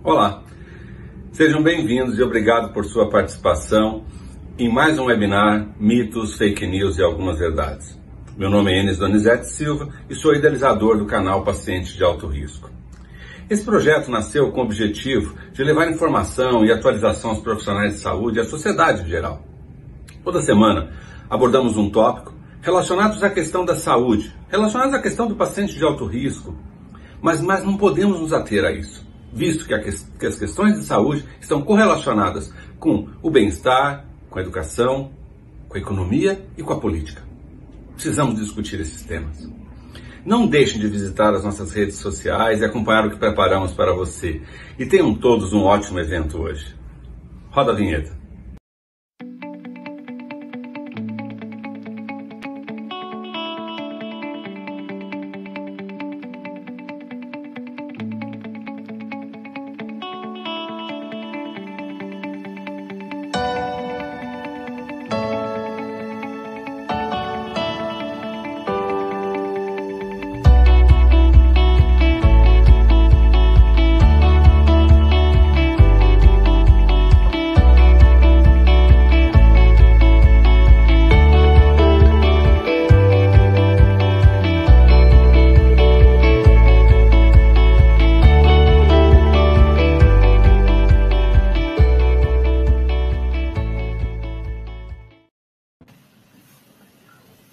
Olá, sejam bem-vindos e obrigado por sua participação em mais um webinar Mitos, Fake News e Algumas Verdades. Meu nome é Enes Donizete Silva e sou idealizador do canal Paciente de Alto Risco. Esse projeto nasceu com o objetivo de levar informação e atualização aos profissionais de saúde e à sociedade em geral. Toda semana abordamos um tópico relacionado à questão da saúde, relacionado à questão do paciente de alto risco, mas não podemos nos ater a isso, visto que as questões de saúde estão correlacionadas com o bem-estar, com a educação, com a economia e com a política. Precisamos discutir esses temas. Não deixem de visitar as nossas redes sociais e acompanhar o que preparamos para você. E tenham todos um ótimo evento hoje. Roda a vinheta.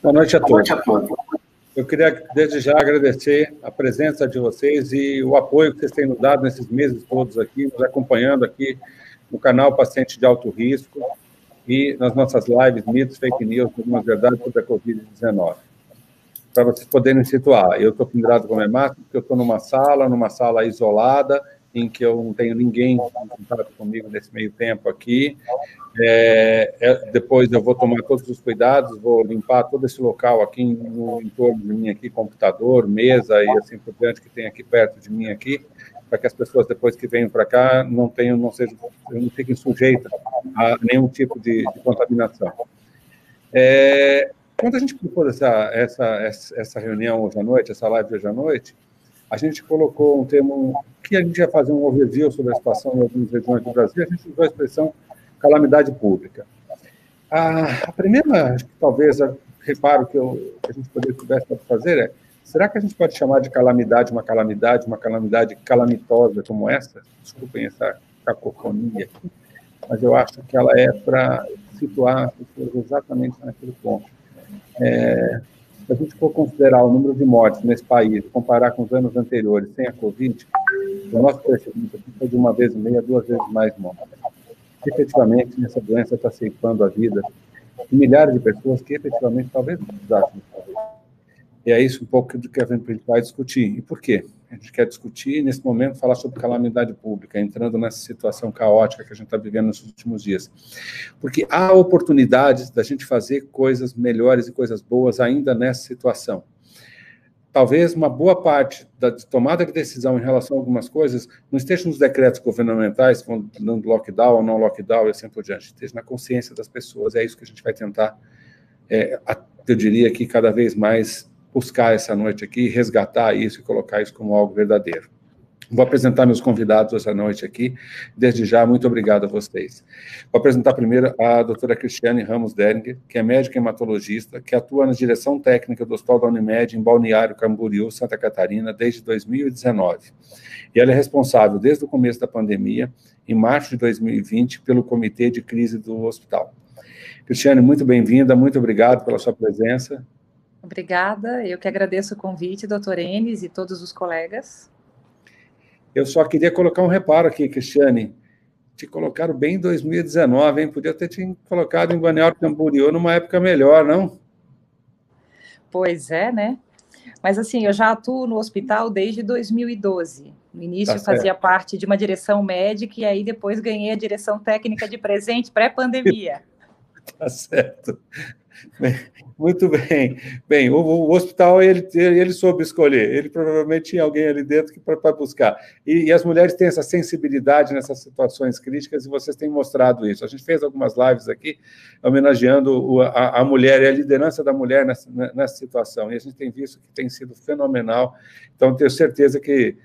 Boa noite a todos. Eu queria, desde já, agradecer a presença de vocês e o apoio que vocês têm nos dado nesses meses todos aqui, nos acompanhando aqui no canal Paciente de Alto Risco e nas nossas lives Mitos, Fake News, Algumas Verdades sobre a Covid-19. Para vocês poderem situar, eu estou pendurado com a minha máscara porque eu estou numa sala isolada, em que eu não tenho ninguém em contato comigo nesse meio tempo aqui. Depois eu vou tomar todos os cuidados, vou limpar todo esse local aqui no entorno de mim aqui, computador, mesa e assim por diante que tem aqui perto de mim aqui, para que as pessoas depois que venham para cá não fiquem sujeitas a nenhum tipo de contaminação. Quando a gente propôs essa reunião hoje à noite, essa live hoje à noite, a gente colocou um termo que a gente ia fazer um overview sobre a situação em algumas regiões do Brasil, a gente usou a expressão calamidade pública. A primeira, talvez, reparo que a gente pudesse fazer será que a gente pode chamar de calamidade uma calamidade calamitosa como essa? Desculpem essa cacofonia aqui, mas eu acho que ela é para situar as pessoas exatamente naquele ponto. Se a gente for considerar o número de mortes nesse país, comparar com os anos anteriores, sem a Covid, o nosso crescimento aqui foi de 1,5 a 2 vezes mais mortes. Efetivamente, essa doença está ceifando a vida de milhares de pessoas que efetivamente talvez não precisassem de saber. E é isso um pouco do que a gente vai discutir. E por quê? A gente quer discutir, nesse momento, falar sobre calamidade pública, entrando nessa situação caótica que a gente está vivendo nos últimos dias. Porque há oportunidades da gente fazer coisas melhores e coisas boas ainda nessa situação. Talvez uma boa parte da tomada de decisão em relação a algumas coisas não esteja nos decretos governamentais, dando lockdown ou não lockdown e assim por diante, esteja na consciência das pessoas. É isso que a gente vai tentar, eu diria que cada vez mais buscar essa noite aqui, resgatar isso e colocar isso como algo verdadeiro. Vou apresentar meus convidados essa noite aqui. Desde já, muito obrigado a vocês. Vou apresentar primeiro a doutora Cristiane Ramos Deringer, que é médica hematologista, que atua na direção técnica do Hospital da Unimed, em Balneário Camboriú, Santa Catarina, desde 2019. E ela é responsável, desde o começo da pandemia, em março de 2020, pelo Comitê de Crise do Hospital. Cristiane, muito bem-vinda, muito obrigado pela sua presença. Obrigada, eu que agradeço o convite, doutor Enes e todos os colegas. Eu só queria colocar um reparo aqui, Cristiane. Te colocaram bem em 2019, hein? Podia ter te colocado em Balneário Camboriú numa época melhor, não? Pois é, né? Mas, assim, eu já atuo no hospital desde 2012. No início, fazia parte de uma direção médica e aí depois ganhei a direção técnica de presente pré-pandemia. Tá certo. Muito bem. Bem, o hospital, ele soube escolher. Ele provavelmente tinha alguém ali dentro para buscar. E as mulheres têm essa sensibilidade nessas situações críticas e vocês têm mostrado isso. A gente fez algumas lives aqui homenageando a mulher e a liderança da mulher nessa situação. E a gente tem visto que tem sido fenomenal. Então, tenho certeza que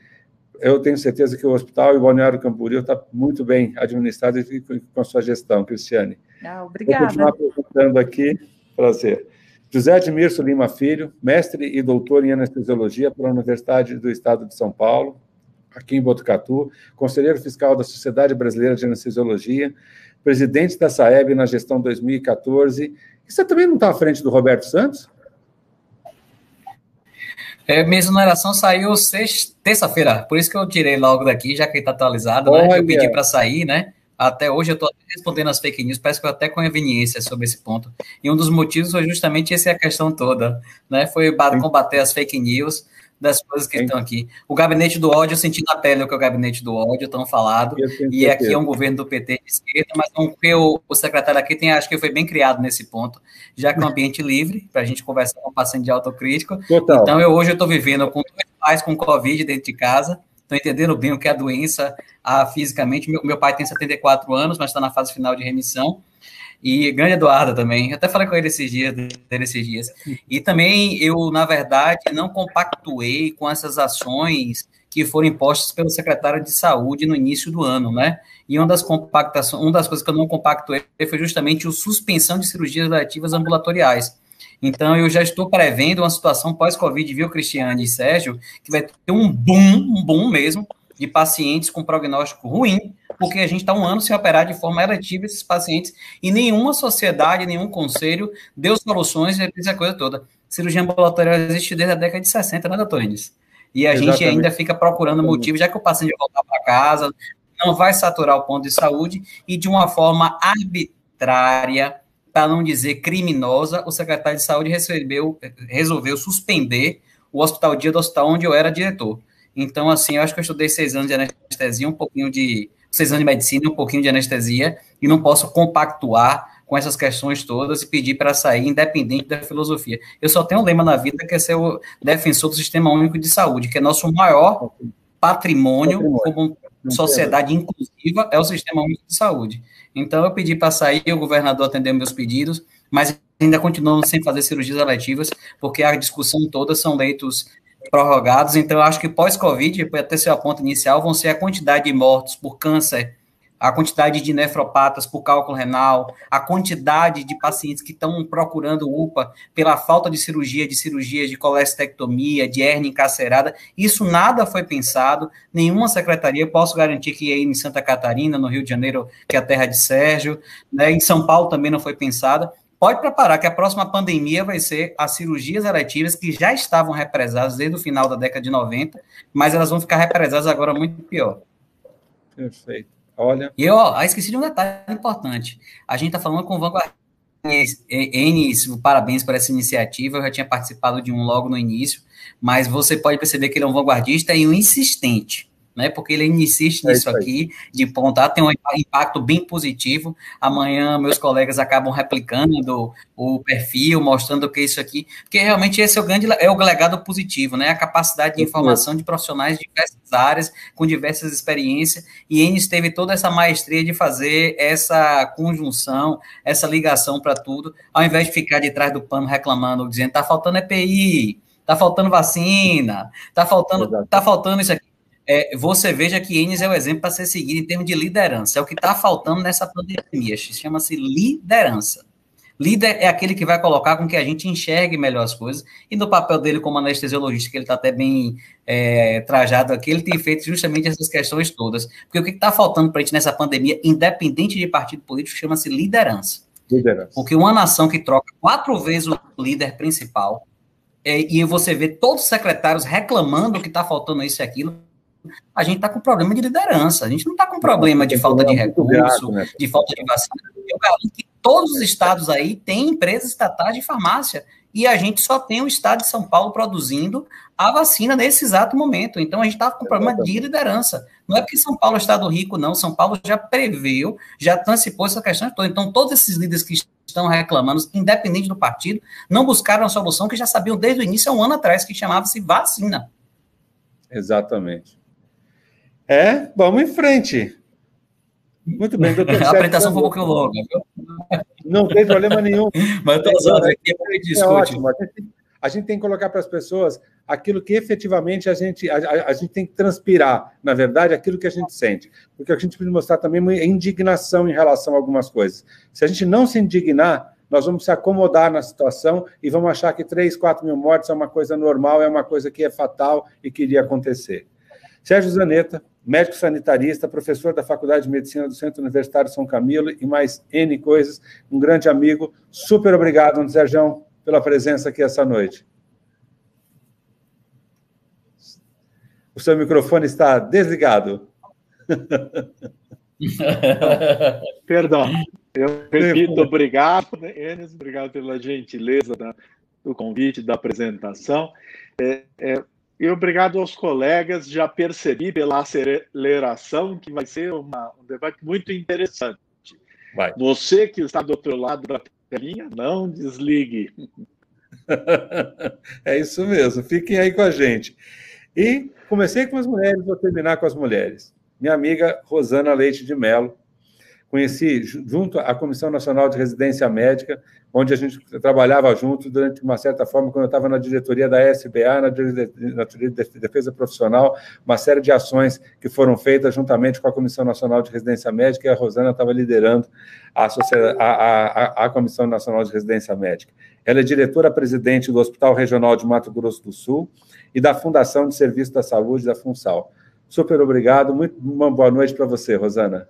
eu tenho certeza que o hospital e o Balneário Camboriú está muito bem administrado e com a sua gestão, Cristiane. Obrigada. Vou continuar perguntando aqui, prazer. José Edmirso Lima Filho, mestre e doutor em anestesiologia pela Universidade do Estado de São Paulo, aqui em Botucatu, conselheiro fiscal da Sociedade Brasileira de Anestesiologia, presidente da SAEB na gestão 2014. Você também não está à frente do Roberto Santos? Minha exoneração saiu terça-feira, por isso que eu tirei logo daqui, já que está atualizado, né? Eu pedi para sair, né? Até hoje eu estou respondendo as fake news, parece que eu até com evidência sobre esse ponto. E um dos motivos foi justamente essa a questão toda, né? Foi combater as fake news das coisas que estão aqui. O gabinete do ódio, eu senti na pele o que é o gabinete do ódio, tão falado, e aqui é um governo do PT de esquerda, mas não que o secretário aqui tem, acho que foi bem criado nesse ponto, já que é um ambiente livre, para a gente conversar com o paciente de autocrítico. Total. Então, hoje eu estou vivendo com 2 pais com Covid dentro de casa, estou entendendo bem o que é a doença fisicamente. Meu pai tem 74 anos, mas está na fase final de remissão. E grande Eduardo também, eu até falei com ele esses dias. E também eu, na verdade, não compactuei com essas ações que foram impostas pelo secretário de Saúde no início do ano, né? E uma das coisas que eu não compactuei foi justamente a suspensão de cirurgias eletivas ambulatoriais. Então, eu já estou prevendo uma situação pós-Covid, viu, Cristiane e Sérgio, que vai ter um boom mesmo, de pacientes com prognóstico ruim, porque a gente está 1 ano sem operar de forma eletiva esses pacientes, e nenhuma sociedade, nenhum conselho deu soluções para essa coisa toda. Cirurgia ambulatorial existe desde a década de 60, né, doutor Enes? E a gente ainda fica procurando motivo, já que o paciente vai voltar para casa, não vai saturar o ponto de saúde, e de uma forma arbitrária, para não dizer criminosa, o secretário de Saúde resolveu suspender o Hospital Dia do hospital onde eu era diretor. Então, assim, eu acho que eu estudei 6 anos de anestesia, 6 anos de medicina, um pouquinho de anestesia, e não posso compactuar com essas questões todas e pedir para sair, independente da filosofia. Eu só tenho um lema na vida, que é ser o defensor do Sistema Único de Saúde, que é nosso maior patrimônio como sociedade inclusiva, é o Sistema Único de Saúde. Então, eu pedi para sair, o governador atendeu meus pedidos, mas ainda continuamos sem fazer cirurgias eletivas, porque a discussão toda são leitos prorrogados. Então, eu acho que pós-Covid, até seu ponto inicial, vão ser a quantidade de mortos por câncer, a quantidade de nefropatas por cálculo renal, a quantidade de pacientes que estão procurando UPA pela falta de cirurgias de colestectomia, de hérnia encarcerada. Isso nada foi pensado, nenhuma secretaria, posso garantir que em Santa Catarina, no Rio de Janeiro, que é a terra de Sérgio, né, em São Paulo também não foi pensada. Pode preparar que a próxima pandemia vai ser as cirurgias eletivas que já estavam represadas desde o final da década de 90, mas elas vão ficar represadas agora muito pior. Perfeito. Olha. E eu esqueci de um detalhe importante. A gente está falando com o Vanguardista. Enes, parabéns por essa iniciativa. Eu já tinha participado de um logo no início, mas você pode perceber que ele é um vanguardista e um insistente, né? Porque ele insiste nisso aqui, de pontar, tem um impacto bem positivo. Amanhã meus colegas acabam replicando o perfil, mostrando o que é isso aqui, porque realmente esse é o legado positivo, né? A capacidade de informação de profissionais de diversas áreas, com diversas experiências, e Enes teve toda essa maestria de fazer essa conjunção, essa ligação para tudo, ao invés de ficar de trás do pano reclamando, dizendo, tá faltando EPI, tá faltando vacina, tá faltando isso aqui. Você veja que Enes é o exemplo para ser seguido em termos de liderança. É o que está faltando nessa pandemia. Chama-se liderança. Líder é aquele que vai colocar com que a gente enxergue melhor as coisas. E no papel dele como anestesiologista, que ele está até bem trajado aqui, ele tem feito justamente essas questões todas. Porque o que está faltando para a gente nessa pandemia, independente de partido político, chama-se liderança. Porque uma nação que troca 4 vezes o líder principal, e você vê todos os secretários reclamando que está faltando isso e aquilo, a gente está com problema de liderança, a gente não está com problema de falta de recurso, de falta de vacina. Eu garanto que todos os estados aí têm empresas estatais de farmácia, e a gente só tem o estado de São Paulo produzindo a vacina nesse exato momento. Então, a gente está com problema de liderança. Não é porque São Paulo é estado rico, não. São Paulo já preveu, já antecipou essa questão toda. Então, todos esses líderes que estão reclamando, independente do partido, não buscaram a solução que já sabiam desde o início, há 1 ano atrás, que chamava-se vacina. Exatamente. Vamos em frente. Muito bem, doutor. A apresentação foi um pouquinho longa, viu? Não tem problema nenhum. Mas todas as horas aqui a gente discute. Ótimo. a gente tem que colocar para as pessoas aquilo que efetivamente a gente tem que transpirar, na verdade, aquilo que a gente sente. Porque a gente precisa mostrar também uma indignação em relação a algumas coisas. Se a gente não se indignar, nós vamos se acomodar na situação e vamos achar que 3, 4 mil mortes é uma coisa normal, é uma coisa que é fatal e que iria acontecer. Sérgio Zanetta, médico sanitarista, professor da Faculdade de Medicina do Centro Universitário São Camilo e mais N coisas, um grande amigo. Super obrigado, Sérgio, pela presença aqui essa noite. O seu microfone está desligado. Perdão. Eu repito, obrigado, Enes, obrigado pela gentileza do convite, da apresentação. E obrigado aos colegas, já percebi pela aceleração que vai ser um debate muito interessante. Vai. Você que está do outro lado da telinha, não desligue. É isso mesmo, fiquem aí com a gente. E comecei com as mulheres, vou terminar com as mulheres. Minha amiga Rosana Leite de Mello, conheci junto à Comissão Nacional de Residência Médica, onde a gente trabalhava junto durante uma certa forma, quando eu estava na diretoria da SBA, na diretoria de Defesa Profissional, uma série de ações que foram feitas juntamente com a Comissão Nacional de Residência Médica, e a Rosana estava liderando a Comissão Nacional de Residência Médica. Ela é diretora-presidente do Hospital Regional de Mato Grosso do Sul e da Fundação de Serviço da Saúde da FUNSAL. Super obrigado, uma boa noite para você, Rosana.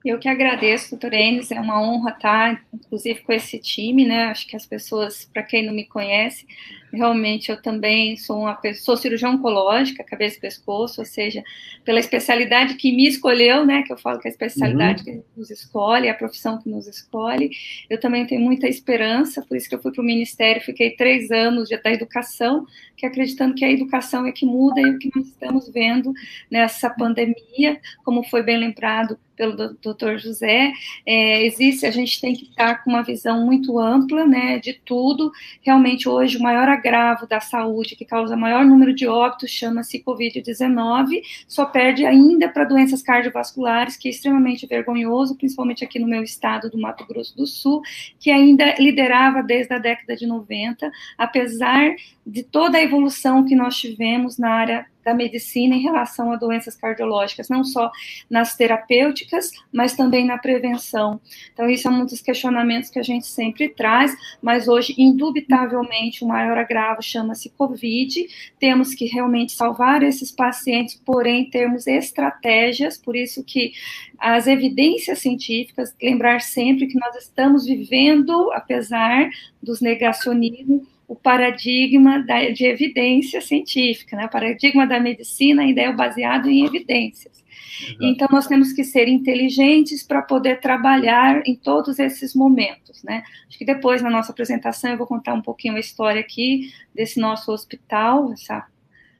Eu que agradeço, doutor Enes, é uma honra estar, inclusive, com esse time, né? Acho que as pessoas, para quem não me conhece, realmente eu também sou cirurgião oncológica, cabeça e pescoço, ou seja, pela especialidade que me escolheu, né? Que eu falo que é a especialidade que nos escolhe, a profissão que nos escolhe. Eu também tenho muita esperança, por isso que eu fui para o Ministério, fiquei 3 anos da educação, que acreditando que a educação é que muda e o que nós estamos vendo nessa pandemia, como foi bem lembrado pelo doutor José, a gente tem que estar com uma visão muito ampla, né, de tudo. Realmente, hoje, o maior agravo da saúde, que causa maior número de óbitos, chama-se Covid-19, só perde ainda para doenças cardiovasculares, que é extremamente vergonhoso, principalmente aqui no meu estado do Mato Grosso do Sul, que ainda liderava desde a década de 90, apesar de toda a evolução que nós tivemos na área da medicina em relação a doenças cardiológicas, não só nas terapêuticas, mas também na prevenção. Então, isso é um dos questionamentos que a gente sempre traz, mas hoje, indubitavelmente, o maior agravo chama-se Covid. Temos que realmente salvar esses pacientes, porém, termos estratégias, por isso que as evidências científicas, lembrar sempre que nós estamos vivendo, apesar dos negacionismos, o paradigma de evidência científica, né? O paradigma da medicina ainda é baseado em evidências. Exato. Então, nós temos que ser inteligentes para poder trabalhar em todos esses momentos, né? Acho que depois, na nossa apresentação, eu vou contar um pouquinho a história aqui desse nosso hospital, essa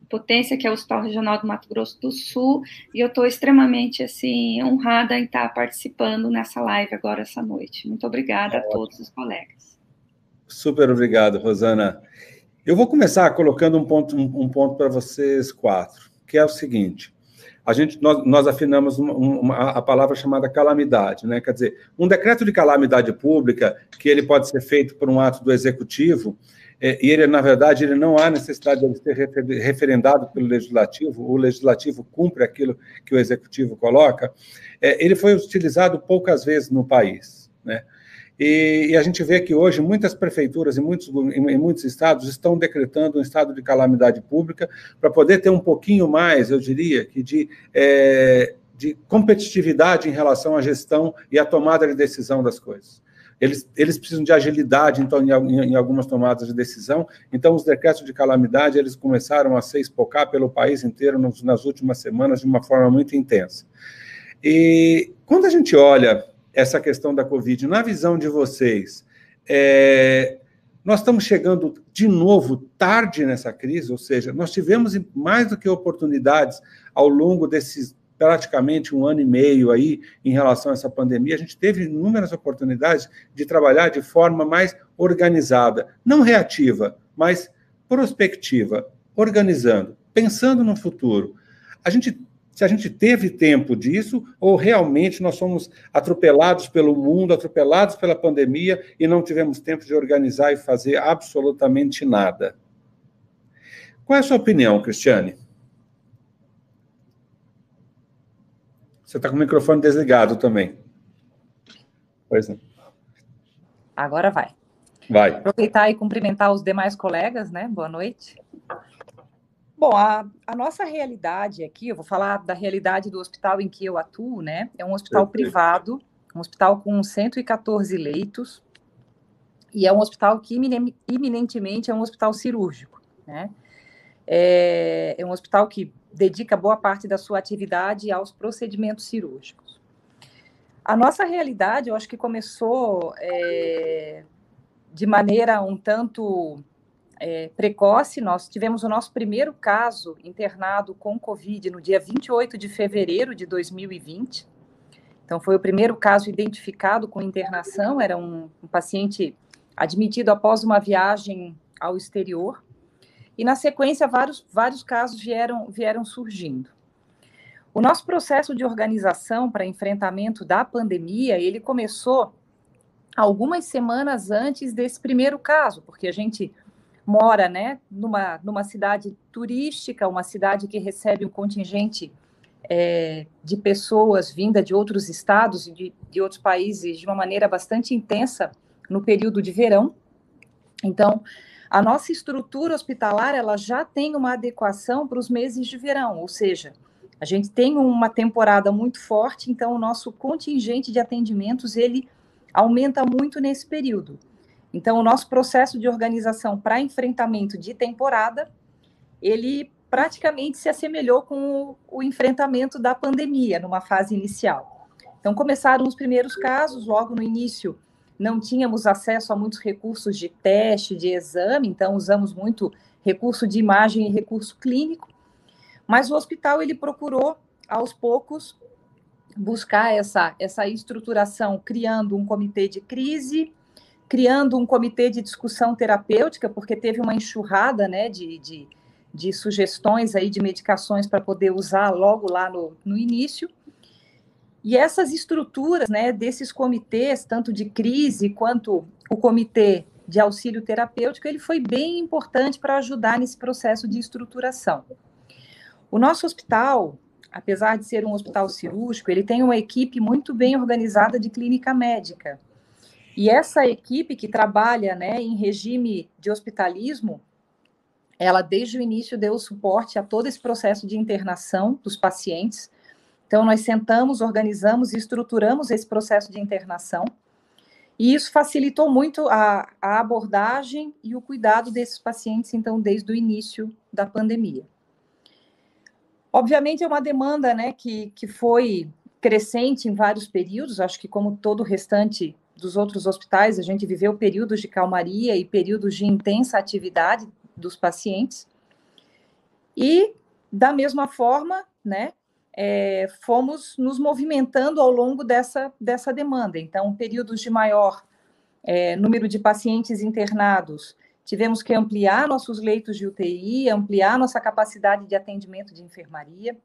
potência que é o Hospital Regional do Mato Grosso do Sul, e eu estou extremamente, assim, honrada em estar participando nessa live agora, essa noite. Muito obrigada a todos os colegas. Super obrigado, Rosana. Eu vou começar colocando um ponto para vocês 4, que é o seguinte: nós afinamos a palavra chamada calamidade, né? Quer dizer, um decreto de calamidade pública, que ele pode ser feito por um ato do executivo, e ele, na verdade, ele não há necessidade de ser referendado pelo legislativo, o legislativo cumpre aquilo que o executivo coloca, ele foi utilizado poucas vezes no país, né? E a gente vê que hoje muitas prefeituras em muitos estados estão decretando um estado de calamidade pública para poder ter um pouquinho mais, eu diria, que de competitividade em relação à gestão e à tomada de decisão das coisas. Eles precisam de agilidade então, em algumas tomadas de decisão, então os decretos de calamidade eles começaram a se espocar pelo país inteiro nas últimas semanas de uma forma muito intensa. E quando a gente olha essa questão da Covid, na visão de vocês, nós estamos chegando de novo tarde nessa crise, ou seja, nós tivemos mais do que oportunidades ao longo desses praticamente 1 ano e meio aí em relação a essa pandemia, a gente teve inúmeras oportunidades de trabalhar de forma mais organizada, não reativa, mas prospectiva, organizando, pensando no futuro. A gente Se a gente teve tempo disso, ou realmente nós fomos atropelados pelo mundo, atropelados pela pandemia, e não tivemos tempo de organizar e fazer absolutamente nada. Qual é a sua opinião, Cristiane? Você está com o microfone desligado também. Pois não. Agora vai. Vai. Aproveitar e cumprimentar os demais colegas, né? Boa noite. Bom, a nossa realidade aqui, eu vou falar da realidade do hospital em que eu atuo, né? É um hospital privado, um hospital com 114 leitos, e é um hospital que eminentemente é um hospital cirúrgico, né? É um hospital que dedica boa parte da sua atividade aos procedimentos cirúrgicos. A nossa realidade, eu acho que começou de maneira um tanto precoce. Nós tivemos o nosso primeiro caso internado com Covid no dia 28 de fevereiro de 2020. Então, foi o primeiro caso identificado com internação, era um paciente admitido após uma viagem ao exterior. E, na sequência, vários casos vieram surgindo. O nosso processo de organização para enfrentamento da pandemia, ele começou algumas semanas antes desse primeiro caso, porque a gente mora, né, numa cidade turística, uma cidade que recebe um contingente de pessoas vinda de outros estados e de outros países de uma maneira bastante intensa no período de verão. Então, a nossa estrutura hospitalar, ela já tem uma adequação para os meses de verão, ou seja, a gente tem uma temporada muito forte, então o nosso contingente de atendimentos, ele aumenta muito nesse período. Então, o nosso processo de organização para enfrentamento de temporada, ele praticamente se assemelhou com o enfrentamento da pandemia, numa fase inicial. Então, começaram os primeiros casos, logo no início, não tínhamos acesso a muitos recursos de teste, de exame, então usamos muito recurso de imagem e recurso clínico, mas o hospital, ele procurou, aos poucos, buscar essa estruturação, criando um comitê de crise, criando um comitê de discussão terapêutica, porque teve uma enxurrada, né, de sugestões aí de medicações para poder usar logo lá no início. E essas estruturas, né, desses comitês, tanto de crise quanto o comitê de auxílio terapêutico, ele foi bem importante para ajudar nesse processo de estruturação. O nosso hospital, apesar de ser um hospital cirúrgico, ele tem uma equipe muito bem organizada de clínica médica. E essa equipe que trabalha, né, em regime de hospitalismo, ela desde o início deu suporte a todo esse processo de internação dos pacientes. Então, nós sentamos, organizamos e estruturamos esse processo de internação. E isso facilitou muito a abordagem e o cuidado desses pacientes, então, desde o início da pandemia. Obviamente, é uma demanda, né, que foi crescente em vários períodos, acho que como todo o restante dos outros hospitais, a gente viveu períodos de calmaria e períodos de intensa atividade dos pacientes. E, da mesma forma, né, fomos nos movimentando ao longo dessa demanda. Então, períodos de maior número de pacientes internados, tivemos que ampliar nossos leitos de UTI, ampliar nossa capacidade de atendimento de enfermaria.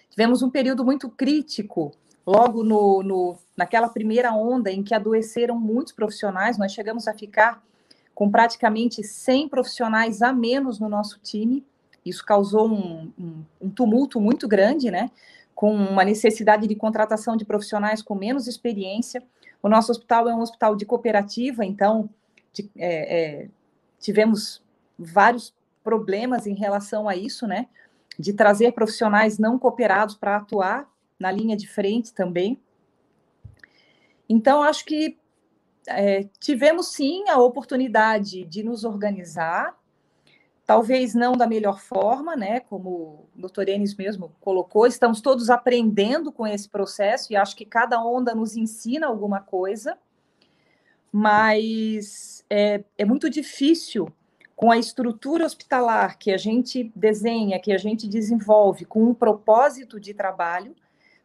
Tivemos um período muito crítico, logo naquela primeira onda em que adoeceram muitos profissionais, nós chegamos a ficar com praticamente 100 profissionais a menos no nosso time. Isso causou um tumulto muito grande, né? Com uma necessidade de contratação de profissionais com menos experiência. O nosso hospital é um hospital de cooperativa, então tivemos vários problemas em relação a isso, né? De trazer profissionais não cooperados para atuar na linha de frente também. Então, acho que tivemos, sim, a oportunidade de nos organizar, talvez não da melhor forma, né, como o doutor Enes mesmo colocou, estamos todos aprendendo com esse processo, e acho que cada onda nos ensina alguma coisa, mas é muito difícil, com a estrutura hospitalar que a gente desenha, que a gente desenvolve, com um propósito de trabalho,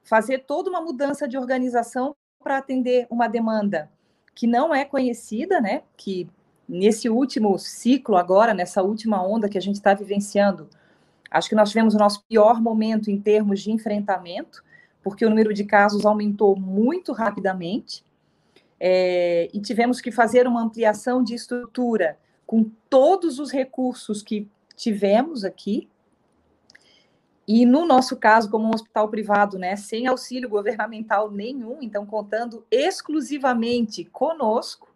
fazer toda uma mudança de organização para atender uma demanda que não é conhecida, né, que nesse último ciclo agora, nessa última onda que a gente está vivenciando, Acho que nós tivemos o nosso pior momento em termos de enfrentamento, porque o número de casos aumentou muito rapidamente, e tivemos que fazer uma ampliação de estrutura com todos os recursos que tivemos aqui, e no nosso caso, como um hospital privado, né, sem auxílio governamental nenhum, então contando exclusivamente conosco,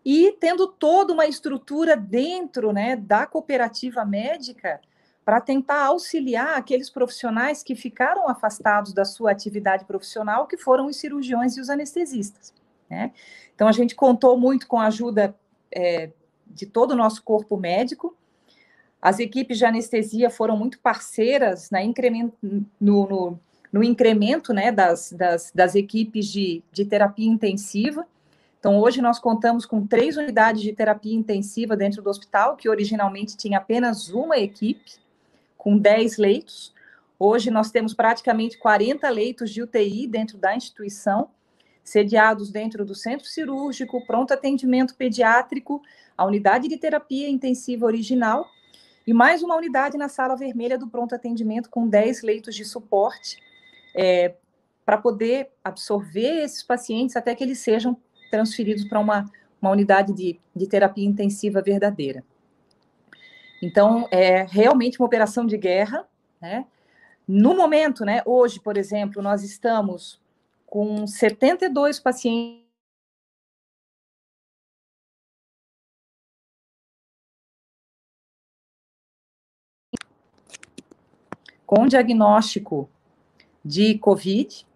e tendo toda uma estrutura dentro, né, da cooperativa médica para tentar auxiliar aqueles profissionais que ficaram afastados da sua atividade profissional, que foram os cirurgiões e os anestesistas, né? Então, a gente contou muito com a ajuda de todo o nosso corpo médico. As equipes de anestesia foram muito parceiras no incremento, né, das equipes de terapia intensiva. Então, hoje nós contamos com 3 unidades de terapia intensiva dentro do hospital, que originalmente tinha apenas uma equipe, com 10 leitos. Hoje nós temos praticamente 40 leitos de UTI dentro da instituição, sediados dentro do centro cirúrgico, pronto atendimento pediátrico, a unidade de terapia intensiva original, e mais uma unidade na sala vermelha do pronto atendimento com 10 leitos de suporte, para poder absorver esses pacientes até que eles sejam transferidos para uma unidade de terapia intensiva verdadeira. Então, é realmente uma operação de guerra, né? No momento, né, hoje, por exemplo, nós estamos com 72 pacientes com diagnóstico de COVID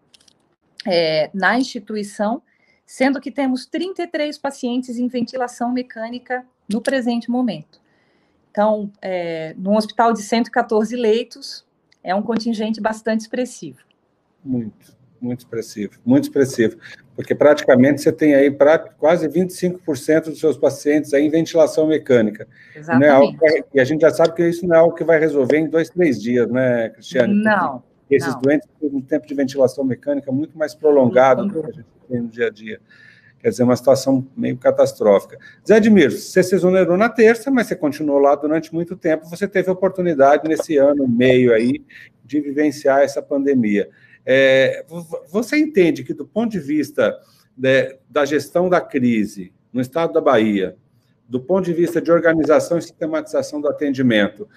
na instituição, sendo que temos 33 pacientes em ventilação mecânica no presente momento. Então, num hospital de 114 leitos, é um contingente bastante expressivo. Muito expressivo, porque praticamente você tem aí quase 25% dos seus pacientes aí em ventilação mecânica. Exatamente. E a gente já sabe que isso não é algo que vai resolver em 2, 3 dias, né, Cristiane? Não. Esses doentes têm um tempo de ventilação mecânica muito mais prolongado do que a gente tem no dia a dia. Quer dizer, uma situação meio catastrófica. Zé Admir, você se exonerou na terça, mas você continuou lá durante muito tempo, você teve a oportunidade nesse ano e meio aí de vivenciar essa pandemia. Você entende que, do ponto de vista da gestão da crise no estado da Bahia, do ponto de vista de organização e sistematização do atendimento,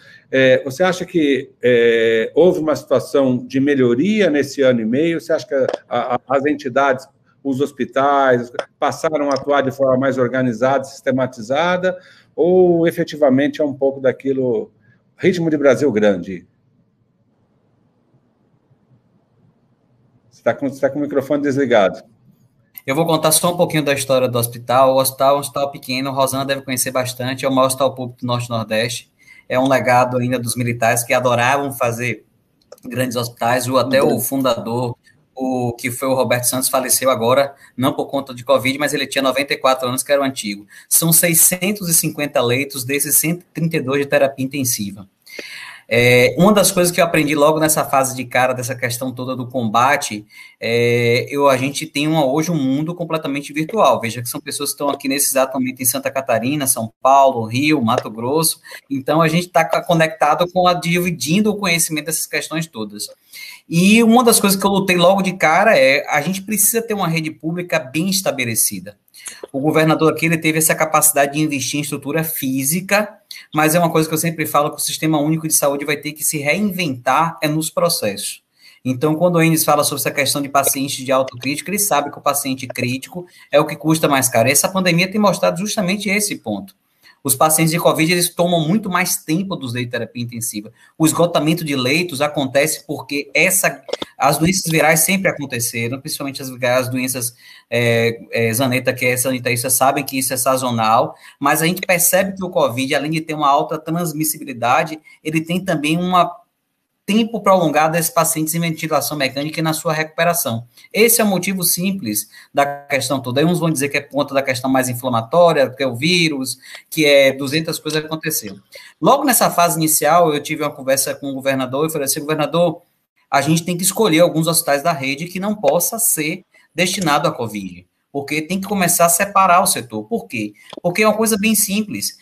você acha que houve uma situação de melhoria nesse ano e meio? Você acha que as entidades, os hospitais, passaram a atuar de forma mais organizada, sistematizada, ou efetivamente é um pouco daquilo, ritmo de Brasil grande? Você está com o microfone desligado. Eu vou contar só um pouquinho da história do hospital. O hospital é um hospital pequeno, Rosana deve conhecer bastante, é o maior hospital público do Norte e Nordeste, é um legado ainda dos militares que adoravam fazer grandes hospitais, até o fundador, que foi o Roberto Santos, faleceu agora, não por conta de Covid, mas ele tinha 94 anos, que era o antigo. São 650 leitos, desses 132 de terapia intensiva. Uma das coisas que eu aprendi logo nessa fase de cara, dessa questão toda do combate, a gente tem hoje um mundo completamente virtual. Veja que são pessoas que estão aqui nesse exato momento em Santa Catarina, São Paulo, Rio, Mato Grosso. Então, a gente está conectado dividindo o conhecimento dessas questões todas. E uma das coisas que eu lutei logo de cara a gente precisa ter uma rede pública bem estabelecida. O governador aqui, ele teve essa capacidade de investir em estrutura física, mas é uma coisa que eu sempre falo, que o Sistema Único de Saúde vai ter que se reinventar nos processos. Então, quando o Enes fala sobre essa questão de pacientes de autocrítica, ele sabe que o paciente crítico é o que custa mais caro. Essa pandemia tem mostrado justamente esse ponto. Os pacientes de Covid, eles tomam muito mais tempo dos leitos de terapia intensiva. O esgotamento de leitos acontece porque as doenças virais sempre aconteceram, principalmente as doenças Zaneta, que é sanitarista, sabem que isso é sazonal, mas a gente percebe que o Covid, além de ter uma alta transmissibilidade, ele tem também tempo prolongado desses pacientes em ventilação mecânica e na sua recuperação. Esse é o motivo simples da questão toda. Aí uns vão dizer que é por conta da questão mais inflamatória, que é o vírus, que 200 coisas aconteceram. Logo nessa fase inicial, eu tive uma conversa com o governador e falei assim, governador, a gente tem que escolher alguns hospitais da rede que não possa ser destinado à Covid. porque tem que começar a separar o setor. Por quê? Porque é uma coisa bem simples.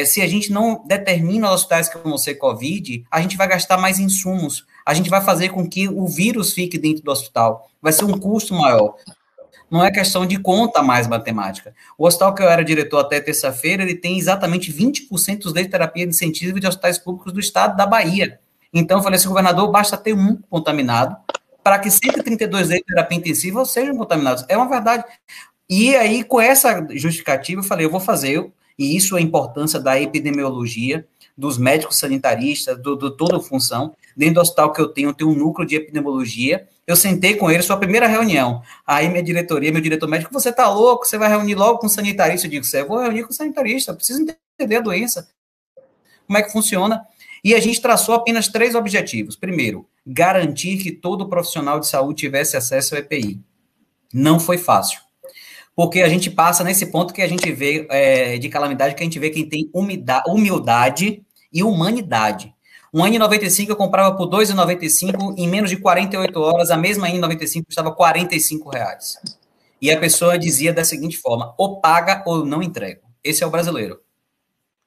Se a gente não determina os hospitais que vão ser Covid, a gente vai gastar mais insumos, a gente vai fazer com que o vírus fique dentro do hospital, vai ser um custo maior. Não é questão de conta mais matemática. O hospital que eu era diretor até terça-feira, ele tem exatamente 20% dos leitos de terapia intensiva de hospitais públicos do estado da Bahia. Então, eu falei assim, governador, basta ter um contaminado para que 132 leitos de terapia intensiva sejam contaminados. É uma verdade. E aí, com essa justificativa, eu falei, eu vou fazer, e isso é a importância da epidemiologia, dos médicos sanitaristas, do toda a função. Dentro do hospital que eu tenho um núcleo de epidemiologia. Eu sentei com ele, sua primeira reunião. Aí minha diretoria, meu diretor médico, você tá louco, você vai reunir logo com o sanitarista? Eu digo, eu vou reunir com o sanitarista, eu preciso entender a doença, como é que funciona. E a gente traçou apenas 3 objetivos. Primeiro, garantir que todo profissional de saúde tivesse acesso ao EPI. Não foi fácil. Porque a gente passa nesse ponto que a gente vê de calamidade, que a gente vê quem tem humildade e humanidade. Um N95 eu comprava por R$ 2,95, em menos de 48 horas, a mesma N95 custava R$ 45. E a pessoa dizia da seguinte forma, ou paga ou não entrego. Esse é o brasileiro.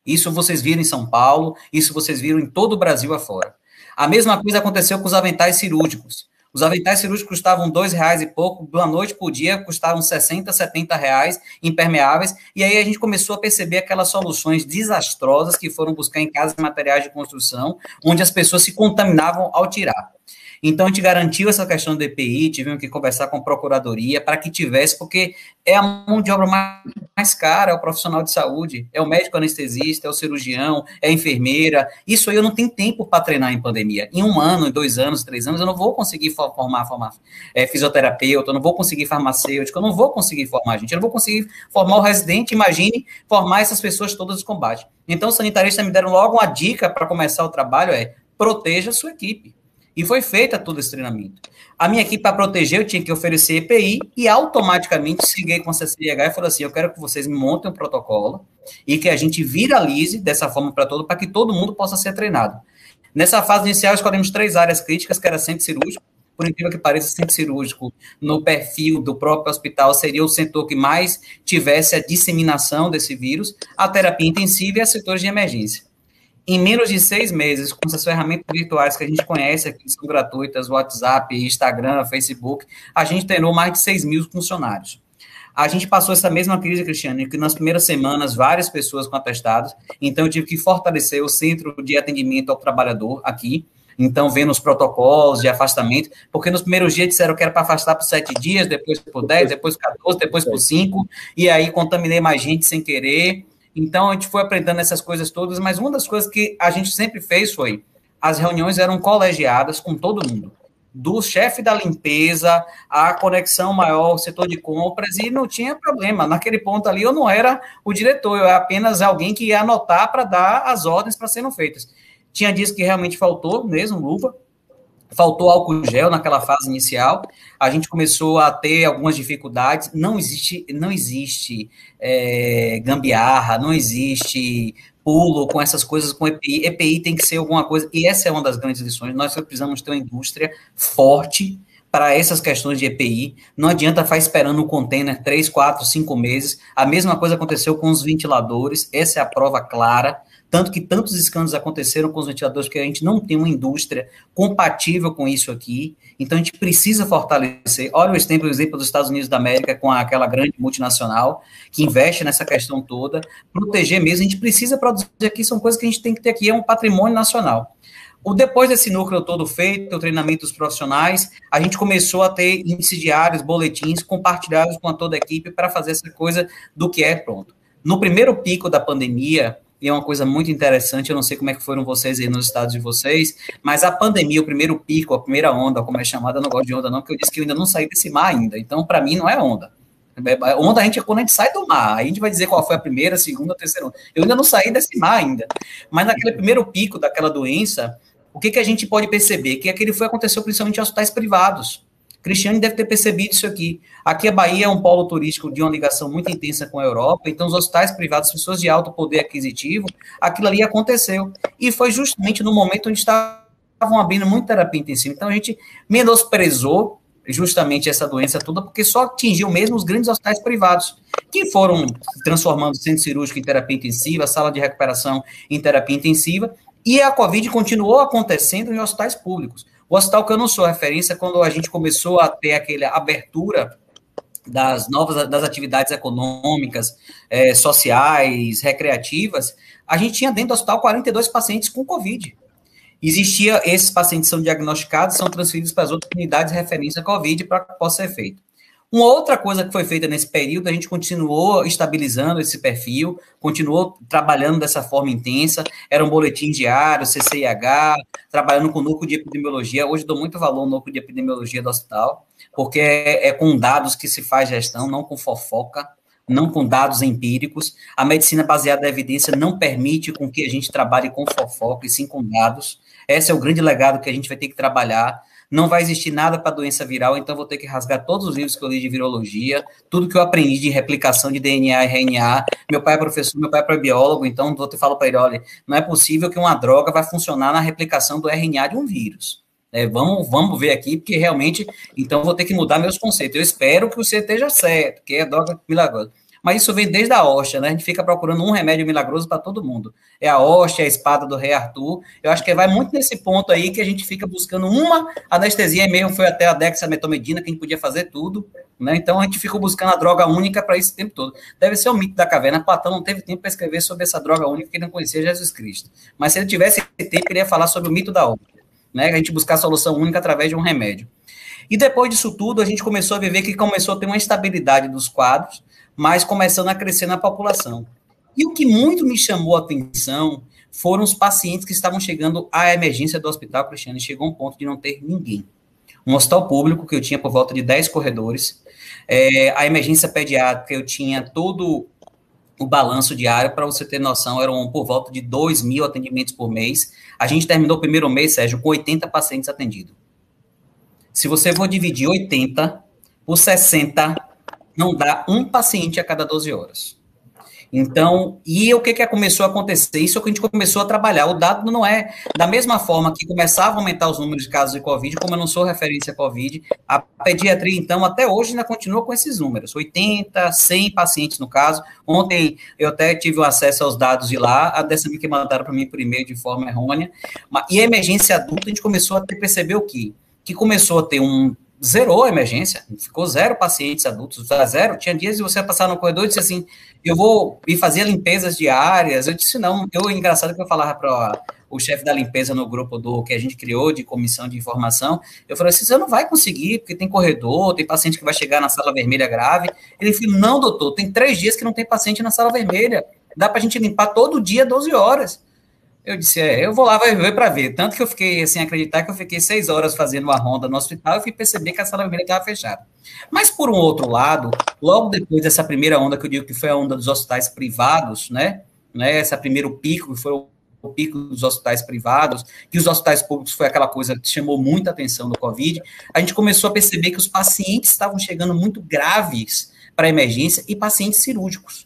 Isso vocês viram em São Paulo, isso vocês viram em todo o Brasil afora. A mesma coisa aconteceu com os aventais cirúrgicos. Os aventais cirúrgicos custavam R$2 e pouco, da noite por dia custavam R$60, R$70 impermeáveis, e aí a gente começou a perceber aquelas soluções desastrosas que foram buscar em casa materiais de construção, onde as pessoas se contaminavam ao tirar. Então, a gente garantiu essa questão do EPI, tivemos que conversar com a procuradoria para que tivesse, porque é a mão de obra mais cara, é o profissional de saúde, é o médico anestesista, é o cirurgião, é a enfermeira. Isso aí eu não tenho tempo para treinar em pandemia. Em 1 ano, em 2 anos, 3 anos, eu não vou conseguir formar fisioterapeuta, eu não vou conseguir farmacêutico, eu não vou conseguir formar gente, eu não vou conseguir formar o residente, imagine formar essas pessoas todas de combate. Então, os sanitaristas me deram logo uma dica para começar o trabalho, proteja a sua equipe. E foi feita todo esse treinamento. A minha equipe, para proteger, eu tinha que oferecer EPI e automaticamente cheguei com a CCIH e falei assim, eu quero que vocês me montem um protocolo e que a gente viralize dessa forma para que todo mundo possa ser treinado. Nessa fase inicial, escolhemos 3 áreas críticas, que era centro cirúrgico. Por incrível que pareça, centro cirúrgico, no perfil do próprio hospital, seria o setor que mais tivesse a disseminação desse vírus, a terapia intensiva e os setores de emergência. Em menos de 6 meses, com essas ferramentas virtuais que a gente conhece, que são gratuitas, WhatsApp, Instagram, Facebook, a gente treinou mais de 6.000 funcionários. A gente passou essa mesma crise, Cristiano, que nas primeiras semanas, várias pessoas com atestados, então eu tive que fortalecer o centro de atendimento ao trabalhador aqui, então vendo os protocolos de afastamento, porque nos primeiros dias disseram que era para afastar por 7 dias, depois por 10, depois por 14, depois por 5, e aí contaminei mais gente sem querer. Então, a gente foi aprendendo essas coisas todas, mas uma das coisas que a gente sempre fez foi, as reuniões eram colegiadas com todo mundo, do chefe da limpeza, a conexão maior, o setor de compras, e não tinha problema. Naquele ponto ali, eu não era o diretor, eu era apenas alguém que ia anotar para dar as ordens para serem feitas. Tinha dias que realmente faltou mesmo, luva, faltou álcool gel naquela fase inicial, a gente começou a ter algumas dificuldades, não existe gambiarra, não existe pulo com essas coisas, com EPI. EPI tem que ser alguma coisa, e essa é uma das grandes lições, nós precisamos ter uma indústria forte para essas questões de EPI, não adianta ficar esperando um container 3, 4, 5 meses, a mesma coisa aconteceu com os ventiladores, essa é a prova clara, tanto que tantos escândalos aconteceram com os ventiladores, porque a gente não tem uma indústria compatível com isso aqui, então a gente precisa fortalecer. Olha o exemplo dos Estados Unidos da América, com aquela grande multinacional, que investe nessa questão toda, proteger mesmo, a gente precisa produzir aqui, são coisas que a gente tem que ter aqui, é um patrimônio nacional. Depois desse núcleo todo feito, o treinamento dos profissionais, a gente começou a ter índices diários, boletins, compartilhados com toda a equipe, para fazer essa coisa do que é pronto. No primeiro pico da pandemia, e é uma coisa muito interessante, eu não sei como é que foram vocês aí nos estados de vocês, mas a pandemia, o primeiro pico, a primeira onda, como é chamada, eu não gosto de onda não, porque eu disse que eu ainda não saí desse mar ainda, então para mim não é onda. Onda é quando a gente sai do mar, aí a gente vai dizer qual foi a primeira, segunda, terceira onda. Eu ainda não saí desse mar ainda, mas naquele primeiro pico daquela doença, o que a gente pode perceber? Que aquele aconteceu principalmente em hospitais privados. Cristiane deve ter percebido isso aqui. Aqui a Bahia é um polo turístico de uma ligação muito intensa com a Europa, então os hospitais privados, pessoas de alto poder aquisitivo, aquilo ali aconteceu. E foi justamente no momento onde estavam abrindo muita terapia intensiva. Então a gente menosprezou justamente essa doença toda, porque só atingiu mesmo os grandes hospitais privados, que foram transformando o centro cirúrgico em terapia intensiva, sala de recuperação em terapia intensiva, e a Covid continuou acontecendo em hospitais públicos. O hospital que eu não sou referência, quando a gente começou a ter aquela abertura das atividades econômicas, sociais, recreativas, a gente tinha dentro do hospital 42 pacientes com Covid. Esses pacientes são diagnosticados, são transferidos para as outras unidades de referência Covid para que possa ser feito. Uma outra coisa que foi feita nesse período, a gente continuou estabilizando esse perfil, continuou trabalhando dessa forma intensa, era um boletim diário, CCIH, trabalhando com o núcleo de epidemiologia. Hoje dou muito valor ao núcleo de epidemiologia do hospital, porque é com dados que se faz gestão, não com fofoca, não com dados empíricos. A medicina baseada na evidência não permite com que a gente trabalhe com fofoca e sim com dados. Esse é o grande legado que a gente vai ter que trabalhar. Não vai existir nada para doença viral, então vou ter que rasgar todos os livros que eu li de virologia, tudo que eu aprendi de replicação de DNA e RNA. Meu pai é professor, meu pai é biólogo, então eu falo para ele, olha, não é possível que uma droga vai funcionar na replicação do RNA de um vírus. Vamos ver aqui, porque realmente, então vou ter que mudar meus conceitos. Eu espero que você esteja certo, que é droga milagrosa. Mas isso vem desde a hóstia, né? A gente fica procurando um remédio milagroso para todo mundo. É a hóstia, a espada do rei Arthur. Eu acho que vai muito nesse ponto aí que a gente fica buscando uma anestesia, mesmo foi até a dexametomidina, que a gente podia fazer tudo, né? Então a gente fica buscando a droga única para esse tempo todo. Deve ser o mito da caverna. Platão não teve tempo para escrever sobre essa droga única, porque ele não conhecia Jesus Cristo. Mas se ele tivesse tempo, ele ia falar sobre o mito da hóstia, né? A gente buscar a solução única através de um remédio. E depois disso tudo, a gente começou a ver que começou a ter uma estabilidade dos quadros, mas começando a crescer na população. E o que muito me chamou a atenção foram os pacientes que estavam chegando à emergência do Hospital Cristiano, e chegou a um ponto de não ter ninguém. Um hospital público que eu tinha por volta de 10 corredores, a emergência pediátrica eu tinha todo o balanço diário, para você ter noção, eram por volta de 2.000 atendimentos por mês. A gente terminou o primeiro mês, Sérgio, com 80 pacientes atendidos. Se você for dividir 80 por 60, não dá um paciente a cada 12 horas. Então, e o que começou a acontecer? Isso é o que a gente começou a trabalhar. O dado não é da mesma forma que começava a aumentar os números de casos de Covid, como eu não sou referência a Covid, a pediatria, então, até hoje ainda continua com esses números, 80, 100 pacientes no caso. Ontem eu até tive acesso aos dados de lá, dessa que mandaram para mim por e-mail de forma errônea. E a emergência adulta, a gente começou a perceber o quê? Que começou a ter zerou a emergência, ficou 0 pacientes adultos, 0, tinha dias de você passar no corredor e disse assim, eu vou ir fazer limpezas diárias, eu disse não, engraçado que eu falava para o chefe da limpeza no grupo que a gente criou, de comissão de informação, eu falei assim, você não vai conseguir, porque tem corredor, tem paciente que vai chegar na sala vermelha grave, ele falou, não doutor, tem 3 dias que não tem paciente na sala vermelha, dá para a gente limpar todo dia 12 horas, eu disse, eu vou lá, vai ver para ver. Tanto que eu fiquei sem acreditar que eu fiquei 6 horas fazendo uma ronda no hospital e fui perceber que a sala vermelha estava fechada. Mas, por um outro lado, logo depois dessa primeira onda, que eu digo que foi a onda dos hospitais privados, né? Esse primeiro pico, que foi o pico dos hospitais privados, que os hospitais públicos foi aquela coisa que chamou muita atenção do Covid, a gente começou a perceber que os pacientes estavam chegando muito graves para a emergência e pacientes cirúrgicos.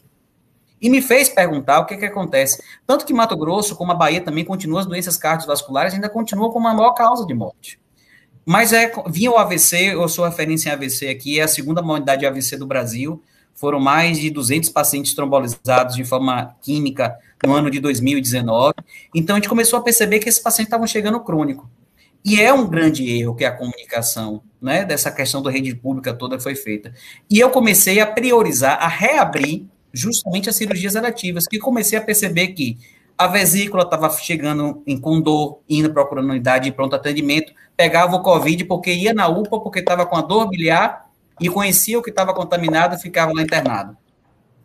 E me fez perguntar o que acontece. Tanto que Mato Grosso, como a Bahia, também continua as doenças cardiovasculares, ainda continuam como a maior causa de morte. Mas vinha o AVC, eu sou referência em AVC aqui, é a segunda maior unidade de AVC do Brasil, foram mais de 200 pacientes trombolizados de forma química no ano de 2019. Então, a gente começou a perceber que esses pacientes estavam chegando crônico. E é um grande erro que a comunicação, né, dessa questão da rede pública toda foi feita. E eu comecei a priorizar, a reabrir justamente as cirurgias eletivas, que comecei a perceber que a vesícula estava chegando com dor, indo procurando unidade de pronto atendimento, pegava o Covid porque ia na UPA, porque estava com a dor biliar e conhecia o que estava contaminado e ficava lá internado.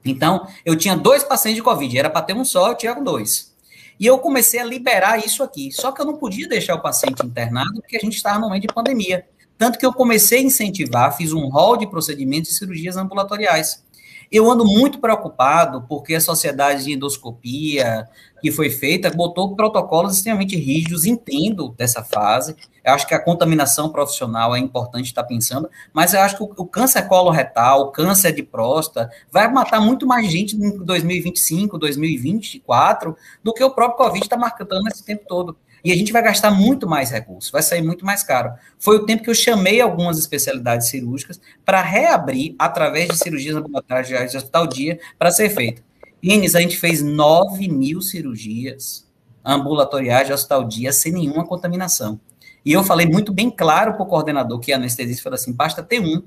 Então, eu tinha 2 pacientes de Covid, era para ter um só, eu tinha 2. E eu comecei a liberar isso aqui, só que eu não podia deixar o paciente internado, porque a gente estava no momento de pandemia. Tanto que eu comecei a incentivar, fiz um rol de procedimentos de cirurgias ambulatoriais. Eu ando muito preocupado porque a sociedade de endoscopia que foi feita botou protocolos extremamente rígidos, entendo dessa fase, eu acho que a contaminação profissional é importante estar pensando, mas eu acho que o câncer coloretal, o câncer de próstata, vai matar muito mais gente em 2025, 2024, do que o próprio Covid está marcando esse tempo todo. E a gente vai gastar muito mais recursos, vai sair muito mais caro. Foi o tempo que eu chamei algumas especialidades cirúrgicas para reabrir, através de cirurgias ambulatoriais de hospital dia, para ser feita. Inês, a gente fez 9.000 cirurgias ambulatoriais de hospital dia sem nenhuma contaminação. E eu falei muito bem claro para o coordenador, que é anestesista, falou assim, basta ter um,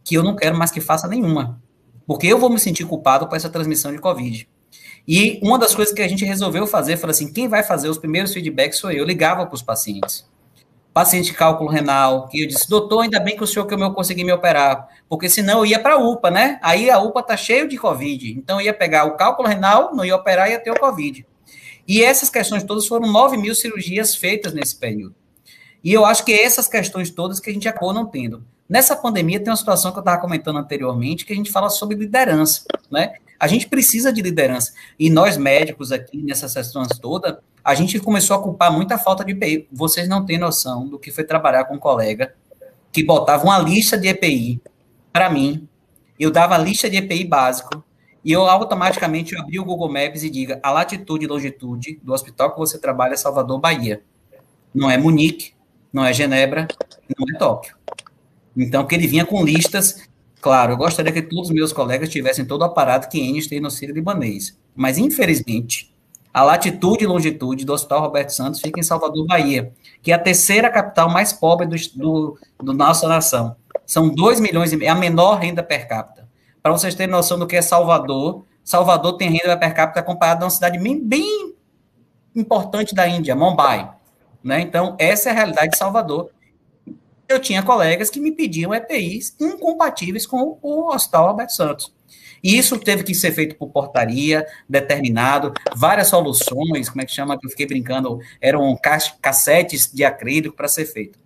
que eu não quero mais que faça nenhuma, porque eu vou me sentir culpado por essa transmissão de Covid. E uma das coisas que a gente resolveu fazer, falou assim, quem vai fazer os primeiros feedbacks sou eu. Eu ligava para os pacientes. Paciente de cálculo renal, que eu disse, doutor, ainda bem que o senhor que eu consegui me operar, porque senão eu ia para a UPA, né? Aí a UPA tá cheio de Covid, então eu ia pegar o cálculo renal, não ia operar, ia ter o Covid. E essas questões todas foram 9.000 cirurgias feitas nesse período. E eu acho que essas questões todas que a gente acabou não tendo. Nessa pandemia tem uma situação que eu estava comentando anteriormente, que a gente fala sobre liderança, né? A gente precisa de liderança. E nós médicos aqui, nessas sessões todas, a gente começou a culpar muita falta de EPI. Vocês não têm noção do que foi trabalhar com um colega que botava uma lista de EPI para mim, eu dava a lista de EPI básico, e eu automaticamente abri o Google Maps e diga a latitude e longitude do hospital que você trabalha é Salvador, Bahia. Não é Munique, não é Genebra, não é Tóquio. Então, que ele vinha com listas, claro, eu gostaria que todos os meus colegas tivessem todo o aparato que Enes tem no Sírio-Libanês, mas, infelizmente, a latitude e longitude do Hospital Roberto Santos fica em Salvador, Bahia, que é a terceira capital mais pobre do nossa nação. São 2 milhões, é a menor renda per capita. Para vocês terem noção do que é Salvador, Salvador tem renda per capita comparada a uma cidade bem importante da Índia, Mumbai, né? Então, essa é a realidade de Salvador. Eu tinha colegas que me pediam EPIs incompatíveis com o Hospital Roberto Santos. E isso teve que ser feito por portaria, determinado, várias soluções, como é que chama, que eu fiquei brincando, eram cassetes de acrílico para ser feito.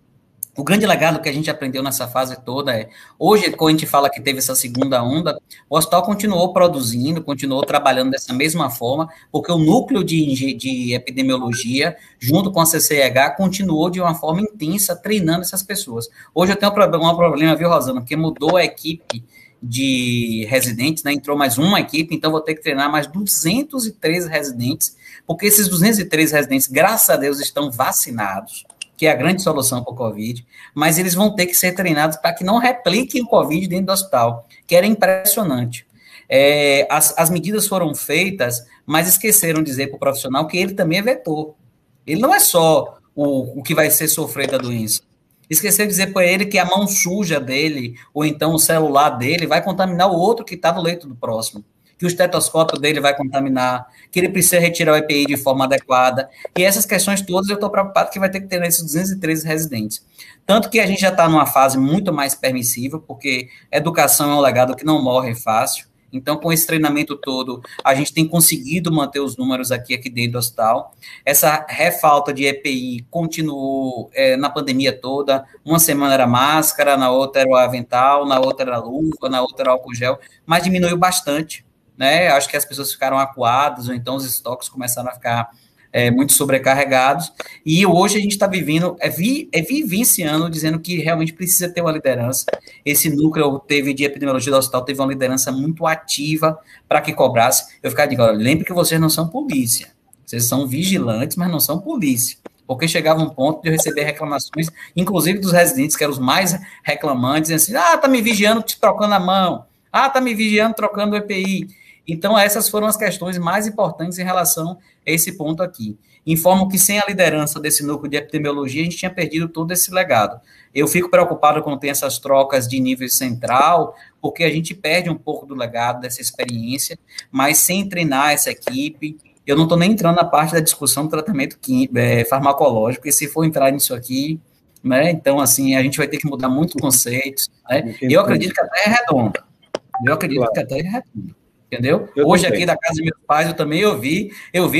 O grande legado que a gente aprendeu nessa fase toda é, hoje, quando a gente fala que teve essa segunda onda, o hospital continuou produzindo, continuou trabalhando dessa mesma forma, porque o núcleo de epidemiologia, junto com a CCH, continuou de uma forma intensa, treinando essas pessoas. Hoje eu tenho um problema, viu, Rosana, porque mudou a equipe de residentes, né, entrou mais uma equipe, então vou ter que treinar mais 213 residentes, porque esses 213 residentes, graças a Deus, estão vacinados, que é a grande solução para o Covid, mas eles vão ter que ser treinados para que não repliquem o Covid dentro do hospital, que era impressionante. As medidas foram feitas, mas esqueceram de dizer para o profissional que ele também é vetor. Ele não é só o que vai ser sofrer da doença. Esqueceu de dizer para ele que a mão suja dele, ou então o celular dele, vai contaminar o outro que está no leito do próximo, que o estetoscópio dele vai contaminar, que ele precisa retirar o EPI de forma adequada, e essas questões todas eu estou preocupado que vai ter que ter nesses 213 residentes. Tanto que a gente já está numa fase muito mais permissiva, porque educação é um legado que não morre fácil, então com esse treinamento todo, a gente tem conseguido manter os números aqui dentro do hospital. Essa refalta de EPI continuou na pandemia toda, uma semana era máscara, na outra era o avental, na outra era luva, na outra era álcool gel, mas diminuiu bastante. Né? Acho que as pessoas ficaram acuadas, ou então os estoques começaram a ficar muito sobrecarregados, e hoje a gente está vivendo, vivenciando, dizendo que realmente precisa ter uma liderança. Esse núcleo de epidemiologia do hospital teve uma liderança muito ativa para que cobrasse. Eu ficava dizendo, lembre que vocês não são polícia, vocês são vigilantes, mas não são polícia, porque chegava um ponto de eu receber reclamações, inclusive dos residentes, que eram os mais reclamantes, assim, tá me vigiando, te trocando a mão, tá me vigiando, trocando o EPI. Então, essas foram as questões mais importantes em relação a esse ponto aqui. Informo que sem a liderança desse núcleo de epidemiologia, a gente tinha perdido todo esse legado. Eu fico preocupado quando tem essas trocas de nível central, porque a gente perde um pouco do legado, dessa experiência, mas sem treinar essa equipe, eu não estou nem entrando na parte da discussão do tratamento farmacológico, e se for entrar nisso aqui, né, então, assim, a gente vai ter que mudar muitos conceitos, né? Eu acredito que a Terra é redonda. Entendeu? Hoje aqui da casa dos meus pais, eu também eu vi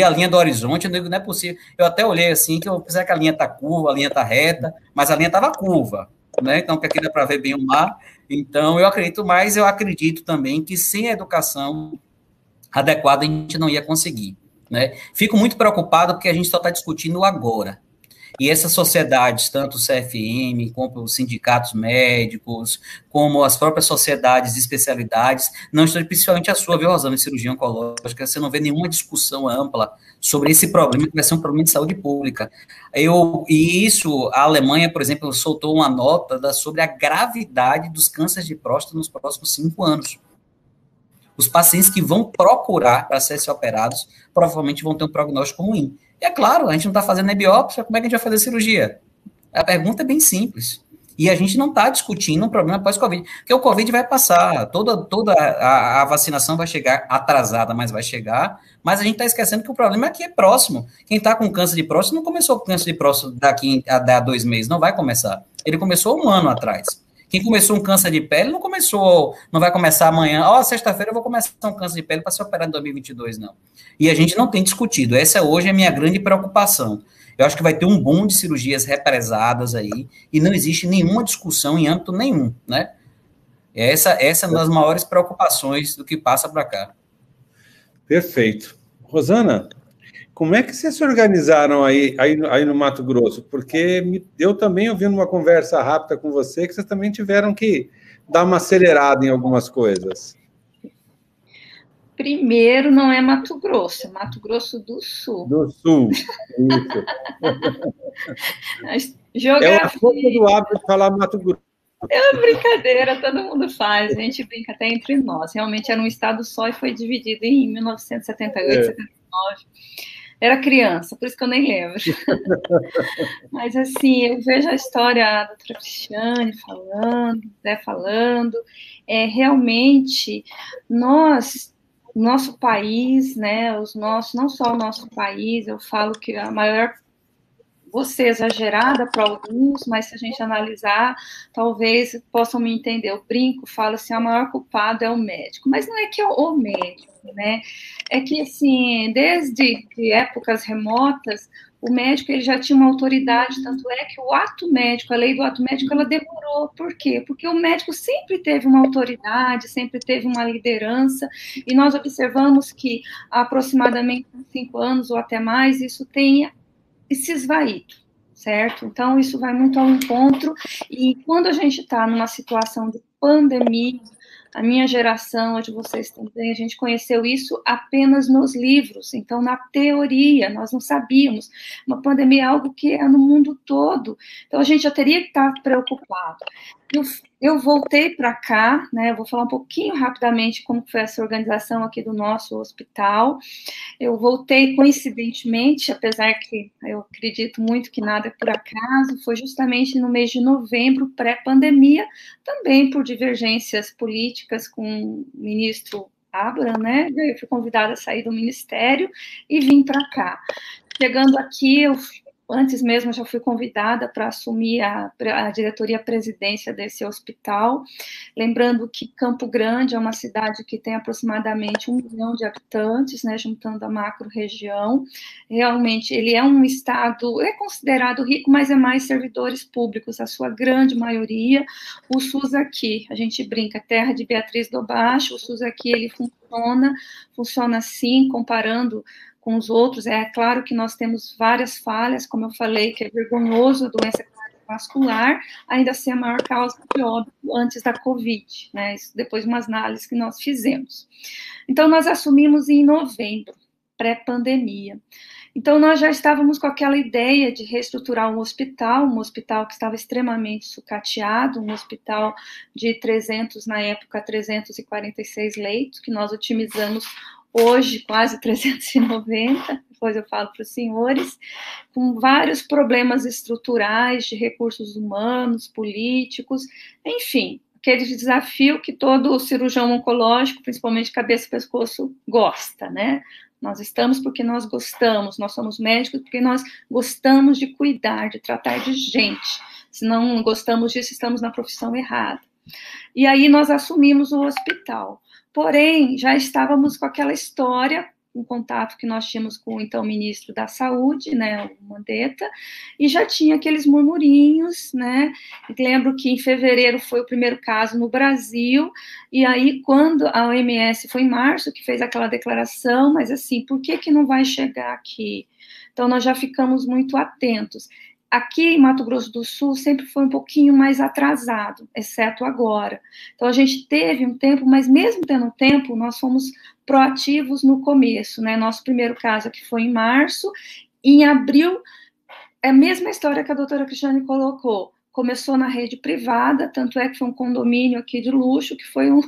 a linha do horizonte, eu digo, não é possível. Eu até olhei assim, que eu pensei que a linha está curva, a linha está reta, mas a linha estava curva, né? Então, que aqui dá para ver bem o mar. Então, eu acredito também que sem a educação adequada a gente não ia conseguir, né? Fico muito preocupado porque a gente só está discutindo agora. E essas sociedades, tanto o CFM, como os sindicatos médicos, como as próprias sociedades de especialidades, não estão, principalmente a sua, viu, Rosana, em cirurgia oncológica, você não vê nenhuma discussão ampla sobre esse problema, que vai ser um problema de saúde pública. E isso, a Alemanha, por exemplo, soltou uma nota sobre a gravidade dos cânceres de próstata nos próximos 5 anos. Os pacientes que vão procurar para serem operados provavelmente vão ter um prognóstico ruim. E é claro, a gente não está fazendo a biópsia, como é que a gente vai fazer cirurgia? A pergunta é bem simples. E a gente não está discutindo um problema pós-Covid, porque o Covid vai passar, toda a vacinação vai chegar atrasada, mas vai chegar, mas a gente está esquecendo que o problema aqui é próximo. Quem está com câncer de próstata não começou com câncer de próstata daqui a 2 meses, não vai começar. Ele começou 1 ano atrás. Quem começou um câncer de pele não vai começar amanhã, sexta-feira eu vou começar um câncer de pele para ser operado em 2022, não. E a gente não tem discutido, essa hoje é a minha grande preocupação. Eu acho que vai ter um boom de cirurgias represadas aí, e não existe nenhuma discussão em âmbito nenhum, né? Essa é uma das maiores preocupações do que passa para cá. Perfeito. Rosana, como é que vocês se organizaram aí no Mato Grosso? Porque eu também ouvi numa conversa rápida com você que vocês também tiveram que dar uma acelerada em algumas coisas. Primeiro, não é Mato Grosso, é Mato Grosso do Sul. Do Sul, isso. Geografia... É uma força do hábito de falar Mato Grosso. É uma brincadeira, todo mundo faz, a gente brinca até entre nós. Realmente era um estado só e foi dividido em 1978, 79. Era criança, por isso que eu nem lembro. Mas, assim, eu vejo a história da doutora Cristiane falando, Zé falando, realmente, nosso país, né, não só o nosso país, eu falo que a maior, vou ser exagerada para alguns, mas se a gente analisar, talvez possam me entender. Eu brinco, falo assim, o maior culpado é o médico, mas não é que é o médico, né? É que, assim, desde épocas remotas, o médico ele já tinha uma autoridade, tanto é que o ato médico, a lei do ato médico, ela demorou. Por quê? Porque o médico sempre teve uma autoridade, sempre teve uma liderança, e nós observamos que há aproximadamente 5 anos ou até mais, isso tem se esvaído, certo? Então, isso vai muito ao encontro, e quando a gente está numa situação de pandemia, a minha geração, a de vocês também, a gente conheceu isso apenas nos livros, então, na teoria, nós não sabíamos. Uma pandemia é algo que é no mundo todo, então a gente já teria que estar preocupado. Eu voltei para cá, né, eu vou falar um pouquinho rapidamente como foi essa organização aqui do nosso hospital. Eu voltei coincidentemente, apesar que eu acredito muito que nada é por acaso, foi justamente no mês de novembro, pré-pandemia, também por divergências políticas com o ministro Abraham, né, eu fui convidada a sair do ministério e vim para cá. Chegando aqui, antes mesmo, eu já fui convidada para assumir a diretoria, a presidência desse hospital. Lembrando que Campo Grande é uma cidade que tem aproximadamente 1 milhão de habitantes, né, juntando a macro-região. Realmente, ele é um estado, é considerado rico, mas é mais servidores públicos, a sua grande maioria. O SUS aqui, a gente brinca, terra de Beatriz do Baixo, o SUS aqui, ele funciona assim, comparando com os outros. É claro que nós temos várias falhas, como eu falei, que é vergonhoso a doença cardiovascular ainda ser a maior causa de óbito antes da Covid, né? Isso depois de umas análises que nós fizemos. Então, nós assumimos em novembro, pré-pandemia. Então, nós já estávamos com aquela ideia de reestruturar um hospital que estava extremamente sucateado, um hospital de 300, na época, 346 leitos, que nós otimizamos hoje quase 390, depois eu falo para os senhores, com vários problemas estruturais de recursos humanos, políticos, enfim, aquele desafio que todo cirurgião oncológico, principalmente cabeça e pescoço, gosta, né? Nós estamos porque nós gostamos, nós somos médicos porque nós gostamos de cuidar, de tratar de gente. Se não gostamos disso, estamos na profissão errada. E aí nós assumimos o hospital. Porém, já estávamos com aquela história, um contato que nós tínhamos com o então ministro da Saúde, né, o Mandetta, e já tinha aqueles murmurinhos, né, lembro que em fevereiro foi o primeiro caso no Brasil, e aí quando a OMS, foi em março que fez aquela declaração, mas assim, por que não vai chegar aqui? Então nós já ficamos muito atentos. aqui em Mato Grosso do Sul sempre foi um pouquinho mais atrasado, exceto agora. Então, a gente teve um tempo, mas mesmo tendo um tempo, nós fomos proativos no começo, né? Nosso primeiro caso aqui foi em março, em abril, é a mesma história que a doutora Cristiane colocou. Começou na rede privada, tanto é que foi um condomínio aqui de luxo, que foi o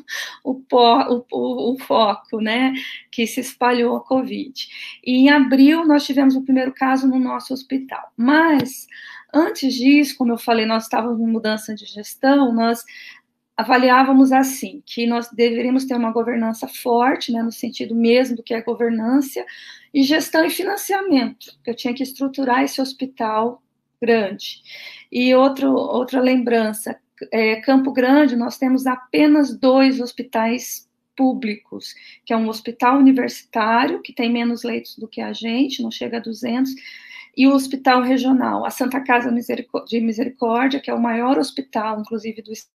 foco, né, que se espalhou a Covid. E em abril nós tivemos o primeiro caso no nosso hospital. Mas, antes disso, como eu falei, nós estávamos em mudança de gestão, nós avaliávamos assim, que nós deveríamos ter uma governança forte, né, no sentido mesmo do que é governança, e gestão e financiamento, que eu tinha que estruturar esse hospital grande. E outra lembrança, Campo Grande, nós temos apenas 2 hospitais públicos, que é um hospital universitário, que tem menos leitos do que a gente, não chega a 200, e o hospital regional, a Santa Casa de Misericórdia, que é o maior hospital, inclusive, do estado,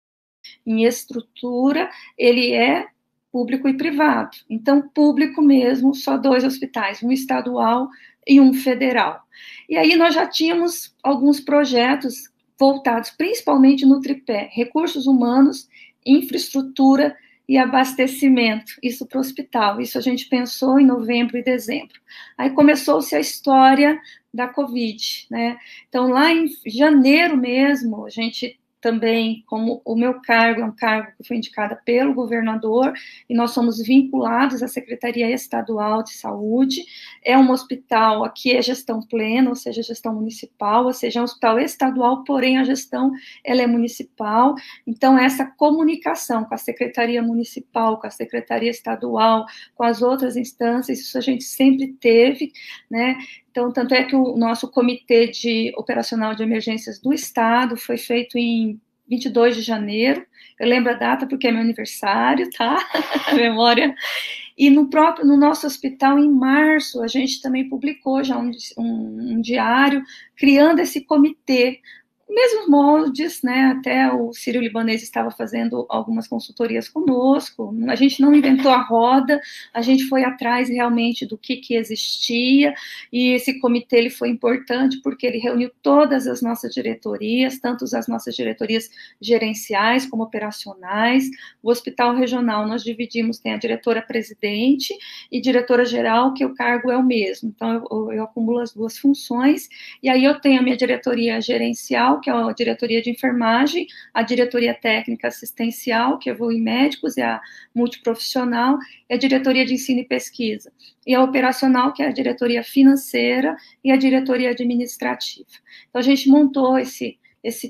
em estrutura, ele é público e privado. Então, público mesmo, só 2 hospitais, um estadual e um federal. E aí nós já tínhamos alguns projetos voltados principalmente no tripé, recursos humanos, infraestrutura e abastecimento, isso para o hospital. Isso a gente pensou em novembro e dezembro. Aí começou-se a história da Covid, né? Então, lá em janeiro mesmo, a gente também, como o meu cargo é um cargo que foi indicado pelo governador, e nós somos vinculados à Secretaria Estadual de Saúde, é um hospital, aqui é gestão plena, ou seja, gestão municipal, ou seja, é um hospital estadual, porém a gestão, ela é municipal, então essa comunicação com a Secretaria Municipal, com a Secretaria Estadual, com as outras instâncias, isso a gente sempre teve, né? Então, tanto é que o nosso comitê operacional de emergências do Estado foi feito em 22 de janeiro, eu lembro a data porque é meu aniversário, tá? A memória. E no nosso hospital, em março, a gente também publicou já um diário, criando esse comitê, mesmos moldes, né, até o Sírio Libanês estava fazendo algumas consultorias conosco, a gente não inventou a roda, a gente foi atrás realmente do que existia, e esse comitê ele foi importante porque ele reuniu todas as nossas diretorias, tanto as nossas diretorias gerenciais como operacionais. O hospital regional nós dividimos, tem a diretora-presidente e diretora-geral, que o cargo é o mesmo, então eu acumulo as 2 funções, e aí eu tenho a minha diretoria gerencial, que é a diretoria de enfermagem, a diretoria técnica assistencial, que é o médicos, e a multiprofissional, e a diretoria de ensino e pesquisa, e a operacional, que é a diretoria financeira e a diretoria administrativa. Então, a gente montou esse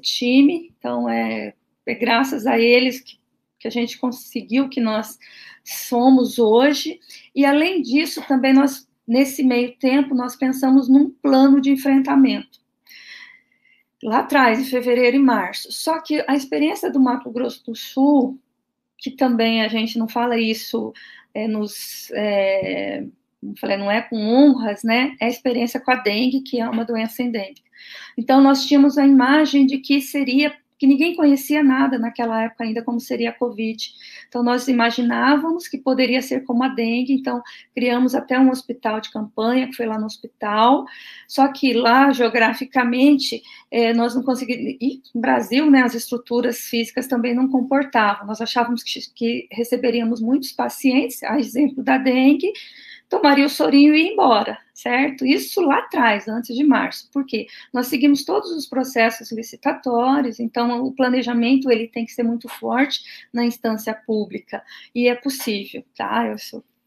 time, então, é graças a eles que a gente conseguiu o que nós somos hoje, e além disso, também nesse meio tempo, nós pensamos num plano de enfrentamento, lá atrás, em fevereiro e março. Só que a experiência do Mato Grosso do Sul, que também a gente não fala isso não é com honras, né? É a experiência com a dengue, que é uma doença endêmica. Então, nós tínhamos a imagem de que ninguém conhecia nada naquela época ainda como seria a Covid. Então, nós imaginávamos que poderia ser como a dengue, então criamos até um hospital de campanha, que foi lá no hospital, só que lá, geograficamente, nós não conseguimos, e no Brasil, né, as estruturas físicas também não comportavam, nós achávamos que receberíamos muitos pacientes, a exemplo da dengue, tomaria o sorinho e ir embora, certo? Isso lá atrás, antes de março. Por quê? Nós seguimos todos os processos licitatórios, então o planejamento ele tem que ser muito forte na instância pública, e é possível, tá? Eu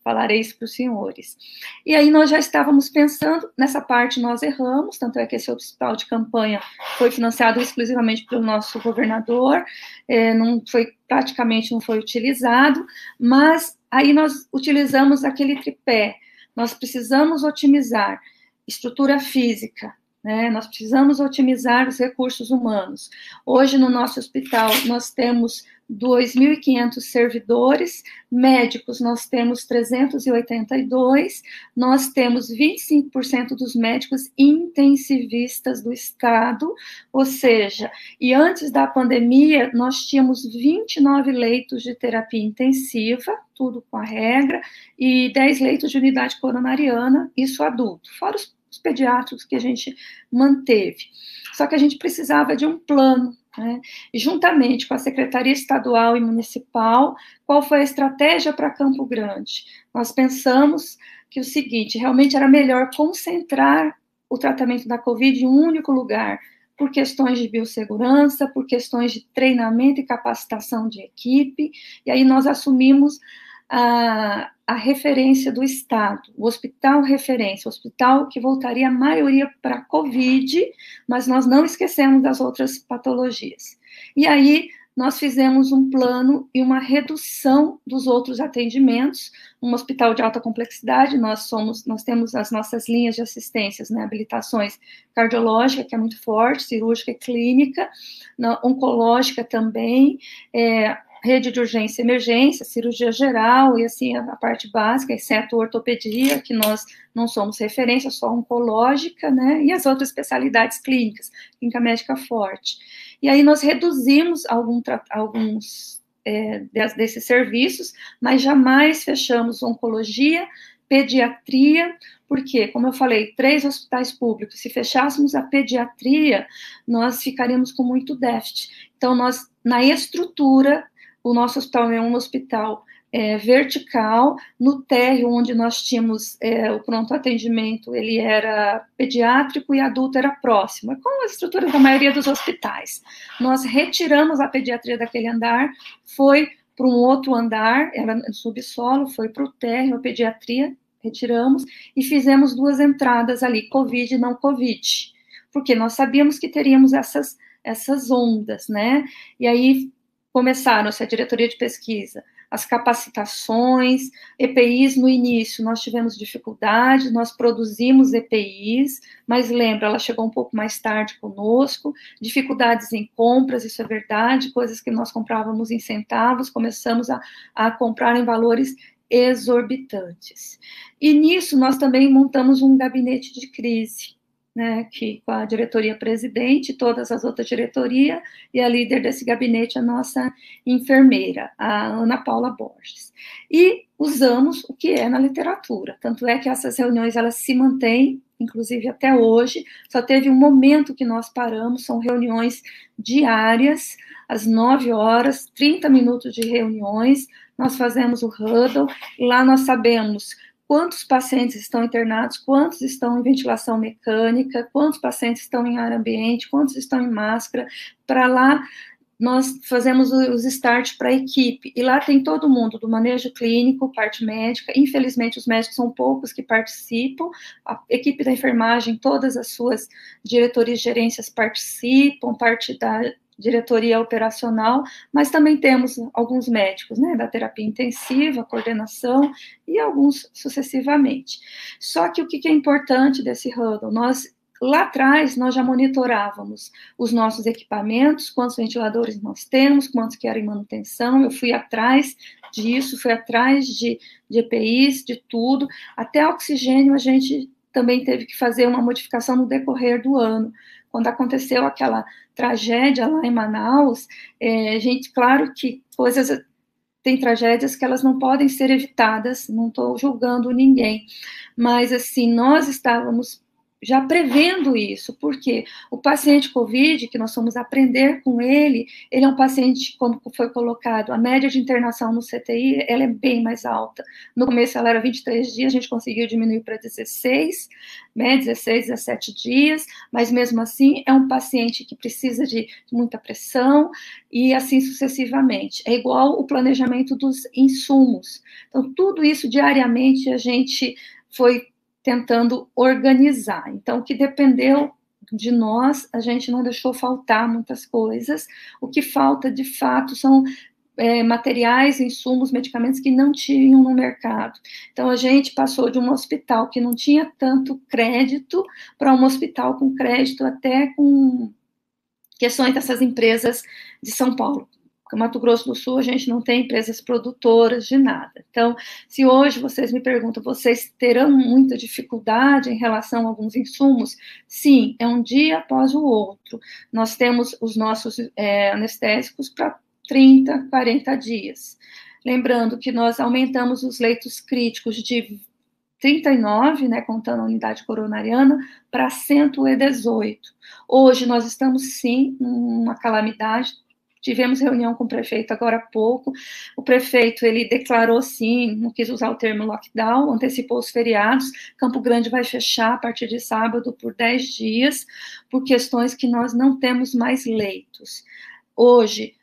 falarei isso para os senhores. E aí nós já estávamos pensando, nessa parte nós erramos, tanto é que esse hospital de campanha foi financiado exclusivamente pelo nosso governador, praticamente não foi utilizado, mas aí nós utilizamos aquele tripé, nós precisamos otimizar estrutura física, né? Nós precisamos otimizar os recursos humanos. Hoje, no nosso hospital, nós temos 2.500 servidores, médicos nós temos 382, nós temos 25% dos médicos intensivistas do estado, ou seja, e antes da pandemia, nós tínhamos 29 leitos de terapia intensiva, tudo com a regra, e 10 leitos de unidade coronariana, isso adulto, fora os os pediátricos que a gente manteve. Só que a gente precisava de um plano, né? E juntamente com a Secretaria Estadual e Municipal, qual foi a estratégia para Campo Grande? Nós pensamos que o seguinte, realmente era melhor concentrar o tratamento da Covid em um único lugar, por questões de biossegurança, por questões de treinamento e capacitação de equipe, e aí nós assumimos a referência do Estado, o hospital referência, o hospital que voltaria a maioria para a Covid, mas nós não esquecemos das outras patologias. E aí nós fizemos um plano e uma redução dos outros atendimentos, um hospital de alta complexidade, nós temos as nossas linhas de assistências, né, habilitações cardiológica, que é muito forte, cirúrgica e clínica, oncológica também, rede de urgência e emergência, cirurgia geral, e assim, a parte básica, exceto ortopedia, que nós não somos referência, só oncológica, né, e as outras especialidades clínicas, clínica médica forte. E aí nós reduzimos alguns desses serviços, mas jamais fechamos oncologia, pediatria, porque, como eu falei, 3 hospitais públicos, se fechássemos a pediatria, nós ficaríamos com muito déficit. Então, nós, na estrutura, o nosso hospital é um hospital vertical, no térreo onde nós tínhamos o pronto atendimento, ele era pediátrico e adulto era próximo, como as estruturas da maioria dos hospitais. Nós retiramos a pediatria daquele andar, foi para um outro andar, era no subsolo, foi para o térreo, a pediatria, retiramos, e fizemos 2 entradas ali, Covid e não Covid, porque nós sabíamos que teríamos essas ondas, né, e aí começaram-se a diretoria de pesquisa, as capacitações, EPIs no início, nós tivemos dificuldade, nós produzimos EPIs, mas lembra, ela chegou um pouco mais tarde conosco, dificuldades em compras, isso é verdade, coisas que nós comprávamos em centavos, começamos a comprar em valores exorbitantes. E nisso nós também montamos um gabinete de crise, né, que com a diretoria presidente, todas as outras diretorias, e a líder desse gabinete, a nossa enfermeira, a Ana Paula Borges. E usamos o que é na literatura, tanto é que essas reuniões, elas se mantêm, inclusive até hoje, só teve um momento que nós paramos, são reuniões diárias, às 9 horas, 30 minutos de reuniões, nós fazemos o huddle, e lá nós sabemos quantos pacientes estão internados, quantos estão em ventilação mecânica, quantos pacientes estão em ar ambiente, quantos estão em máscara, para lá nós fazemos os start para a equipe, e lá tem todo mundo do manejo clínico, parte médica, infelizmente os médicos são poucos que participam, a equipe da enfermagem, todas as suas diretorias e gerências participam, parte da diretoria operacional, mas também temos alguns médicos, né, da terapia intensiva, coordenação, e alguns sucessivamente. Só que o que é importante desse huddle? Lá atrás, nós já monitorávamos os nossos equipamentos, quantos ventiladores nós temos, quantos que eram em manutenção, eu fui atrás disso, fui atrás de EPIs, de tudo, até oxigênio a gente também teve que fazer uma modificação no decorrer do ano. Quando aconteceu aquela tragédia lá em Manaus, claro que tem tragédias que elas não podem ser evitadas, não estou julgando ninguém, mas assim, nós estávamos já prevendo isso, porque o paciente COVID, que nós fomos aprender com ele é um paciente, como foi colocado, a média de internação no CTI, ela é bem mais alta. No começo ela era 23 dias, a gente conseguiu diminuir para 16, né, 16, 17 dias, mas mesmo assim é um paciente que precisa de muita pressão e assim sucessivamente. É igual o planejamento dos insumos. Então, tudo isso diariamente a gente foi tentando organizar. Então, o que dependeu de nós, a gente não deixou faltar muitas coisas. O que falta, de fato, são materiais, insumos, medicamentos que não tinham no mercado. Então, a gente passou de um hospital que não tinha tanto crédito para um hospital com crédito, até com questões dessas empresas de São Paulo. No Mato Grosso do Sul, a gente não tem empresas produtoras de nada. Então, se hoje vocês me perguntam, vocês terão muita dificuldade em relação a alguns insumos? Sim, é um dia após o outro. Nós temos os nossos anestésicos para 30, 40 dias. Lembrando que nós aumentamos os leitos críticos de 39, né, contando a unidade coronariana, para 118. Hoje nós estamos, sim, numa calamidade. Tivemos reunião com o prefeito agora há pouco. O prefeito, ele declarou, sim, não quis usar o termo lockdown, antecipou os feriados. Campo Grande vai fechar a partir de sábado por 10 dias, por questões que nós não temos mais leitos. Hoje,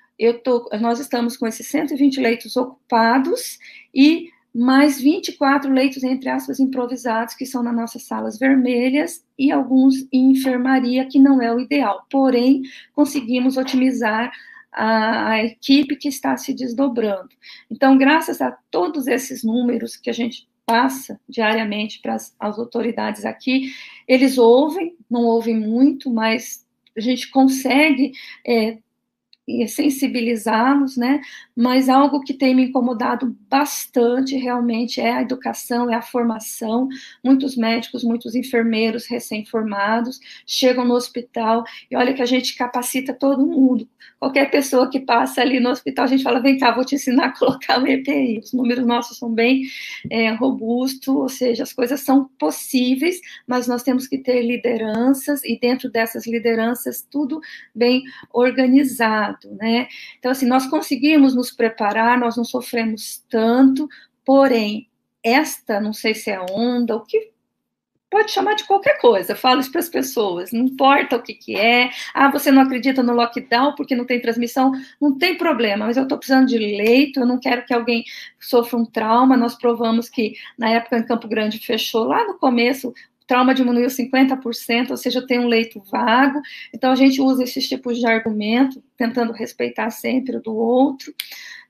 nós estamos com esses 120 leitos ocupados e mais 24 leitos, entre aspas, improvisados, que são nas nossas salas vermelhas, e alguns em enfermaria, que não é o ideal. Porém, conseguimos otimizar a equipe que está se desdobrando. Então, graças a todos esses números que a gente passa diariamente para as autoridades aqui, eles ouvem, não ouvem muito, mas a gente consegue sensibilizá-los, né? Mas algo que tem me incomodado bastante realmente é a educação, é a formação. Muitos médicos, muitos enfermeiros recém-formados chegam no hospital e olha que a gente capacita todo mundo. Qualquer pessoa que passa ali no hospital, a gente fala, vem cá, vou te ensinar a colocar o EPI. Os números nossos são bem robustos, ou seja, as coisas são possíveis, mas nós temos que ter lideranças e dentro dessas lideranças tudo bem organizado, né? Então, assim, nós conseguimos nos preparar, nós não sofremos tanto, porém, não sei se é onda, o que pode chamar de qualquer coisa, eu falo isso para as pessoas, não importa o que é, você não acredita no lockdown porque não tem transmissão, não tem problema, mas eu estou precisando de leito, eu não quero que alguém sofra um trauma, nós provamos que na época em Campo Grande fechou, lá no começo, o trauma diminuiu 50%, ou seja, tem um leito vago, então a gente usa esses tipos de argumento, tentando respeitar sempre o do outro.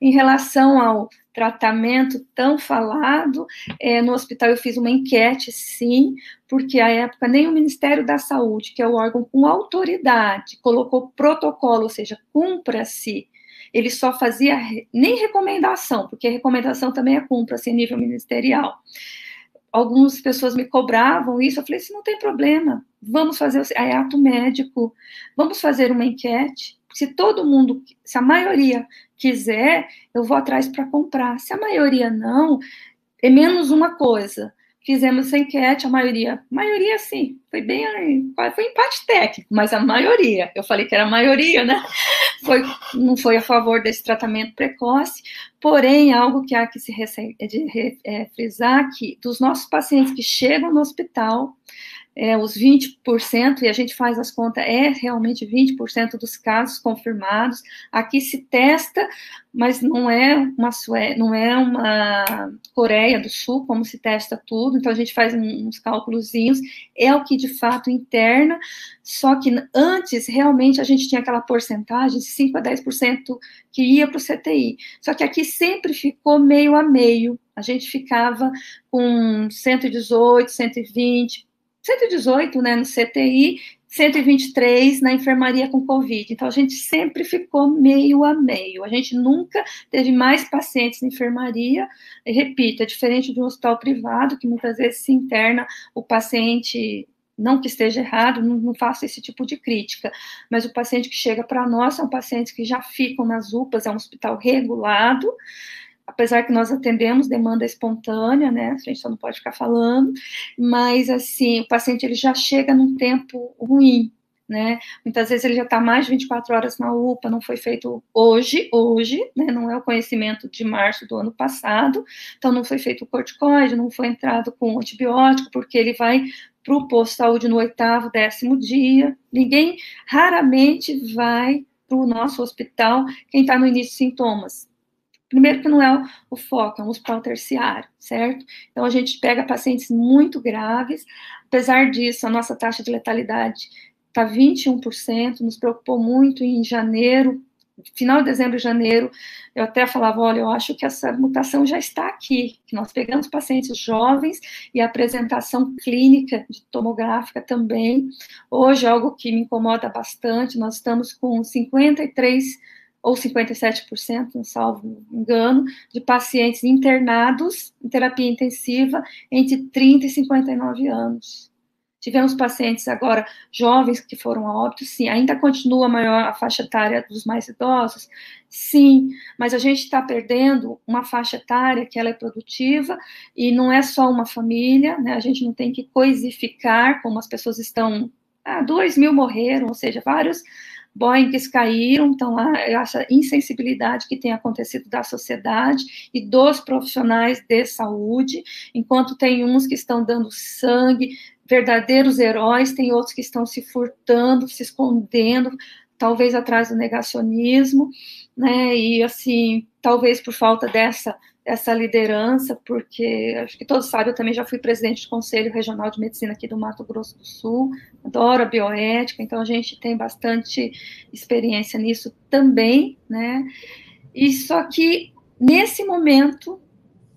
Em relação ao tratamento tão falado, no hospital eu fiz uma enquete, sim, porque à época nem o Ministério da Saúde, que é o órgão com autoridade, colocou protocolo, ou seja, cumpra-se. Ele só fazia nem recomendação, porque recomendação também é cumpra-se em nível ministerial. Algumas pessoas me cobravam isso, eu falei assim, não tem problema, vamos fazer, é ato médico, vamos fazer uma enquete, se todo mundo, se a maioria quiser, eu vou atrás para comprar, se a maioria não, é menos uma coisa, fizemos essa enquete, a maioria sim, foi empate técnico, mas a maioria, eu falei que era a maioria, né, não foi a favor desse tratamento precoce, porém, algo que há que se frisar, que dos nossos pacientes que chegam no hospital, os 20%, e a gente faz as contas, realmente 20% dos casos confirmados, aqui se testa, mas não é uma Coreia do Sul, como se testa tudo, então a gente faz uns cálculozinhos, é o que de fato interna, só que antes, realmente, a gente tinha aquela porcentagem de 5% a 10% que ia para o CTI, só que aqui sempre ficou meio a meio, a gente ficava com 118, 118, né, no CTI, 123 na enfermaria com Covid. Então, a gente sempre ficou meio a meio. A gente nunca teve mais pacientes na enfermaria. E, repito, é diferente de um hospital privado, que muitas vezes se interna o paciente, não que esteja errado, não faço esse tipo de crítica, mas o paciente que chega para nós são pacientes que já ficam nas UPAs, é um hospital regulado, apesar que nós atendemos demanda espontânea, né, a gente só não pode ficar falando, mas, assim, o paciente, ele já chega num tempo ruim, né, muitas vezes ele já está mais de 24 horas na UPA, não foi feito hoje, né, não é o conhecimento de março do ano passado, então não foi feito o corticoide, não foi entrado com antibiótico, porque ele vai para o posto de saúde no 8º, 10º dia, raramente vai para o nosso hospital quem está no início de sintomas. Primeiro que não é o foco, é um hospital terciário, certo? Então, a gente pega pacientes muito graves, apesar disso, a nossa taxa de letalidade está 21%, nos preocupou muito em janeiro, final de dezembro e janeiro, eu até falava, olha, eu acho que essa mutação já está aqui, que nós pegamos pacientes jovens e a apresentação clínica de tomográfica também. Hoje, algo que me incomoda bastante, nós estamos com 53% ou 57%, não salvo engano, de pacientes internados em terapia intensiva entre 30 e 59 anos. Tivemos pacientes agora, jovens que foram a óbito, sim. Ainda continua maior a faixa etária dos mais idosos? Sim, mas a gente está perdendo uma faixa etária que ela é produtiva e não é só uma família, né? A gente não tem que coisificar como as pessoas estão... 2.000 morreram, ou seja, vários Boeings caíram, então essa insensibilidade que tem acontecido da sociedade e dos profissionais de saúde, enquanto tem uns que estão dando sangue, verdadeiros heróis, tem outros que estão se furtando, se escondendo, talvez atrás do negacionismo, né, e assim, talvez por falta dessa liderança, porque acho que todos sabem, eu também já fui presidente do Conselho Regional de Medicina aqui do Mato Grosso do Sul, adoro a bioética, então a gente tem bastante experiência nisso também, né, e só que nesse momento,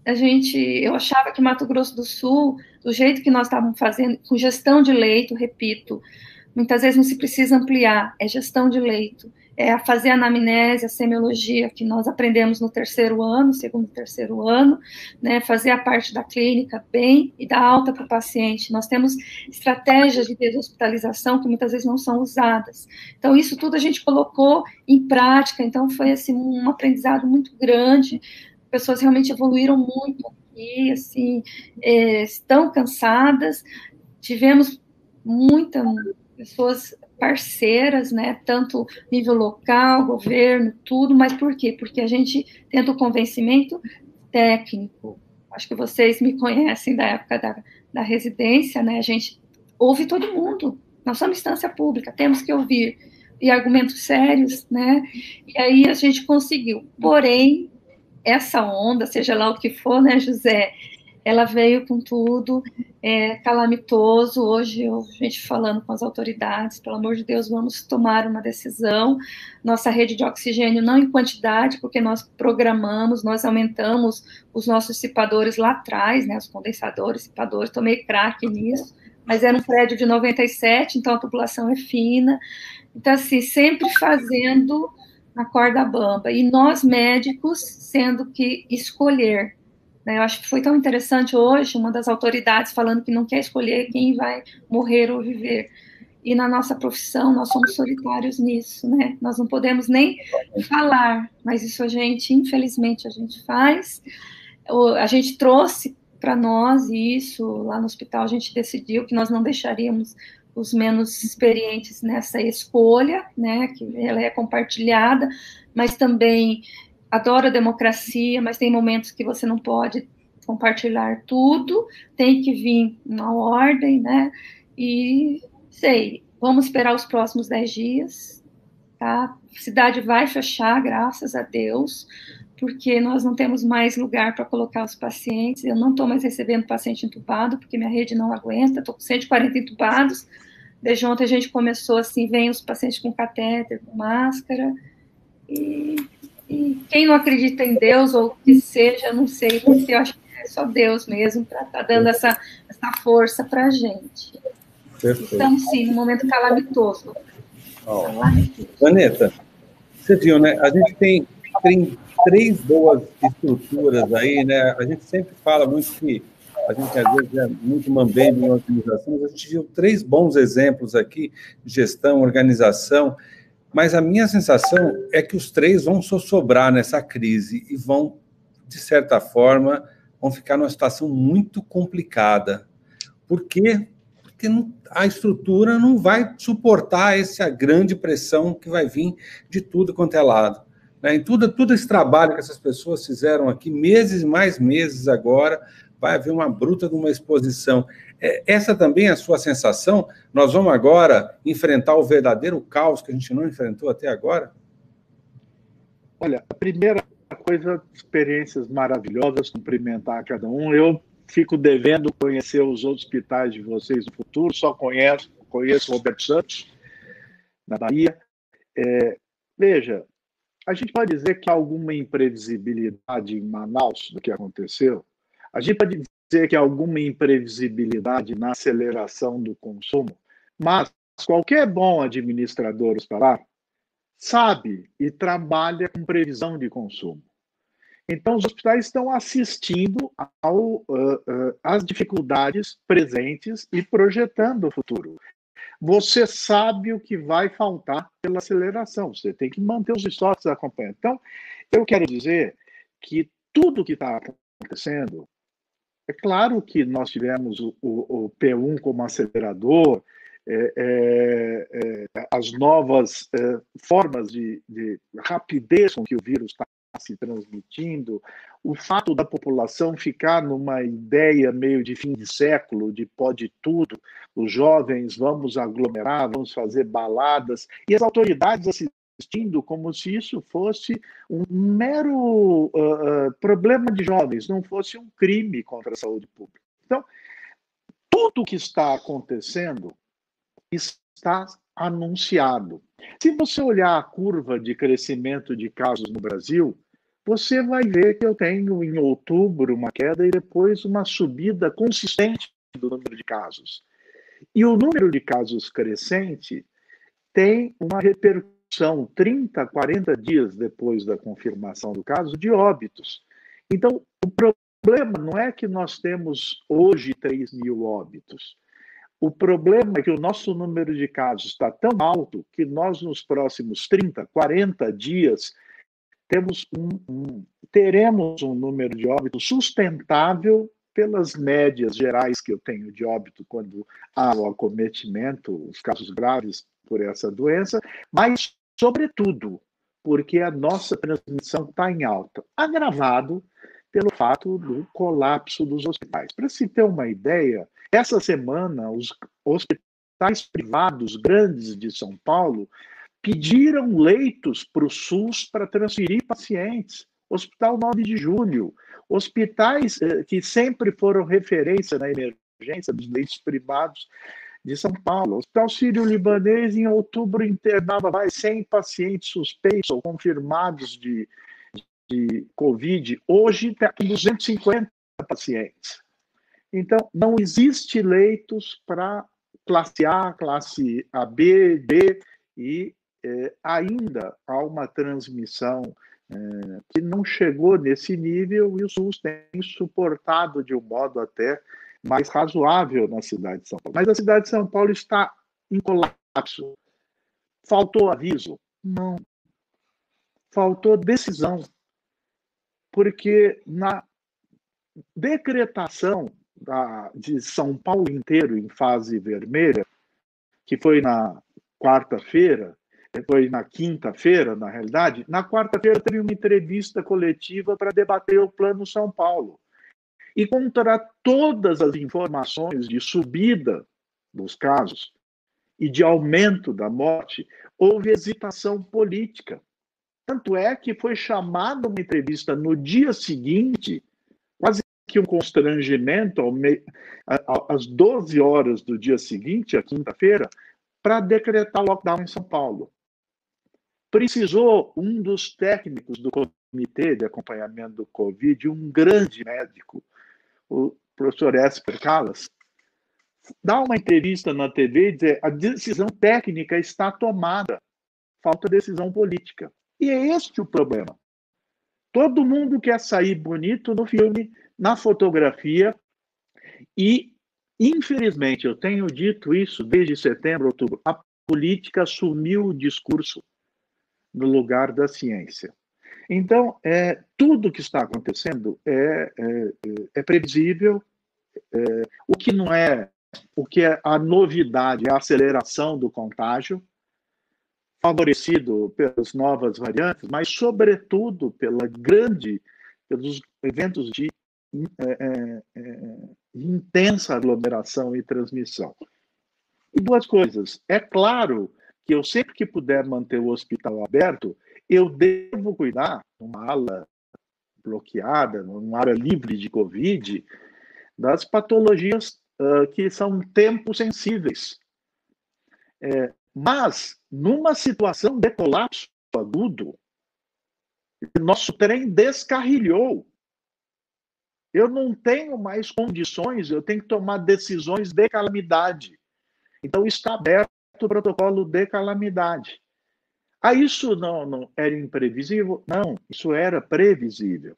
eu achava que Mato Grosso do Sul, do jeito que nós estávamos fazendo, com gestão de leito, repito, muitas vezes não se precisa ampliar, é gestão de leito, é fazer a anamnese, a semiologia que nós aprendemos no segundo e terceiro ano, né, fazer a parte da clínica bem e dar alta para o paciente. Nós temos estratégias de deshospitalização que muitas vezes não são usadas. Então, isso tudo a gente colocou em prática, então foi assim, um aprendizado muito grande, pessoas realmente evoluíram muito aqui, assim, estão cansadas, tivemos muitas pessoas parceiras, né, tanto nível local, governo, tudo, mas por quê? Porque a gente tenta o convencimento técnico, acho que vocês me conhecem da época da residência, né, a gente ouve todo mundo, nós somos instância pública, temos que ouvir, e argumentos sérios, né, e aí a gente conseguiu, porém, essa onda, seja lá o que for, né, José, ela veio com tudo, calamitoso. Hoje, a gente falando com as autoridades, pelo amor de Deus, vamos tomar uma decisão. Nossa rede de oxigênio não em quantidade, porque nós programamos, nós aumentamos os nossos dissipadores lá atrás, né, os condensadores, dissipadores, tomei craque nisso, mas era um prédio de 97, então a população é fina. Então, assim, sempre fazendo na corda bamba. E nós, médicos, sendo que escolher. Eu acho que foi tão interessante hoje, uma das autoridades falando que não quer escolher quem vai morrer ou viver. E na nossa profissão, nós somos solitários nisso, né? Nós não podemos nem falar, mas isso infelizmente, a gente faz. A gente trouxe para nós isso, lá no hospital a gente decidiu que nós não deixaríamos os menos experientes nessa escolha, né? Que ela é compartilhada, mas também... Adoro a democracia, mas tem momentos que você não pode compartilhar tudo, tem que vir uma ordem, né? E, vamos esperar os próximos 10 dias, tá? A cidade vai fechar, graças a Deus, porque nós não temos mais lugar para colocar os pacientes, eu não estou mais recebendo paciente entubado, porque minha rede não aguenta, estou com 140 entubados, desde ontem a gente começou assim, vem os pacientes com catéter, com máscara, e quem não acredita em Deus, ou que seja, não sei, porque eu acho que é só Deus mesmo para estar dando essa força para a gente. Perfeito. Estamos, sim, num momento calamitoso. Vanessa, você viu, né? A gente tem 3 boas estruturas aí, né? A gente sempre fala muito que a gente, às vezes, é muito mambembe em organização, mas a gente viu 3 bons exemplos aqui de gestão, organização. Mas a minha sensação é que os 3 vão sobrar nessa crise e vão, de certa forma, vão ficar numa situação muito complicada. Por quê? Porque a estrutura não vai suportar essa grande pressão que vai vir de tudo quanto é lado. Né? E tudo esse trabalho que essas pessoas fizeram aqui, meses, mais meses agora, vai haver uma bruta de uma exposição. Essa também é a sua sensação? Nós vamos agora enfrentar o verdadeiro caos que a gente não enfrentou até agora? Olha, a primeira coisa, experiências maravilhosas, cumprimentar cada um. Eu fico devendo conhecer os outros hospitais de vocês no futuro, só conheço o Roberto Santos, na Bahia. Veja, a gente pode dizer que há alguma imprevisibilidade em Manaus do que aconteceu? A gente pode dizer que há alguma imprevisibilidade na aceleração do consumo, mas qualquer bom administrador hospitalar sabe e trabalha com previsão de consumo. Então, os hospitais estão assistindo às dificuldades presentes e projetando o futuro. Você sabe o que vai faltar pela aceleração, você tem que manter os estoques acompanhando. Então, eu quero dizer que tudo que está acontecendo, é claro que nós tivemos o P1 como acelerador, as novas formas de rapidez com que o vírus está se transmitindo, o fato da população ficar numa ideia meio de fim de século, de pode tudo, os jovens vamos aglomerar, vamos fazer baladas, e as autoridades assistindo como se isso fosse um mero problema de jovens, não fosse um crime contra a saúde pública. Então, tudo o que está acontecendo está anunciado. Se você olhar a curva de crescimento de casos no Brasil, você vai ver que eu tenho em outubro uma queda e depois uma subida consistente do número de casos. E o número de casos crescente tem uma repercussão 30, 40 dias depois da confirmação do caso de óbitos. Então, o problema não é que nós temos hoje 3 mil óbitos. O problema é que o nosso número de casos está tão alto que nós, nos próximos 30, 40 dias, teremos um número de óbitos sustentável pelas médias gerais que eu tenho de óbito quando há o acometimento, os casos graves por essa doença, mas, sobretudo, porque a nossa transmissão está em alta, agravado pelo fato do colapso dos hospitais. Para se ter uma ideia, essa semana, os hospitais privados grandes de São Paulo pediram leitos para o SUS para transferir pacientes. Hospital 9 de Julho, hospitais que sempre foram referência na emergência dos leitos privados de São Paulo. O Hospital Sírio-Libanês, em outubro, internava 100 pacientes suspeitos ou confirmados de Covid. Hoje está com 250 pacientes. Então, não existe leitos para classe A, classe AB, D, e ainda há uma transmissão que não chegou nesse nível e o SUS tem suportado de um modo até mais razoável na cidade de São Paulo. Mas a cidade de São Paulo está em colapso. Faltou aviso? Não. Faltou decisão. Porque na decretação de São Paulo inteiro em fase vermelha, que foi na quarta-feira, foi na quinta-feira, na realidade, na quarta-feira teve uma entrevista coletiva para debater o Plano São Paulo. E contra todas as informações de subida dos casos e de aumento da morte, houve hesitação política. Tanto é que foi chamada uma entrevista no dia seguinte, quase que um constrangimento, às 12 horas do dia seguinte, a quinta-feira, para decretar lockdown em São Paulo. Precisou um dos técnicos do Comitê de Acompanhamento do Covid, um grande médico, o professor Esper Callas, dar uma entrevista na TV e dizer: a decisão técnica está tomada, falta decisão política. E é este o problema. Todo mundo quer sair bonito no filme, na fotografia, e, infelizmente, eu tenho dito isso desde setembro, outubro, a política assumiu o discurso no lugar da ciência. Então, tudo que está acontecendo é previsível. O que não é, o que é a novidade é a aceleração do contágio, favorecido pelas novas variantes, mas, sobretudo, pelos eventos de intensa aglomeração e transmissão. E duas coisas. É claro que eu, sempre que puder manter o hospital aberto, eu devo cuidar, numa ala bloqueada, numa área livre de Covid, das patologias que são tempo-sensíveis. Mas, numa situação de colapso agudo, nosso trem descarrilhou. Eu não tenho mais condições, eu tenho que tomar decisões de calamidade. Então, está aberto o protocolo de calamidade. Isso não era imprevisível? Não, isso era previsível.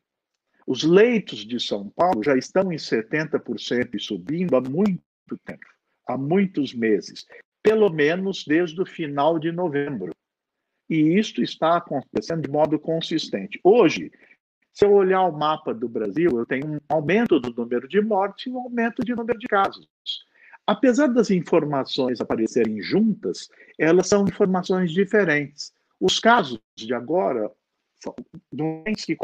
Os leitos de São Paulo já estão em 70% e subindo há muito tempo, há muitos meses, pelo menos desde o final de novembro. E isto está acontecendo de modo consistente. Hoje, se eu olhar o mapa do Brasil, eu tenho um aumento do número de mortes e um aumento do número de casos. Apesar das informações aparecerem juntas, elas são informações diferentes. Os casos de agora são doentes que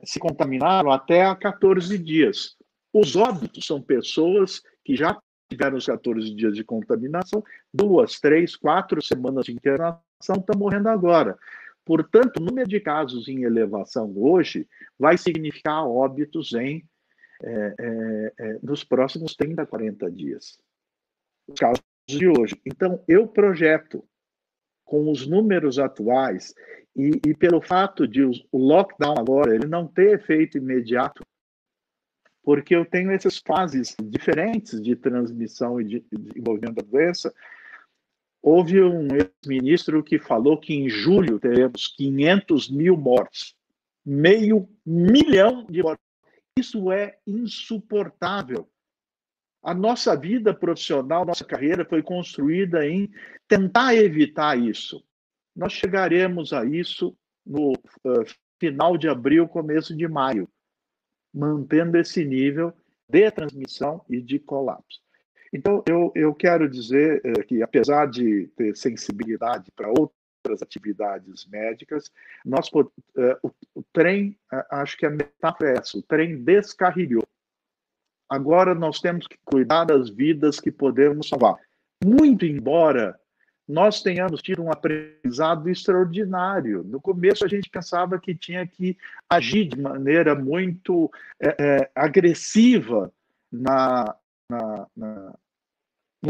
se contaminaram até há 14 dias. Os óbitos são pessoas que já tiveram os 14 dias de contaminação, 2, 3, 4 semanas de internação, estão morrendo agora. Portanto, o número de casos em elevação hoje vai significar óbitos nos próximos 30, 40 dias. Os casos de hoje. Então, eu projeto, com os números atuais, e pelo fato de o lockdown agora ele não ter efeito imediato, porque eu tenho essas fases diferentes de transmissão e de desenvolvimento da doença. Houve um ex-ministro que falou que em julho teremos 500 mil mortes, 500 mil de mortes. Isso é insuportável. A nossa vida profissional, nossa carreira foi construída em tentar evitar isso. Nós chegaremos a isso no final de abril, começo de maio, mantendo esse nível de transmissão e de colapso. Então, eu quero dizer que, apesar de ter sensibilidade para outras atividades médicas, o trem, acho que a metáfora é essa, o trem descarrilhou. Agora nós temos que cuidar das vidas que podemos salvar. Muito embora nós tenhamos tido um aprendizado extraordinário. No começo a gente pensava que tinha que agir de maneira muito agressiva no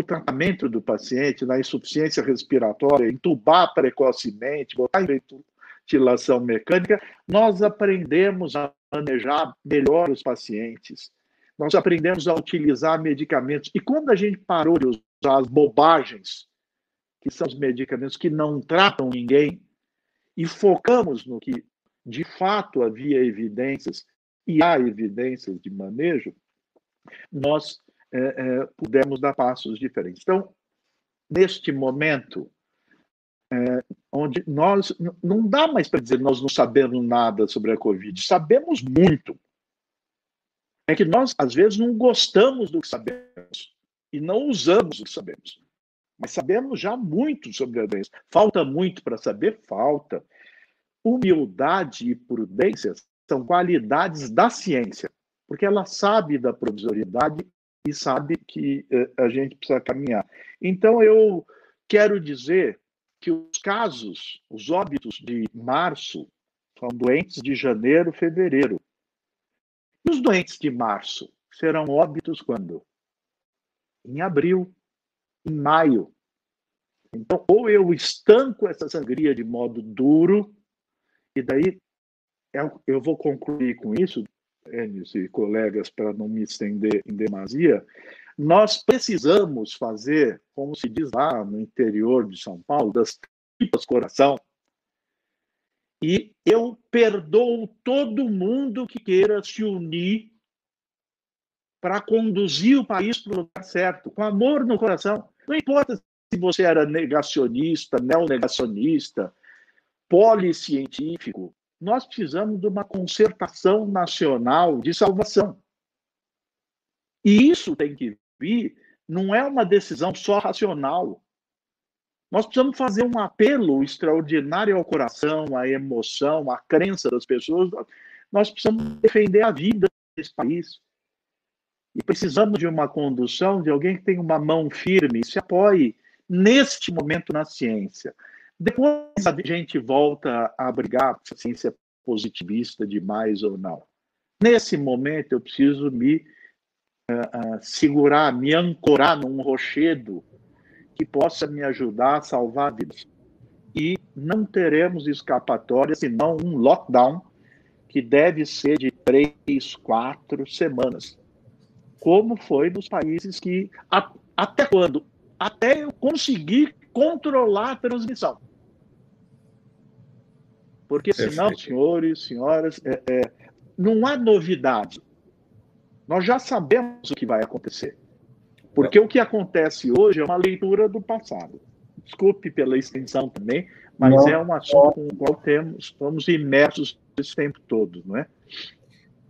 tratamento do paciente, na insuficiência respiratória, entubar precocemente, botar em ventilação mecânica. Nós aprendemos a manejar melhor os pacientes. Nós aprendemos a utilizar medicamentos. E quando a gente parou de usar as bobagens, que são os medicamentos que não tratam ninguém, e focamos no que de fato havia evidências, e há evidências de manejo, nós pudemos dar passos diferentes. Então, neste momento, onde nós não dá mais para dizer nós não sabemos nada sobre a Covid, sabemos muito. É que nós, às vezes, não gostamos do que sabemos e não usamos o que sabemos. Mas sabemos já muito sobre a doença. Falta muito para saber? Falta. Humildade e prudência são qualidades da ciência, porque ela sabe da provisoriedade e sabe que a gente precisa caminhar. Então, eu quero dizer que os casos, os óbitos de março, são doentes de janeiro, fevereiro. E os doentes de março serão óbitos quando? Em abril, em maio. Então, ou eu estanco essa sangria de modo duro, e daí eu vou concluir com isso, Enes e colegas, para não me estender em demasia, nós precisamos fazer, como se diz lá no interior de São Paulo, das tripas coração, e eu perdoo todo mundo que queira se unir para conduzir o país para o lugar certo, com amor no coração. Não importa se você era negacionista, neonegacionista, policientífico, nós precisamos de uma concertação nacional de salvação. E isso tem que vir, não é uma decisão só racional. Nós precisamos fazer um apelo extraordinário ao coração, à emoção, à crença das pessoas. Nós precisamos defender a vida desse país. E precisamos de uma condução de alguém que tenha uma mão firme e se apoie neste momento na ciência. Depois a gente volta a brigar se a ciência é positivista demais ou não. Nesse momento eu preciso me segurar, me ancorar num rochedo que possa me ajudar a salvar vidas. E não teremos escapatória senão um lockdown que deve ser de 3, 4 semanas. Como foi nos países que... Até quando? Até eu conseguir controlar a transmissão. Porque senão, senhores, senhoras, não há novidade. Nós já sabemos o que vai acontecer. Porque o que acontece hoje é uma leitura do passado. Desculpe pela extensão também, mas é um assunto com o qual estamos imersos esse tempo todo, não é?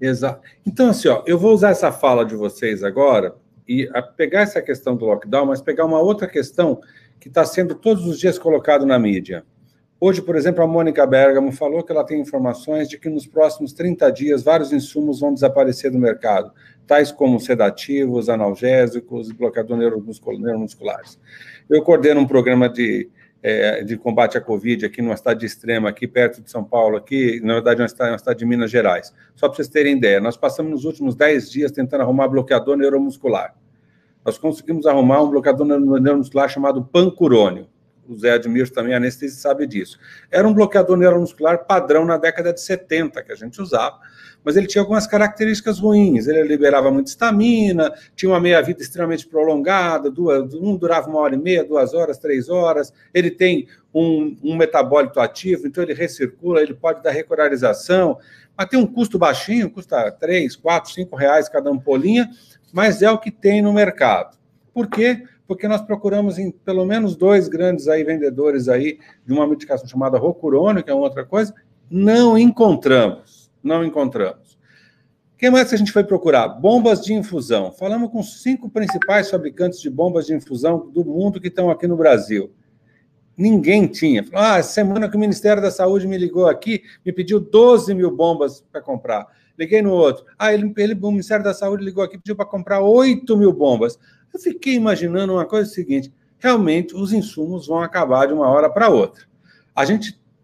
Exato. Então, assim, eu vou usar essa fala de vocês agora e pegar essa questão do lockdown, mas pegar uma outra questão que está sendo todos os dias colocado na mídia. Hoje, por exemplo, a Mônica Bergamo falou que ela tem informações de que nos próximos 30 dias vários insumos vão desaparecer do mercado, tais como sedativos, analgésicos, bloqueadores neuromusculares. Eu coordeno um programa de combate à Covid aqui numa cidade extrema, aqui perto de São Paulo, aqui, na verdade, uma cidade de Minas Gerais. Só para vocês terem ideia, nós passamos nos últimos 10 dias tentando arrumar bloqueador neuromuscular. Nós conseguimos arrumar um bloqueador neuromuscular chamado pancurônio. O Zé Admir também, anestesista, sabe disso. Era um bloqueador neuromuscular padrão na década de 70 que a gente usava, mas ele tinha algumas características ruins. Ele liberava muita estamina, tinha uma meia-vida extremamente prolongada, durava 1h30, 2 horas, 3 horas. Ele tem um metabólito ativo, então ele recircula, ele pode dar regularização, mas tem um custo baixinho, custa 3, 4, 5 reais cada ampolinha, mas é o que tem no mercado. Por quê? Porque nós procuramos em pelo menos 2 grandes vendedores de uma medicação chamada Rocurônio, que é outra coisa, não encontramos. Quem mais que a gente foi procurar? Bombas de infusão. Falamos com 5 principais fabricantes de bombas de infusão do mundo que estão aqui no Brasil. Ninguém tinha. Falou, essa semana que o Ministério da Saúde me ligou aqui, me pediu 12 mil bombas para comprar. Liguei no outro. O Ministério da Saúde ligou aqui e pediu para comprar 8 mil bombas. Eu fiquei imaginando uma coisa seguinte, realmente os insumos vão acabar de uma hora para outra.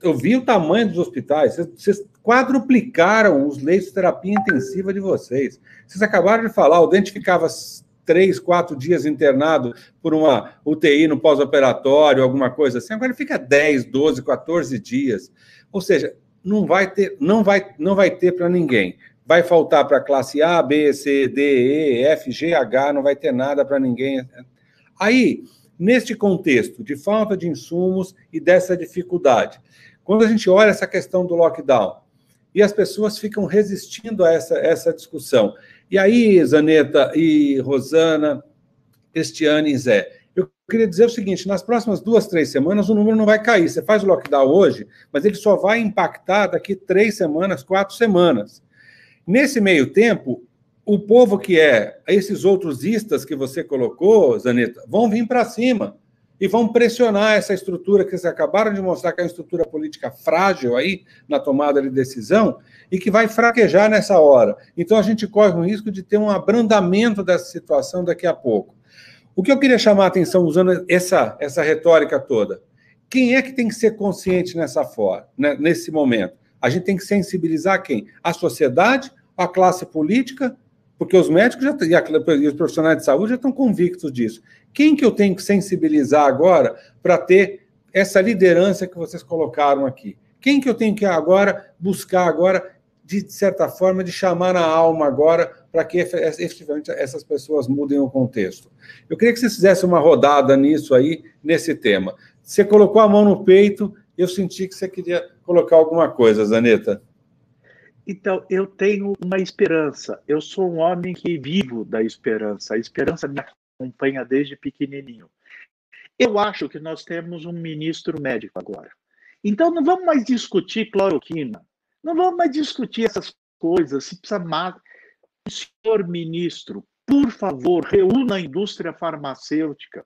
Eu vi o tamanho dos hospitais, vocês quadruplicaram os leitos de terapia intensiva de vocês. Vocês acabaram de falar, o dente ficava 3, 4 dias internado por uma UTI no pós-operatório, alguma coisa assim, agora ele fica 10, 12, 14 dias. Ou seja, não vai ter para ninguém. Vai faltar para a classe A, B, C, D, E, F, G, H, não vai ter nada para ninguém. Aí, neste contexto de falta de insumos e dessa dificuldade, quando a gente olha essa questão do lockdown, e as pessoas ficam resistindo a essa discussão. E aí, Zaneta e Rosana, Cristiane e Zé, eu queria dizer o seguinte, nas próximas 2, 3 semanas o número não vai cair. Você faz o lockdown hoje, mas ele só vai impactar daqui 3 semanas, 4 semanas. Nesse meio tempo, o povo que esses outros istas que você colocou, Zaneta, vão vir para cima e vão pressionar essa estrutura que vocês acabaram de mostrar que é uma estrutura política frágil aí na tomada de decisão e que vai fraquejar nessa hora. Então, a gente corre o risco de ter um abrandamento dessa situação daqui a pouco. O que eu queria chamar a atenção, usando essa retórica toda, quem é que tem que ser consciente nesse momento? A gente tem que sensibilizar quem? A sociedade, a classe política, porque os médicos e os profissionais de saúde já estão convictos disso. Quem que eu tenho que sensibilizar agora para ter essa liderança que vocês colocaram aqui? Quem que eu tenho que buscar agora, de certa forma, de chamar na alma agora para que efetivamente essas pessoas mudem o contexto? Eu queria que vocês fizessem uma rodada nisso aí, nesse tema. Você colocou a mão no peito, eu senti que você queria colocar alguma coisa, Zaneta. Então, eu tenho uma esperança. Eu sou um homem que vivo da esperança. A esperança me acompanha desde pequenininho. Eu acho que nós temos um ministro médico agora. Então, não vamos mais discutir cloroquina. Não vamos mais discutir essas coisas. Se precisa mais... Senhor ministro, por favor, reúna a indústria farmacêutica.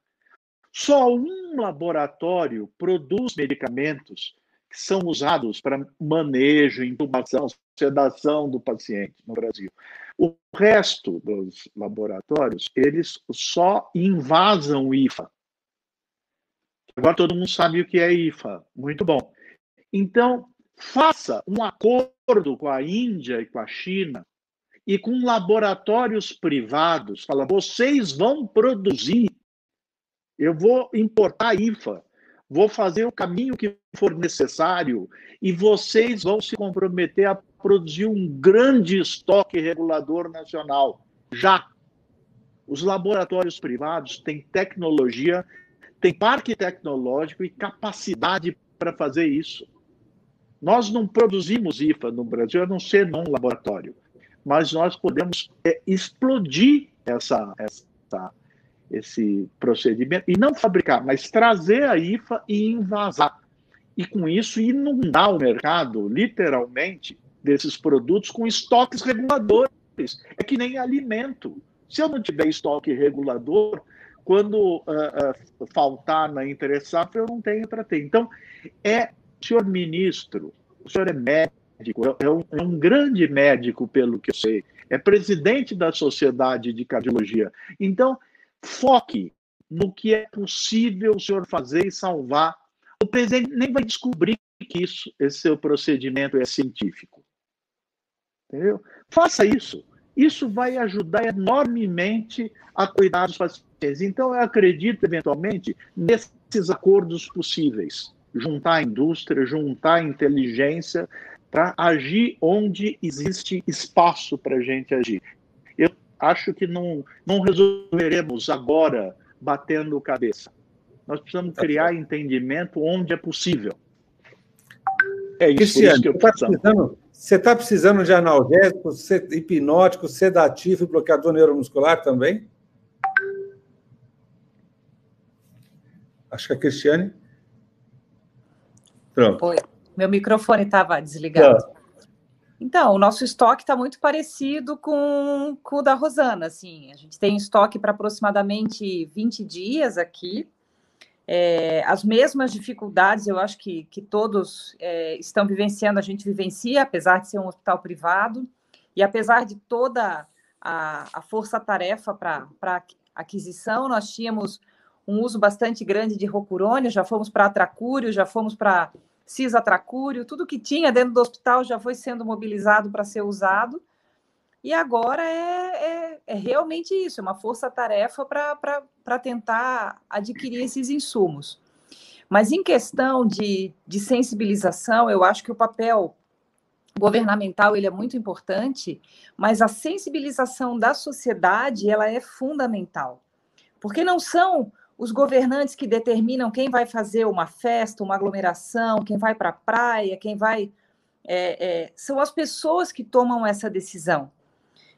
Só um laboratório produz medicamentos que são usados para manejo, intubação, sedação do paciente no Brasil. O resto dos laboratórios, eles só invasam o IFA. Agora todo mundo sabe o que é IFA. Muito bom. Então, faça um acordo com a Índia e com a China e com laboratórios privados. Fala, vocês vão produzir. Eu vou importar IFA. Vou fazer o caminho que for necessário e vocês vão se comprometer a produzir um grande estoque regulador nacional. Já. Os laboratórios privados têm tecnologia, têm parque tecnológico e capacidade para fazer isso. Nós não produzimos IFA no Brasil, a não ser num laboratório, mas nós podemos explodir esse procedimento, e não fabricar, mas trazer a IFA e envasar. E com isso inundar o mercado, literalmente, desses produtos com estoques reguladores. É que nem alimento. Se eu não tiver estoque regulador, quando faltar na entre-safra, eu não tenho para ter. Então, senhor ministro, o senhor é médico, é um grande médico, pelo que eu sei, é presidente da Sociedade de Cardiologia. Então, foque no que é possível o senhor fazer e salvar. O presidente nem vai descobrir que esse seu procedimento é científico. Entendeu? Faça isso. Isso vai ajudar enormemente a cuidar dos pacientes. Então, eu acredito, eventualmente, nesses acordos possíveis. Juntar a indústria, juntar a inteligência para agir onde existe espaço para a gente agir. Eu acho que não resolveremos agora batendo cabeça. Nós precisamos criar entendimento onde é possível. É isso, Cristiano, que eu preciso. Você está precisando de analgésico, hipnótico, sedativo e bloqueador neuromuscular também? Acho que a Cristiane... Pronto. Oi, meu microfone estava desligado. Então, o nosso estoque está muito parecido com o da Rosana. Assim, a gente tem estoque para aproximadamente 20 dias aqui. As mesmas dificuldades, eu acho que todos estão vivenciando, a gente vivencia, apesar de ser um hospital privado, e apesar de toda a força-tarefa para aquisição, nós tínhamos um uso bastante grande de rocurônio, já fomos para atracúrio, já fomos para cisatracúrio, tudo que tinha dentro do hospital já foi sendo mobilizado para ser usado, e agora é realmente isso, é uma força-tarefa para tentar adquirir esses insumos. Mas em questão de sensibilização, eu acho que o papel governamental ele é muito importante, mas a sensibilização da sociedade ela é fundamental. Porque não são os governantes que determinam quem vai fazer uma festa, uma aglomeração, quem vai para a praia, quem vai... são as pessoas que tomam essa decisão.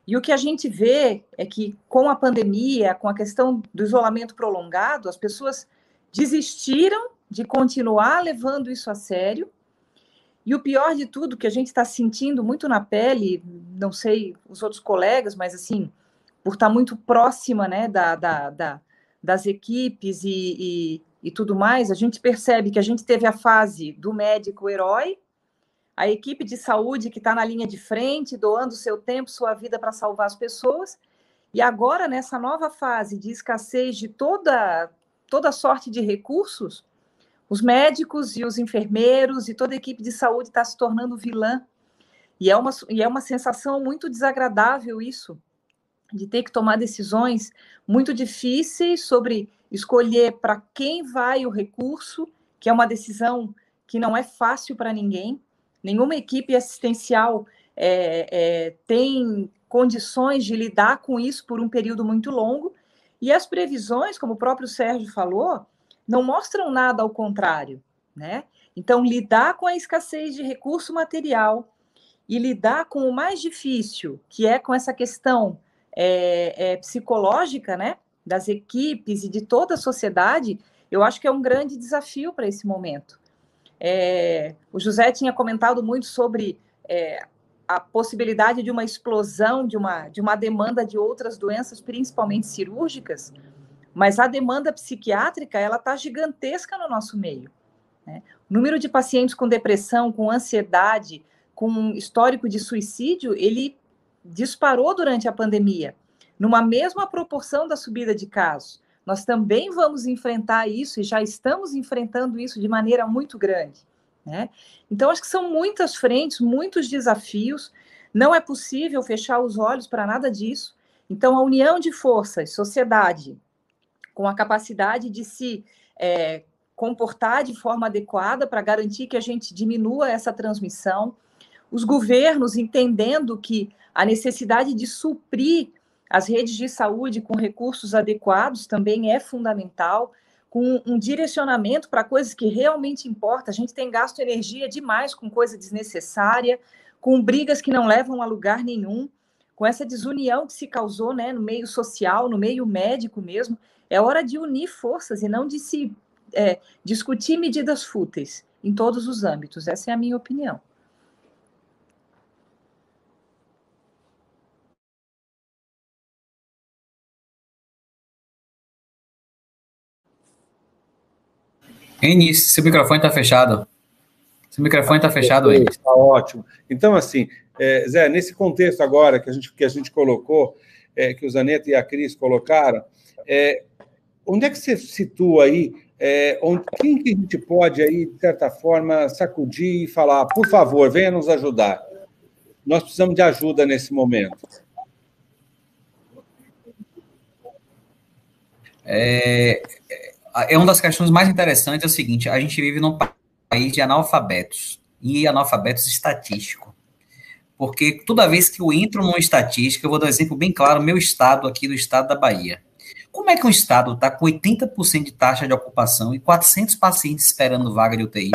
E o que a gente vê é que, com a pandemia, com a questão do isolamento prolongado, as pessoas desistiram de continuar levando isso a sério. E o pior de tudo, que a gente está sentindo muito na pele, não sei os outros colegas, mas, assim, por estar muito próxima, né, das equipes e tudo mais, a gente percebe que a gente teve a fase do médico herói, a equipe de saúde que está na linha de frente, doando seu tempo, sua vida para salvar as pessoas, e agora, nessa nova fase de escassez de toda sorte de recursos, os médicos e os enfermeiros e toda a equipe de saúde está se tornando vilã, e é uma sensação muito desagradável isso, de ter que tomar decisões muito difíceis sobre escolher para quem vai o recurso, que é uma decisão que não é fácil para ninguém. Nenhuma equipe assistencial tem condições de lidar com isso por um período muito longo, e as previsões, como o próprio Sérgio falou, não mostram nada ao contrário, né? Então, lidar com a escassez de recurso material e lidar com o mais difícil, que é com essa questão psicológica, né, das equipes e de toda a sociedade, eu acho que é um grande desafio para esse momento. O José tinha comentado muito sobre a possibilidade de uma explosão, de uma demanda de outras doenças, principalmente cirúrgicas, mas a demanda psiquiátrica ela está gigantesca no nosso meio, né? O número de pacientes com depressão, com ansiedade, com histórico de suicídio, ele disparou durante a pandemia, numa mesma proporção da subida de casos. Nós também vamos enfrentar isso e já estamos enfrentando isso de maneira muito grande, né? Então, acho que são muitas frentes, muitos desafios, não é possível fechar os olhos para nada disso. Então, a união de forças, sociedade, com a capacidade de se comportar de forma adequada para garantir que a gente diminua essa transmissão, os governos entendendo que a necessidade de suprir as redes de saúde com recursos adequados também é fundamental, com um direcionamento para coisas que realmente importam. A gente tem gasto energia demais com coisa desnecessária, com brigas que não levam a lugar nenhum, com essa desunião que se causou, né, no meio social, no meio médico mesmo. É hora de unir forças e não de se discutir medidas fúteis em todos os âmbitos. Essa é a minha opinião. Enis, seu microfone está fechado. Seu microfone está fechado, Enis. Está ótimo. Então, assim, Zé, nesse contexto agora que a gente colocou, que o Zaneta e a Cris colocaram, onde é que você situa aí, quem que a gente pode aí, de certa forma, sacudir e falar, por favor, venha nos ajudar. Nós precisamos de ajuda nesse momento. Uma das questões mais interessantes é o seguinte, a gente vive num país de analfabetos, e analfabetos estatísticos. Porque toda vez que eu entro numa estatística, eu vou dar um exemplo bem claro, meu estado aqui, do estado da Bahia. Como é que um estado está com 80% de taxa de ocupação e 400 pacientes esperando vaga de UTI?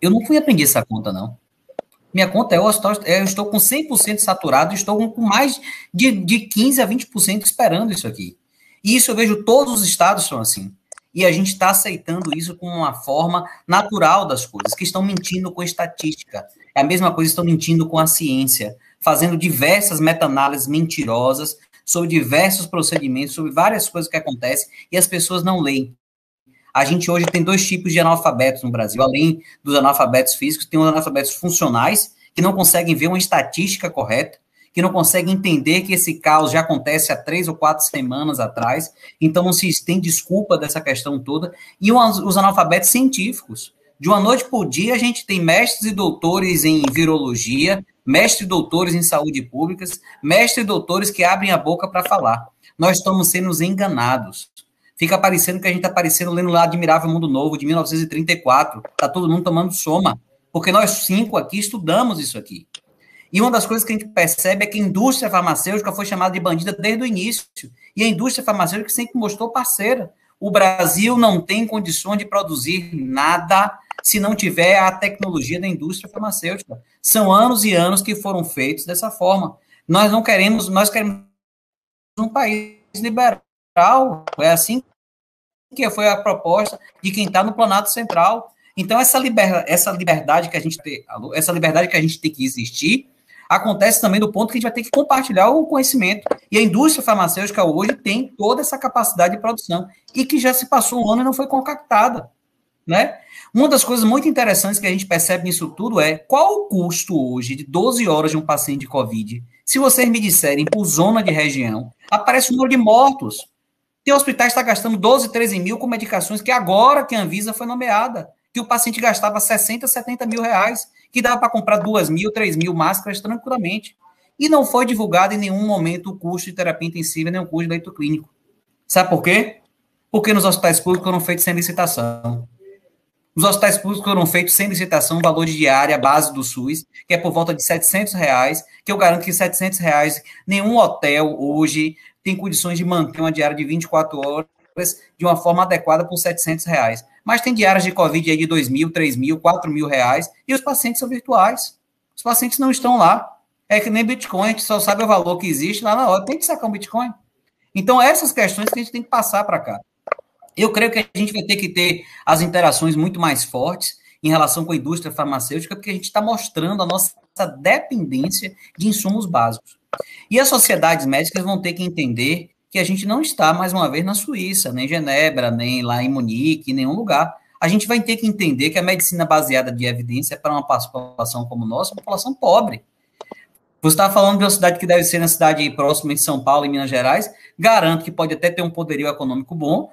Eu não fui aprender essa conta, não. Minha conta eu estou com 100% saturado, estou com mais de 15% a 20% esperando isso aqui. E isso eu vejo todos os estados são assim. E a gente está aceitando isso como uma forma natural das coisas, que estão mentindo com estatística. É a mesma coisa, estão mentindo com a ciência, fazendo diversas meta-análises mentirosas sobre diversos procedimentos, sobre várias coisas que acontecem, e as pessoas não leem. A gente hoje tem 2 tipos de analfabetos no Brasil. Além dos analfabetos físicos, tem os analfabetos funcionais, que não conseguem ver uma estatística correta, que não conseguem entender que esse caos já acontece há 3 ou 4 semanas atrás, então não se tem desculpa dessa questão toda, e os analfabetos científicos. De uma noite por dia, a gente tem mestres e doutores em virologia, mestres e doutores em saúde pública, mestres e doutores que abrem a boca para falar. Nós estamos sendo enganados. Fica parecendo que a gente está parecendo lendo lá Admirável Mundo Novo, de 1934, está todo mundo tomando soma, porque nós 5 aqui estudamos isso aqui. E uma das coisas que a gente percebe é que a indústria farmacêutica foi chamada de bandida desde o início. E a indústria farmacêutica sempre mostrou parceira. O Brasil não tem condições de produzir nada se não tiver a tecnologia da indústria farmacêutica. São anos e anos que foram feitos dessa forma. Nós queremos um país liberal. É assim que foi a proposta de quem está no Planalto Central. Então, essa liberdade que a gente tem que existir, acontece também do ponto que a gente vai ter que compartilhar o conhecimento. E a indústria farmacêutica hoje tem toda essa capacidade de produção e que já se passou um ano e não foi concactada, né? Uma das coisas muito interessantes que a gente percebe nisso tudo é qual o custo hoje de 12 horas de um paciente de Covid. Se vocês me disserem por zona de região, aparece o número de mortos. Tem hospitais que estão gastando 12, 13 mil com medicações que agora que a Anvisa foi nomeada, que o paciente gastava 60, 70 mil reais, que dava para comprar 2 mil, 3 mil máscaras tranquilamente. E não foi divulgado em nenhum momento o custo de terapia intensiva, nem o custo de leito clínico. Sabe por quê? Porque nos hospitais públicos foram feitos sem licitação. Os hospitais públicos foram feitos sem licitação, valor de diária, base do SUS, que é por volta de R$700, que eu garanto que R$700, nenhum hotel hoje tem condições de manter uma diária de 24 horas de uma forma adequada por R$700. Mas tem diárias de Covid aí de 2 mil, 3 mil, 4 mil reais, e os pacientes são virtuais. Os pacientes não estão lá. É que nem Bitcoin, a gente só sabe o valor que existe lá na hora. Tem que sacar um Bitcoin. Então, essas questões que a gente tem que passar para cá. Eu creio que a gente vai ter que ter as interações muito mais fortes em relação com a indústria farmacêutica, porque a gente está mostrando a nossa dependência de insumos básicos. E as sociedades médicas vão ter que entender que a gente não está, mais uma vez, na Suíça, nem em Genebra, nem lá em Munique, em nenhum lugar. A gente vai ter que entender que a medicina baseada de evidência para uma população como nossa, uma população pobre. Você estava falando de uma cidade que deve ser na cidade próxima de São Paulo, em Minas Gerais. Garanto que pode até ter um poderio econômico bom,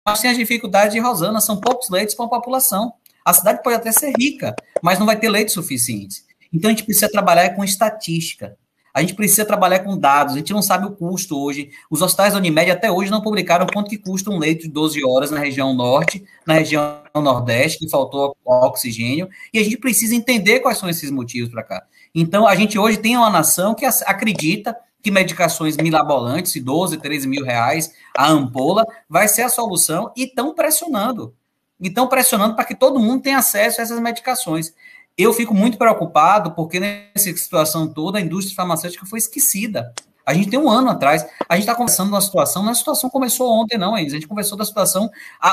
mas tem as dificuldades de Rosana, são poucos leitos para a população. A cidade pode até ser rica, mas não vai ter leitos suficientes. Então, a gente precisa trabalhar com estatística. A gente precisa trabalhar com dados. A gente não sabe o custo hoje. Os hospitais da Unimed até hoje não publicaram quanto que custa um leito de 12 horas na região norte, na região nordeste, que faltou oxigênio. E a gente precisa entender quais são esses motivos para cá. Então, a gente hoje tem uma nação que acredita que medicações mirabolantes, 12, 13 mil reais, a ampola, vai ser a solução, e estão pressionando. E estão pressionando para que todo mundo tenha acesso a essas medicações. Eu fico muito preocupado, porque nessa situação toda, a indústria farmacêutica foi esquecida. A gente tem um ano atrás, a gente está conversando de uma situação, não é a situação começou ontem, não, a gente conversou da situação,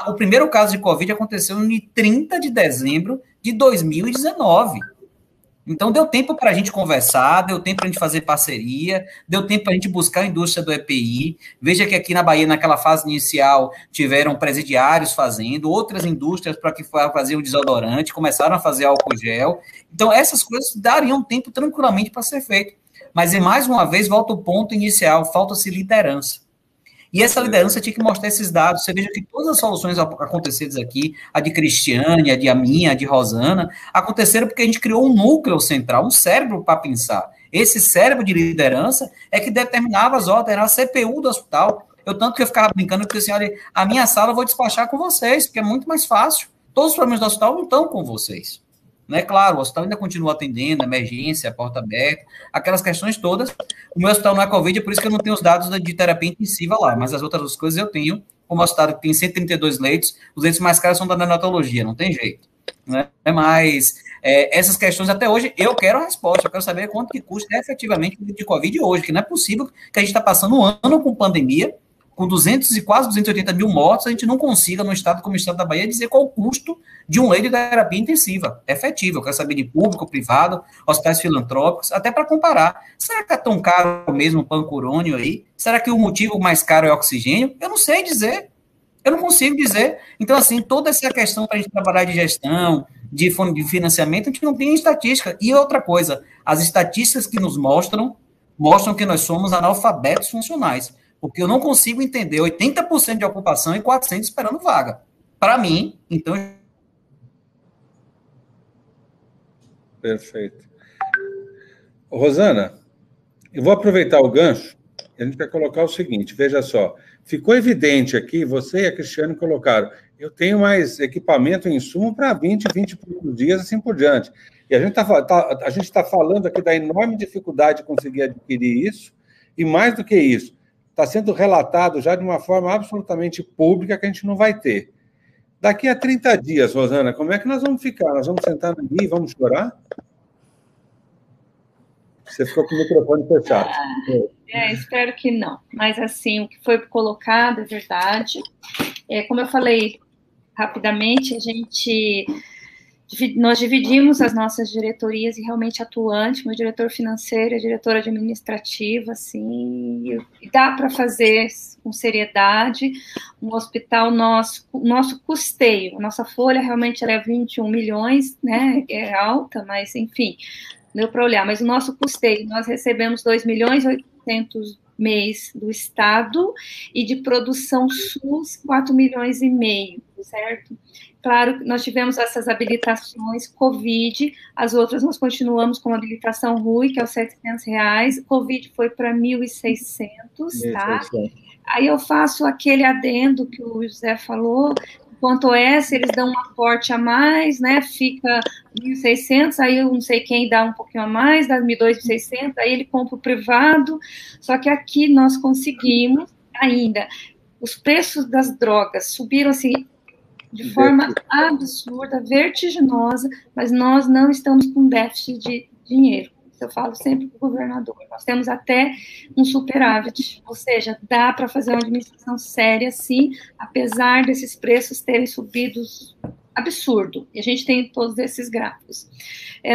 o primeiro caso de Covid aconteceu em 30 de dezembro de 2019. Então, deu tempo para a gente conversar, deu tempo para a gente fazer parceria, deu tempo para a gente buscar a indústria do EPI. Veja que aqui na Bahia, naquela fase inicial, tiveram presidiários fazendo, outras indústrias para que faziam o desodorante, começaram a fazer álcool gel. Então, essas coisas dariam tempo tranquilamente para ser feito. Mas, mais uma vez, volta o ponto inicial, falta-se liderança. E essa liderança tinha que mostrar esses dados. Você veja que todas as soluções acontecidas aqui, a de Cristiane, a minha, a de Rosana, aconteceram porque a gente criou um núcleo central, um cérebro para pensar. Esse cérebro de liderança é que determinava as ordens, era a CPU do hospital. Tanto que eu ficava brincando, porque assim, olha, a minha sala eu vou despachar com vocês, porque é muito mais fácil. Todos os problemas do hospital não estão com vocês. Né? Claro, o hospital ainda continua atendendo, emergência, porta aberta, aquelas questões todas. O meu hospital não é Covid, é por isso que eu não tenho os dados de terapia intensiva lá, mas as outras coisas eu tenho. Como o hospital tem 132 leitos, os leitos mais caros são da neonatologia, não tem jeito. Né? Mas essas questões, até hoje, eu quero a resposta, eu quero saber quanto que custa efetivamente o de Covid hoje, que não é possível que a gente está passando um ano com pandemia, com 200 e quase 280 mil mortos, a gente não consiga, num estado como o estado da Bahia, dizer qual o custo de um leito de terapia intensiva, efetivo. Eu quero saber de público, privado, hospitais filantrópicos, até para comparar. Será que é tão caro mesmo o pancurônio aí? Será que o motivo mais caro é o oxigênio? Eu não sei dizer. Eu não consigo dizer. Então, assim, toda essa questão para a gente trabalhar de gestão, de financiamento, a gente não tem estatística. E outra coisa, as estatísticas que nos mostram que nós somos analfabetos funcionais. Porque eu não consigo entender 80% de ocupação e 400 esperando vaga. Para mim, então... Perfeito. Rosana, eu vou aproveitar o gancho e a gente vai colocar o seguinte, veja só, ficou evidente aqui, você e a Cristiane colocaram, eu tenho mais equipamento e insumo para 20 e poucos dias, assim por diante. E a gente está falando aqui da enorme dificuldade de conseguir adquirir isso, e mais do que isso, está sendo relatado já de uma forma absolutamente pública que a gente não vai ter. Daqui a 30 dias, Rosana, como é que nós vamos ficar? Nós vamos sentar ali e vamos chorar? Você ficou com o microfone fechado. Espero que não. Mas, assim, o que foi colocado é verdade. Como eu falei rapidamente, nós dividimos as nossas diretorias e realmente atuante, meu diretor financeiro, a diretora administrativa, assim, e dá para fazer com seriedade. Um hospital nosso custeio, a nossa folha realmente ela é 21 milhões, né, é alta, mas enfim, deu para olhar, mas o nosso custeio, nós recebemos 2 milhões e 800 mês do Estado e de produção SUS 4 milhões e meio, certo? Claro, nós tivemos essas habilitações Covid, as outras nós continuamos com a habilitação RUI, que é os R$700, Covid foi para 1.600, tá? Aí eu faço aquele adendo que o José falou, quanto essa, eles dão um aporte a mais, né, fica 1.600, aí eu não sei quem dá um pouquinho a mais, dá 1.200, aí ele compra o privado, só que aqui nós conseguimos ainda, os preços das drogas subiram, assim, de forma absurda, vertiginosa, mas nós não estamos com déficit de dinheiro. Eu falo sempre para o governador, nós temos até um superávit, ou seja, dá para fazer uma administração séria, sim, apesar desses preços terem subido absurdo, e a gente tem todos esses gráficos.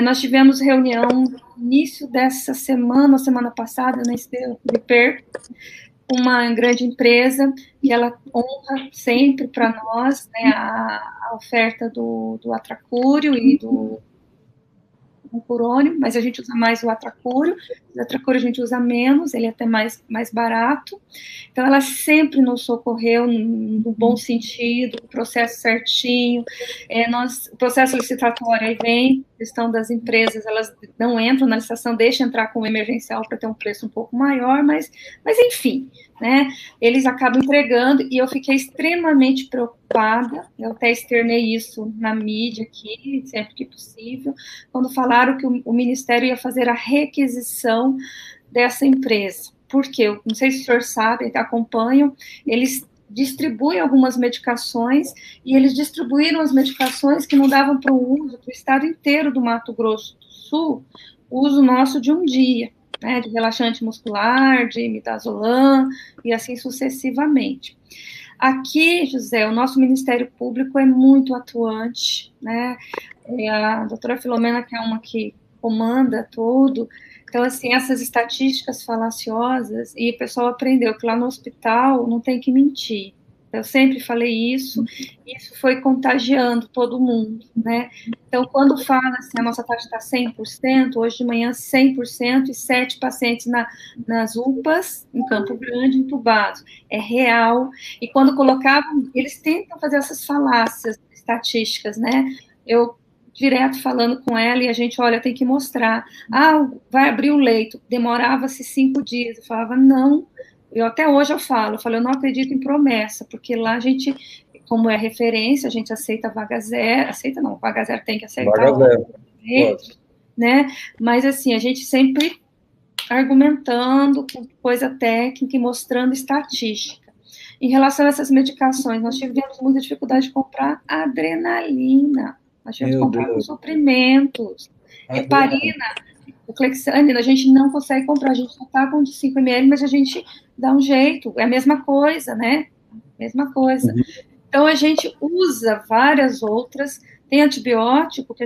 Nós tivemos reunião no início dessa semana passada, na Repair, uma grande empresa, e ela honra sempre para nós, né, a oferta do Atracúrio e do Curônio, mas a gente usa mais o Atracúrio a gente usa menos, ele é até mais barato, então ela sempre nos socorreu no bom sentido, o processo certinho, o processo licitatório aí vem, questão das empresas, elas não entram na licitação, deixam entrar com o emergencial para ter um preço um pouco maior, mas enfim, né? Eles acabam entregando, e eu fiquei extremamente preocupada, eu até externei isso na mídia aqui, sempre que possível, quando falaram que o Ministério ia fazer a requisição dessa empresa. Por quê? Eu não sei se os senhores sabem, que acompanham, eles distribuem algumas medicações, e eles distribuíram as medicações que não davam para o uso para o estado inteiro do Mato Grosso do Sul, uso nosso de um dia, né, de relaxante muscular, de midazolam, e assim sucessivamente. Aqui, José, o nosso Ministério Público é muito atuante, né, a doutora Filomena, que é uma que comanda tudo, então, assim, essas estatísticas falaciosas, e o pessoal aprendeu que lá no hospital não tem que mentir. Eu sempre falei isso foi contagiando todo mundo, né? Então, quando fala assim, a nossa taxa está 100%, hoje de manhã 100%, e 7 pacientes nas UPAs, em Campo Grande, entubados. É real. E quando colocavam, eles tentam fazer essas falácias estatísticas, né? Eu direto falando com ela, e a gente, olha, tem que mostrar. Vai abrir o leito. Demorava-se 5 dias. Eu falava, não. Até hoje eu falo, eu não acredito em promessa, porque lá a gente, como é referência, a gente aceita vaga zero, vaga zero tem que aceitar. Vaga zero. Né? Mas assim, a gente sempre argumentando com coisa técnica e mostrando estatística. Em relação a essas medicações, nós tivemos muita dificuldade de comprar adrenalina, nós tivemos que comprar com suprimentos, heparina, o Clexane, a gente não consegue comprar, a gente só está com de 5 ml, mas a gente dá um jeito, é a mesma coisa, né? Mesma coisa. Então, a gente usa várias outras, tem antibiótico, que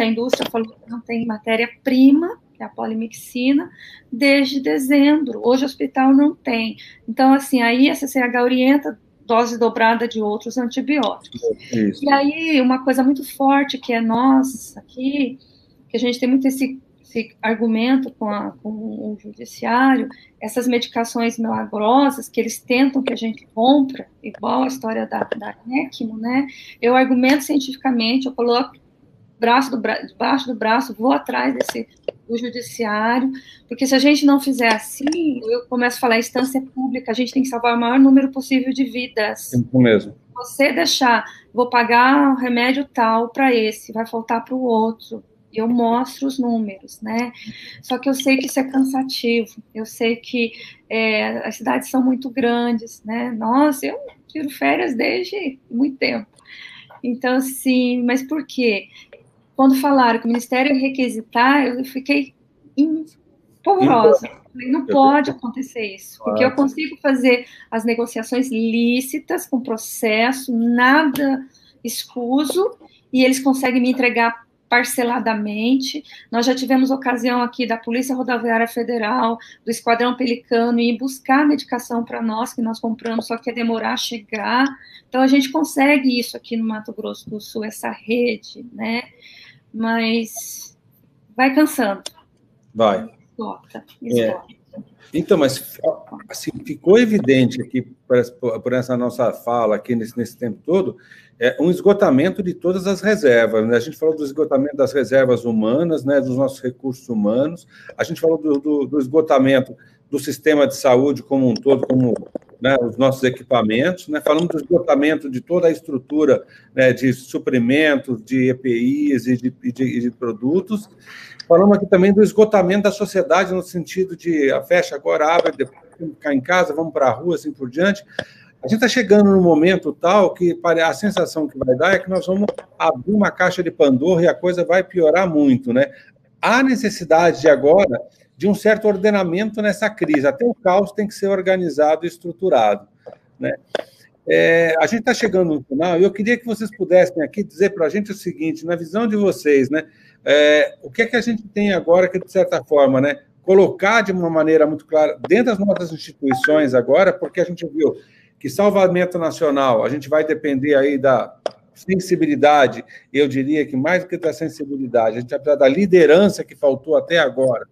a indústria falou que não tem matéria-prima, que é a polimixina, desde dezembro. Hoje o hospital não tem. Então, assim, aí a CCH orienta dose dobrada de outros antibióticos. Isso. E aí, uma coisa muito forte que é nossa aqui, que a gente tem muito esse argumento com o judiciário, essas medicações milagrosas que eles tentam que a gente compra, igual a história da ECMO, né? Eu argumento cientificamente, eu coloco debaixo do braço, vou atrás do judiciário, porque se a gente não fizer assim, eu começo a falar instância pública, a gente tem que salvar o maior número possível de vidas. Isso mesmo. Você deixar, vou pagar um remédio tal para esse, vai faltar para o outro, eu mostro os números, né? Só que eu sei que isso é cansativo, eu sei que as cidades são muito grandes, né? Nossa, eu tiro férias desde muito tempo. Então, assim, mas por quê? Quando falaram que o Ministério ia requisitar, eu fiquei empolvorosa. Não pode acontecer isso, porque eu consigo fazer as negociações lícitas, com processo, nada escuso, e eles conseguem me entregar parceladamente. Nós já tivemos ocasião aqui da Polícia Rodoviária Federal, do Esquadrão Pelicano, ir buscar medicação para nós, que nós compramos, só que ia demorar a chegar. Então, a gente consegue isso aqui no Mato Grosso do Sul, essa rede, né? Mas vai cansando. Vai. Esgota. Então, mas assim, ficou evidente aqui, por essa nossa fala aqui nesse tempo todo, um esgotamento de todas as reservas, né? A gente falou do esgotamento das reservas humanas, né, dos nossos recursos humanos, a gente falou do esgotamento do sistema de saúde como um todo, como, né, os nossos equipamentos, né? Falamos do esgotamento de toda a estrutura, né, de suprimentos, de EPIs e de produtos. Falamos aqui também do esgotamento da sociedade, no sentido de fecha agora, abre, depois ficar em casa, vamos para a rua, assim por diante. A gente está chegando num momento tal que a sensação que vai dar é que nós vamos abrir uma caixa de Pandora e a coisa vai piorar muito, né? Há necessidade de agora de um certo ordenamento nessa crise. Até o caos tem que ser organizado e estruturado, né? A gente está chegando no final e eu queria que vocês pudessem aqui dizer para a gente o seguinte, na visão de vocês, né? O que é que a gente tem agora que, de certa forma, né, colocar de uma maneira muito clara dentro das nossas instituições agora, porque a gente viu que salvamento nacional, a gente vai depender aí da sensibilidade, eu diria que mais do que da sensibilidade, a gente vai precisar da liderança que faltou até agora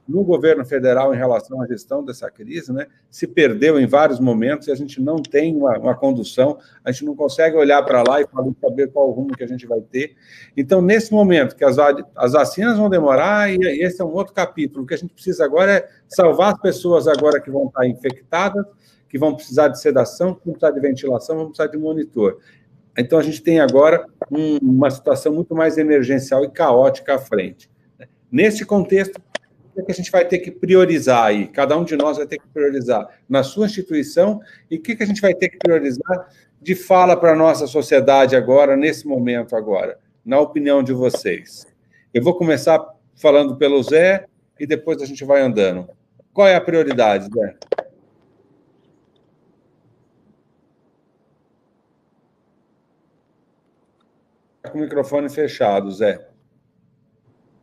no governo federal em relação à gestão dessa crise, né? Se perdeu em vários momentos e a gente não tem uma condução, a gente não consegue olhar para lá e saber qual o rumo que a gente vai ter. Então, nesse momento que as vacinas vão demorar, e esse é um outro capítulo, o que a gente precisa agora é salvar as pessoas agora que vão estar infectadas, que vão precisar de sedação, que vão precisar de ventilação, vão precisar de monitor. Então, a gente tem agora uma situação muito mais emergencial e caótica à frente. Nesse contexto, o que a gente vai ter que priorizar aí? Cada um de nós vai ter que priorizar na sua instituição e o que a gente vai ter que priorizar de fala para a nossa sociedade agora, nesse momento agora, na opinião de vocês. Eu vou começar falando pelo Zé e depois a gente vai andando. Qual é a prioridade, Zé? Com o microfone fechado, Zé.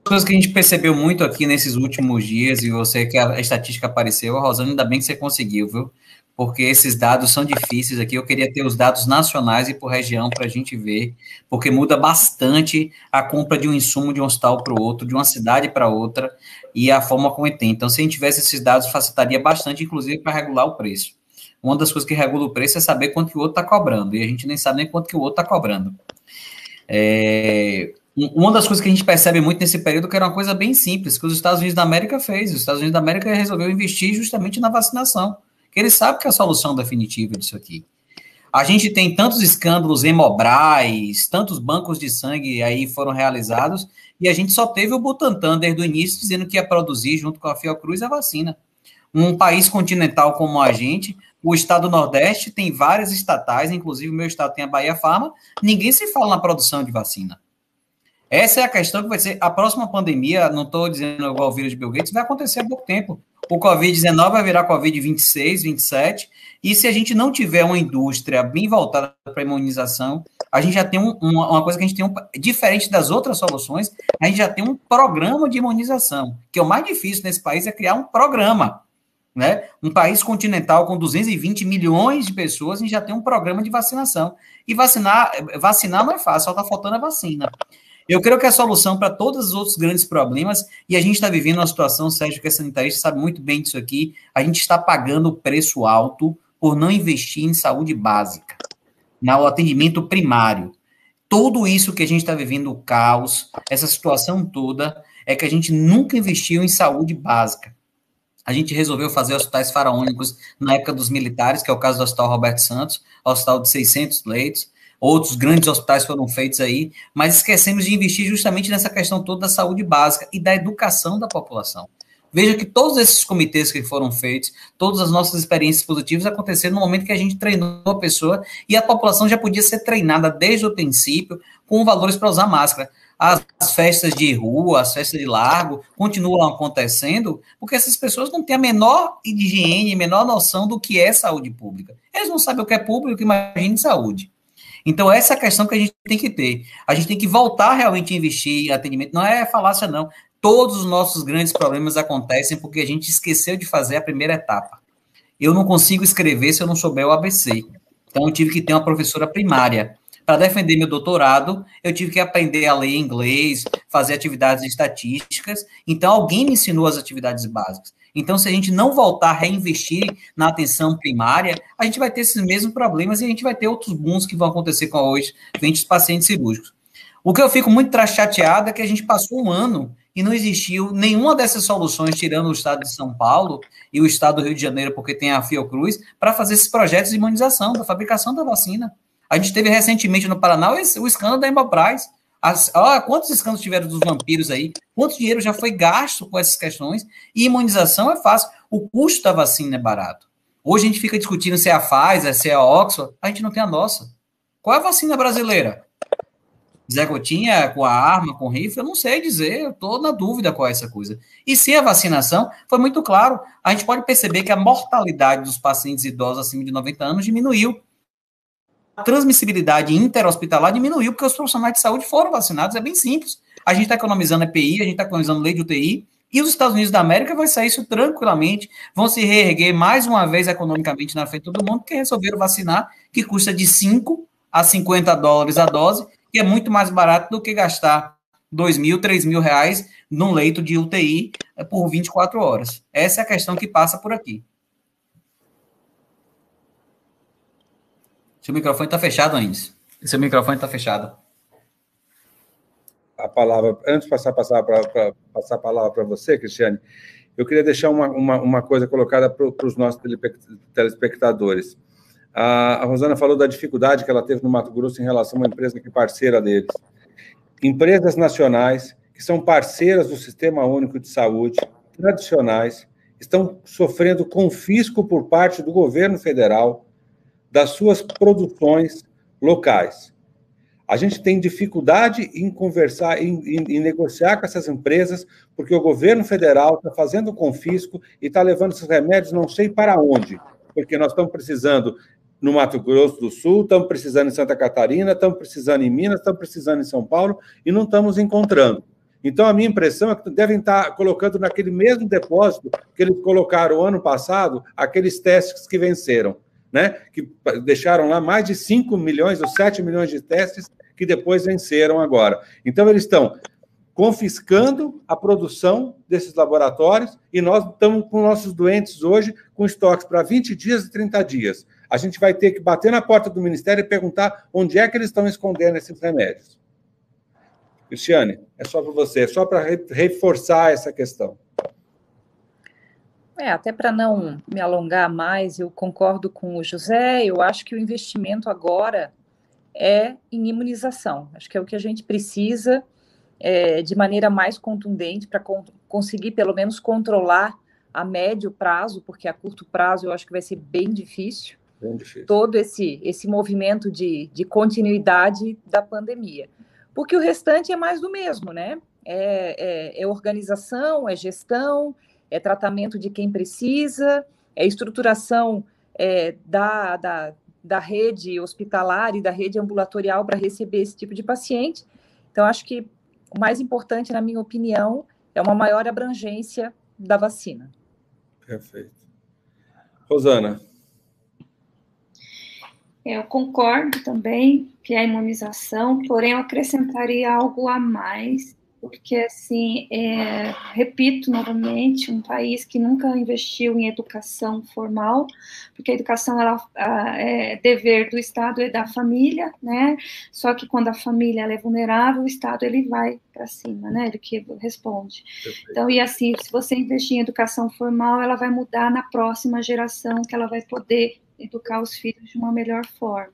Coisa que a gente percebeu muito aqui nesses últimos dias, e você que a estatística apareceu, Rosana, ainda bem que você conseguiu, viu? Porque esses dados são difíceis aqui, eu queria ter os dados nacionais e por região para a gente ver, porque muda bastante a compra de um insumo de um hospital para o outro, de uma cidade para outra, e a forma como tem. Então, se a gente tivesse esses dados, facilitaria bastante, inclusive, para regular o preço. Uma das coisas que regula o preço é saber quanto que o outro está cobrando, e a gente nem sabe nem quanto que o outro está cobrando. Uma das coisas que a gente percebe muito nesse período que era uma coisa bem simples, que os Estados Unidos da América fez. Os Estados Unidos da América resolveu investir justamente na vacinação, que eles sabem que é a solução definitiva disso aqui. A gente tem tantos escândalos hemobrais, tantos bancos de sangue aí foram realizados, e a gente só teve o Butantan desde o início dizendo que ia produzir, junto com a Fiocruz, a vacina. Um país continental como a gente, o estado do Nordeste tem várias estatais, inclusive o meu estado tem a Bahia Pharma, ninguém se fala na produção de vacina. Essa é a questão que vai ser a próxima pandemia, não estou dizendo igual o vírus de Bill Gates, vai acontecer há pouco tempo. O Covid-19 vai virar Covid-26, 27, e se a gente não tiver uma indústria bem voltada para a imunização, a gente já tem uma coisa que a gente tem, diferente das outras soluções, a gente já tem um programa de imunização, que é o mais difícil nesse país, é criar um programa, né? Um país continental com 220 milhões de pessoas, a gente já tem um programa de vacinação. E vacinar não é fácil, só está faltando a vacina. Eu creio que a solução para todos os outros grandes problemas, e a gente está vivendo uma situação, Sérgio, que é sanitarista, sabe muito bem disso aqui, a gente está pagando preço alto por não investir em saúde básica, no atendimento primário. Tudo isso que a gente está vivendo, o caos, essa situação toda, é que a gente nunca investiu em saúde básica. A gente resolveu fazer hospitais faraônicos na época dos militares, que é o caso do Hospital Roberto Santos, hospital de 600 leitos, outros grandes hospitais foram feitos aí, mas esquecemos de investir justamente nessa questão toda da saúde básica e da educação da população. Veja que todos esses comitês que foram feitos, todas as nossas experiências positivas aconteceram no momento que a gente treinou a pessoa e a população já podia ser treinada desde o princípio com valores para usar máscara. As festas de rua, as festas de largo continuam acontecendo porque essas pessoas não têm a menor higiene, a menor noção do que é saúde pública. Eles não sabem o que é público, imagine saúde. Então, essa é a questão que a gente tem que ter. A gente tem que voltar realmente a investir em atendimento. Não é falácia, não. Todos os nossos grandes problemas acontecem porque a gente esqueceu de fazer a primeira etapa. Eu não consigo escrever se eu não souber o ABC. Então, eu tive que ter uma professora primária. Para defender meu doutorado, eu tive que aprender a ler inglês, fazer atividades estatísticas. Então, alguém me ensinou as atividades básicas. Então, se a gente não voltar a reinvestir na atenção primária, a gente vai ter esses mesmos problemas e a gente vai ter outros booms que vão acontecer com hoje, frente aos pacientes cirúrgicos. O que eu fico muito chateado é que a gente passou um ano e não existiu nenhuma dessas soluções, tirando o estado de São Paulo e o estado do Rio de Janeiro, porque tem a Fiocruz, para fazer esses projetos de imunização, da fabricação da vacina. A gente teve recentemente no Paraná o escândalo da Hemopraz. Quantos escândalos tiveram dos vampiros aí? Quanto dinheiro já foi gasto com essas questões? E imunização é fácil. O custo da vacina é barato. Hoje a gente fica discutindo se é a Pfizer, se é a Oxford. A gente não tem a nossa. Qual é a vacina brasileira? Zé Gotinha com a arma, com rifle? Eu não sei dizer. Eu estou na dúvida qual é essa coisa. E se a vacinação, foi muito claro. A gente pode perceber que a mortalidade dos pacientes idosos acima de 90 anos diminuiu. A transmissibilidade interhospitalar diminuiu porque os profissionais de saúde foram vacinados, é bem simples. A gente está economizando EPI, a gente está economizando lei de UTI, e os Estados Unidos da América vai sair isso tranquilamente, vão se reerguer mais uma vez economicamente na frente de todo mundo, porque resolveram vacinar, que custa de $5 a $50 a dose, que é muito mais barato do que gastar R$2.000, R$3.000 num leito de UTI por 24 horas. Essa é a questão que passa por aqui. Seu microfone está fechado, Anis. Seu microfone está fechado. A palavra, antes de passar a palavra para você, Cristiane, eu queria deixar uma coisa colocada para os nossos telespectadores. A Rosana falou da dificuldade que ela teve no Mato Grosso em relação a uma empresa que é parceira deles. Empresas nacionais, que são parceiras do Sistema Único de Saúde, tradicionais, estão sofrendo confisco por parte do governo federal das suas produções locais. A gente tem dificuldade em conversar, em negociar com essas empresas, porque o governo federal está fazendo confisco e está levando esses remédios não sei para onde, porque nós estamos precisando no Mato Grosso do Sul, estamos precisando em Santa Catarina, estamos precisando em Minas, estamos precisando em São Paulo e não estamos encontrando. Então, a minha impressão é que devem estar colocando naquele mesmo depósito que eles colocaram ano passado, aqueles testes que venceram, né? Que deixaram lá mais de 5 milhões ou 7 milhões de testes que depois venceram agora. Então, eles estão confiscando a produção desses laboratórios e nós estamos com nossos doentes hoje com estoques para 20 dias e 30 dias. A gente vai ter que bater na porta do Ministério e perguntar onde é que eles estão escondendo esses remédios. Cristiane, é só para você, é só para reforçar essa questão. Até para não me alongar mais, eu concordo com o José, eu acho que o investimento agora é em imunização. Acho que é o que a gente precisa de maneira mais contundente para conseguir, pelo menos, controlar a médio prazo, porque a curto prazo eu acho que vai ser bem difícil. Todo esse movimento de continuidade da pandemia. Porque o restante é mais do mesmo, né? É organização, é gestão, é tratamento de quem precisa, é estruturação da rede hospitalar e da rede ambulatorial para receber esse tipo de paciente. Então, acho que o mais importante, na minha opinião, é uma maior abrangência da vacina. Perfeito. Rosana. Eu concordo também que a imunização, porém eu acrescentaria algo a mais, porque, assim, repito novamente, um país que nunca investiu em educação formal, porque a educação é dever do Estado e da família, né? Só que quando a família ela é vulnerável, o Estado ele vai para cima, né? Ele que responde. Perfeito. Então, e assim, se você investir em educação formal, ela vai mudar na próxima geração, que ela vai poder educar os filhos de uma melhor forma.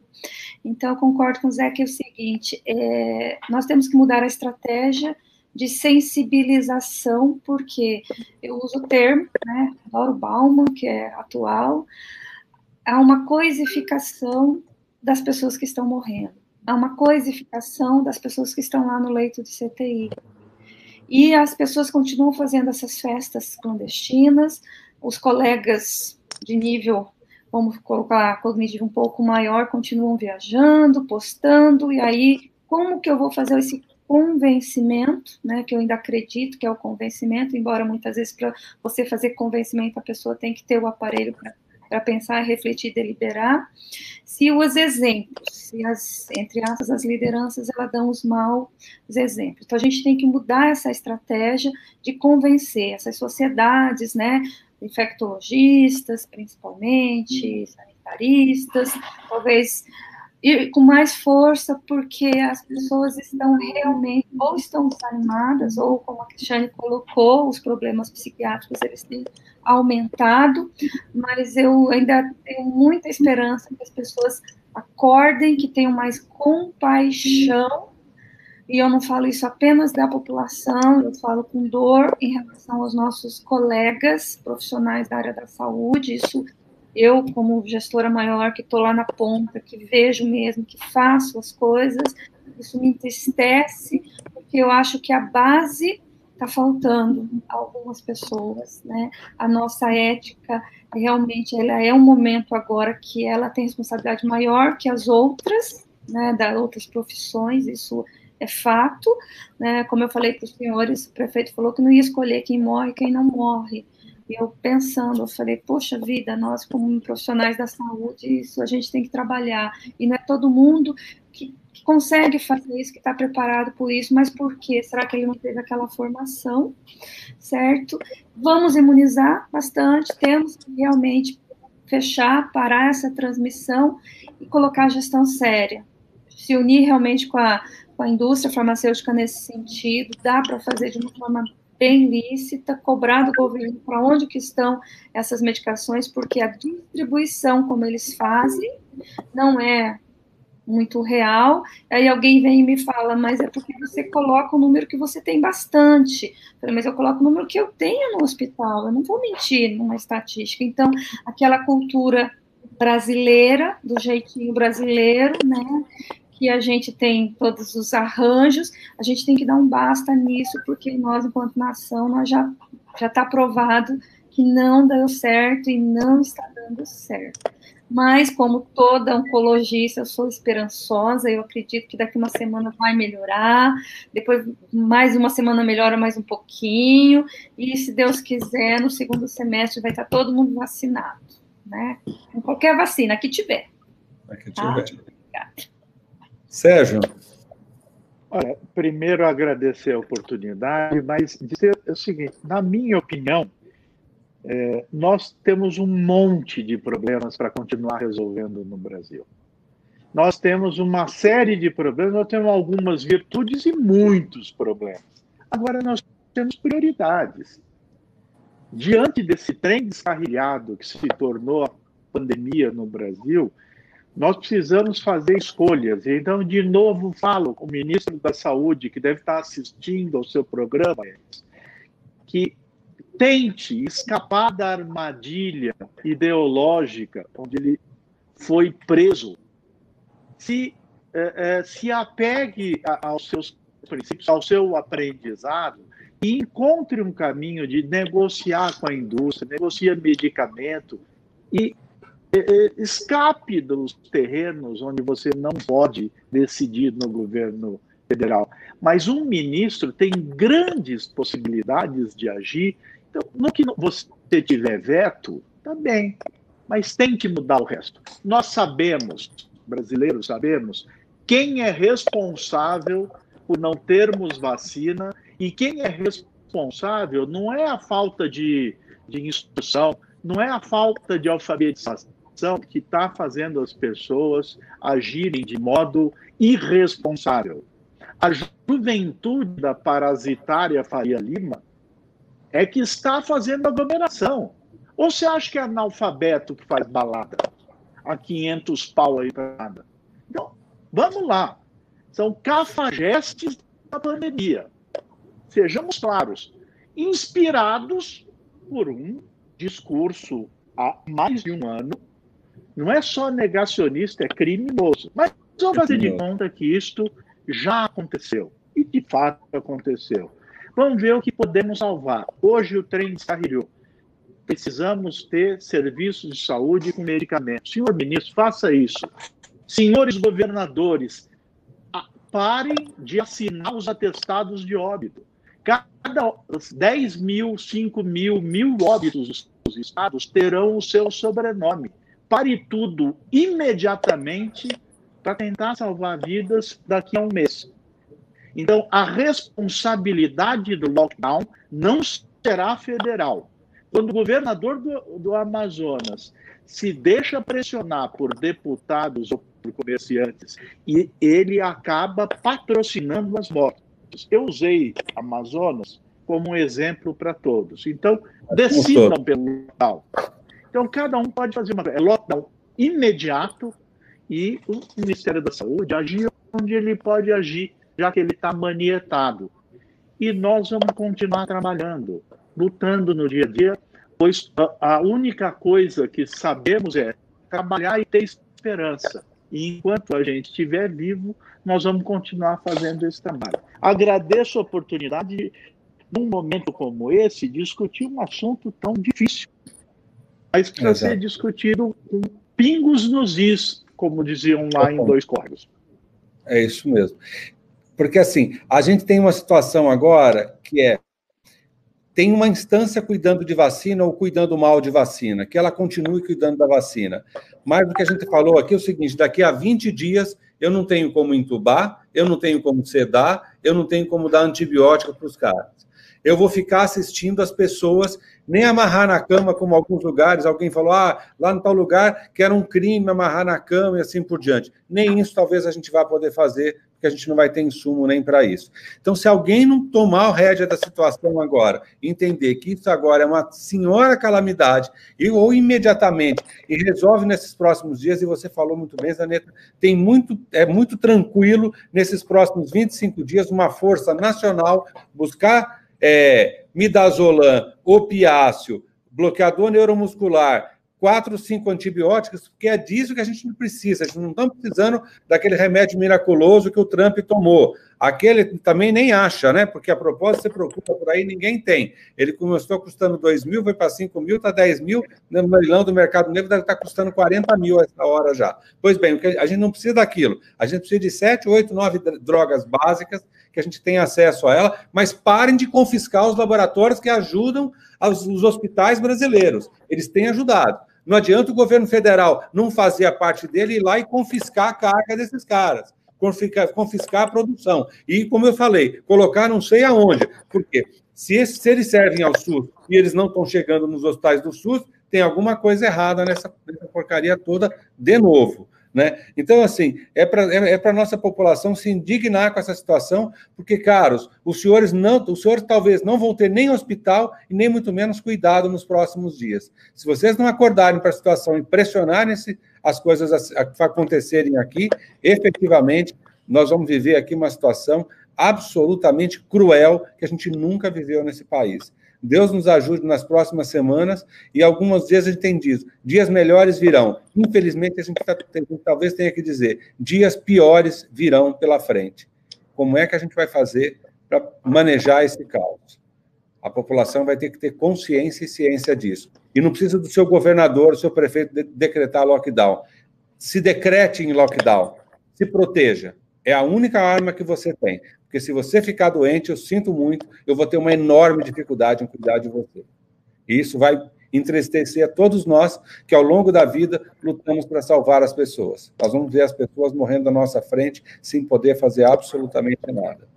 Então, eu concordo com o Zé que é o seguinte, nós temos que mudar a estratégia de sensibilização, porque eu uso o termo, né, Lauro Bauman, que é atual, há uma coisificação das pessoas que estão morrendo, há uma coisificação das pessoas que estão lá no leito de CTI, e as pessoas continuam fazendo essas festas clandestinas, os colegas de nível, vamos colocar cognitivo um pouco maior, continuam viajando, postando, e aí, como que eu vou fazer esse convencimento, né, que eu ainda acredito que é o convencimento, embora muitas vezes para você fazer convencimento a pessoa tem que ter o aparelho para pensar, refletir, deliberar, se os exemplos, se entre aspas, as lideranças, elas dão os maus exemplos. Então, a gente tem que mudar essa estratégia de convencer essas sociedades, né, infectologistas, principalmente, sanitaristas, talvez e com mais força, porque as pessoas estão realmente, ou estão desanimadas, ou, como a Cristiane colocou, os problemas psiquiátricos, eles têm aumentado, mas eu ainda tenho muita esperança que as pessoas acordem, que tenham mais compaixão, e eu não falo isso apenas da população, eu falo com dor em relação aos nossos colegas profissionais da área da saúde, isso eu, como gestora maior, que estou lá na ponta, que vejo mesmo, que faço as coisas, isso me entristece, porque eu acho que a base está faltando a algumas pessoas, né? A nossa ética, realmente, ela é um momento agora que ela tem responsabilidade maior que as outras, né, das outras profissões, isso é fato, né? Como eu falei para os senhores, o prefeito falou que não ia escolher quem morre e quem não morre. E eu pensando, eu falei, poxa vida, nós como profissionais da saúde, isso a gente tem que trabalhar. E não é todo mundo que consegue fazer isso, que está preparado por isso, mas por quê? Será que ele não teve aquela formação, certo? Vamos imunizar bastante, temos que realmente fechar, parar essa transmissão e colocar a gestão séria. Se unir realmente com a indústria farmacêutica nesse sentido, dá para fazer de uma forma bem lícita, cobrar do governo para onde que estão essas medicações, porque a distribuição, como eles fazem, não é muito real. Aí alguém vem e me fala, mas é porque você coloca o número que você tem bastante. Eu falei, mas eu coloco o número que eu tenho no hospital, eu não vou mentir numa estatística. Então, aquela cultura brasileira, do jeitinho brasileiro, né, que a gente tem todos os arranjos, a gente tem que dar um basta nisso, porque nós, enquanto nação, nós já está provado que não deu certo e não está dando certo. Mas, como toda oncologista, eu sou esperançosa, eu acredito que daqui uma semana vai melhorar, depois mais uma semana melhora mais um pouquinho, e se Deus quiser, no segundo semestre vai estar todo mundo vacinado, né? Com qualquer vacina, que tiver. Que tiver. Tá? Sérgio? Olha, primeiro agradecer a oportunidade, mas dizer o seguinte, na minha opinião, nós temos um monte de problemas para continuar resolvendo no Brasil. Nós temos uma série de problemas, nós temos algumas virtudes e muitos problemas. Agora, nós temos prioridades. Diante desse trem descarrilhado que se tornou a pandemia no Brasil, nós precisamos fazer escolhas. Então, de novo, falo com o ministro da Saúde, que deve estar assistindo ao seu programa, que tente escapar da armadilha ideológica onde ele foi preso. Se apegue aos seus princípios, ao seu aprendizado e encontre um caminho de negociar com a indústria, negocia medicamento e escape dos terrenos onde você não pode decidir no governo federal. Mas um ministro tem grandes possibilidades de agir. Então, no que você tiver veto, tá bem, mas tem que mudar o resto. Nós sabemos, brasileiros sabemos, quem é responsável por não termos vacina e quem é responsável não é a falta de instrução, não é a falta de alfabetização que está fazendo as pessoas agirem de modo irresponsável. A juventude da parasitária Faria Lima é que está fazendo aglomeração. Ou você acha que é analfabeto que faz balada a 500 pau aí para nada? Então, vamos lá. São cafajestes da pandemia. Sejamos claros. Inspirados por um discurso há mais de um ano. Não é só negacionista, é criminoso. Mas vamos fazer de conta que isto já aconteceu. E, de fato, aconteceu. Vamos ver o que podemos salvar. Hoje o trem descarrilhou. Precisamos ter serviços de saúde com medicamentos. Senhor ministro, faça isso. Senhores governadores, parem de assinar os atestados de óbito. Cada 10 mil, 5 mil, 1.000 óbitos dos estados terão o seu sobrenome. Pare tudo imediatamente para tentar salvar vidas daqui a um mês. Então, a responsabilidade do lockdown não será federal. Quando o governador do Amazonas se deixa pressionar por deputados ou por comerciantes e ele acaba patrocinando as mortes. Eu usei Amazonas como um exemplo para todos. Então, decidam pelo lockdown. Então, cada um pode fazer uma coisa. É lockdown imediato e o Ministério da Saúde agir onde ele pode agir, já que ele está manietado. E nós vamos continuar trabalhando, lutando no dia a dia, pois a única coisa que sabemos é trabalhar e ter esperança. E enquanto a gente estiver vivo, nós vamos continuar fazendo esse trabalho. Agradeço a oportunidade de, num momento como esse, discutir um assunto tão difícil. Mas precisa ser discutido com pingos nos is, como diziam lá em Dois Córregos. É isso mesmo. Porque, assim, a gente tem uma situação agora que tem uma instância cuidando de vacina ou cuidando mal de vacina, que ela continue cuidando da vacina. Mas o que a gente falou aqui é o seguinte, daqui a 20 dias eu não tenho como entubar, eu não tenho como sedar, eu não tenho como dar antibiótico para os caras. Eu vou ficar assistindo as pessoas, nem amarrar na cama, como alguns lugares, alguém falou, lá no tal lugar que era um crime amarrar na cama e assim por diante. Nem isso talvez a gente vá poder fazer, porque a gente não vai ter insumo nem para isso. Então, se alguém não tomar o rédea da situação agora, entender que isso agora é uma senhora calamidade, ou imediatamente, e resolve nesses próximos dias, e você falou muito bem, Zaneta, é muito tranquilo, nesses próximos 25 dias, uma força nacional buscar midazolam, opiáceo, bloqueador neuromuscular, 4 ou 5 antibióticos, porque é disso que a gente não precisa. A gente não está precisando daquele remédio miraculoso que o Trump tomou. Aquele também nem acha, né? Porque a propósito, você procura por aí, ninguém tem. Ele começou custando 2 mil, foi para 5 mil, está 10 mil, no leilão do Mercado Negro deve estar custando 40 mil essa hora já. Pois bem, a gente não precisa daquilo. A gente precisa de 7, 8, 9 drogas básicas, que a gente tem acesso a ela, mas parem de confiscar os laboratórios que ajudam os hospitais brasileiros. Eles têm ajudado. Não adianta o governo federal não fazer a parte dele, ir lá e confiscar a carga desses caras, confiscar a produção. E, como eu falei, colocar não sei aonde. Por quê? Se eles servem ao SUS e eles não estão chegando nos hospitais do SUS, tem alguma coisa errada nessa porcaria toda de novo. Né? Então, assim, é para a nossa população se indignar com essa situação, porque, caros, os senhores talvez não vão ter nem hospital e nem muito menos cuidado nos próximos dias. Se vocês não acordarem para a situação e pressionarem as coisas a acontecerem aqui, efetivamente, nós vamos viver aqui uma situação absolutamente cruel que a gente nunca viveu nesse país. Deus nos ajude nas próximas semanas e alguns dias a gente tem dito, dias melhores virão. Infelizmente, a gente talvez tenha que dizer, dias piores virão pela frente. Como é que a gente vai fazer para manejar esse caos? A população vai ter que ter consciência e ciência disso. E não precisa do seu governador, do seu prefeito decretar lockdown. Se decrete em lockdown, se proteja. É a única arma que você tem. Porque se você ficar doente, eu sinto muito, eu vou ter uma enorme dificuldade em cuidar de você. E isso vai entristecer a todos nós que, ao longo da vida, lutamos para salvar as pessoas. Nós vamos ver as pessoas morrendo à nossa frente sem poder fazer absolutamente nada.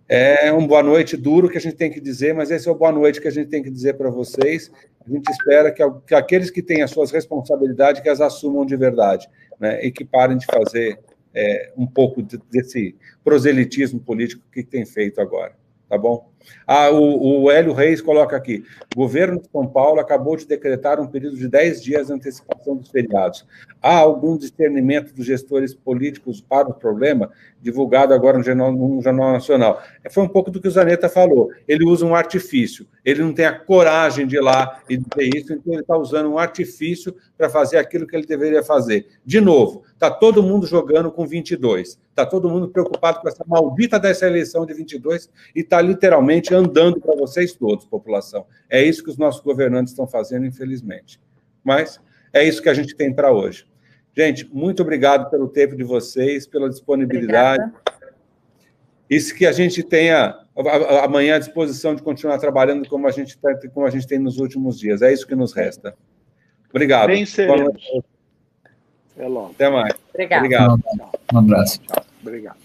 É um boa noite duro que a gente tem que dizer, mas esse é o boa noite que a gente tem que dizer para vocês. A gente espera que aqueles que têm as suas responsabilidades, que as assumam de verdade, né? E que parem de fazer um pouco desse proselitismo político que tem feito agora, tá bom? O Hélio Reis coloca aqui, o governo de São Paulo acabou de decretar um período de 10 dias de antecipação dos feriados. Há algum discernimento dos gestores políticos para o problema? Divulgado agora no Jornal Nacional. Foi um pouco do que o Zaneta falou, ele usa um artifício, ele não tem a coragem de ir lá e dizer isso, então ele está usando um artifício para fazer aquilo que ele deveria fazer. De novo, está todo mundo jogando com 22, está todo mundo preocupado com essa maldita dessa eleição de 22 e está literalmente andando para vocês todos, população. É isso que os nossos governantes estão fazendo, infelizmente. Mas é isso que a gente tem para hoje. Gente, muito obrigado pelo tempo de vocês, pela disponibilidade. Obrigada. Isso que a gente tenha amanhã à disposição de continuar trabalhando como a gente tem nos últimos dias. É isso que nos resta. Obrigado. Bem sereno. Até logo. Até mais. Obrigado. Obrigado. Um abraço. Tchau. Obrigado.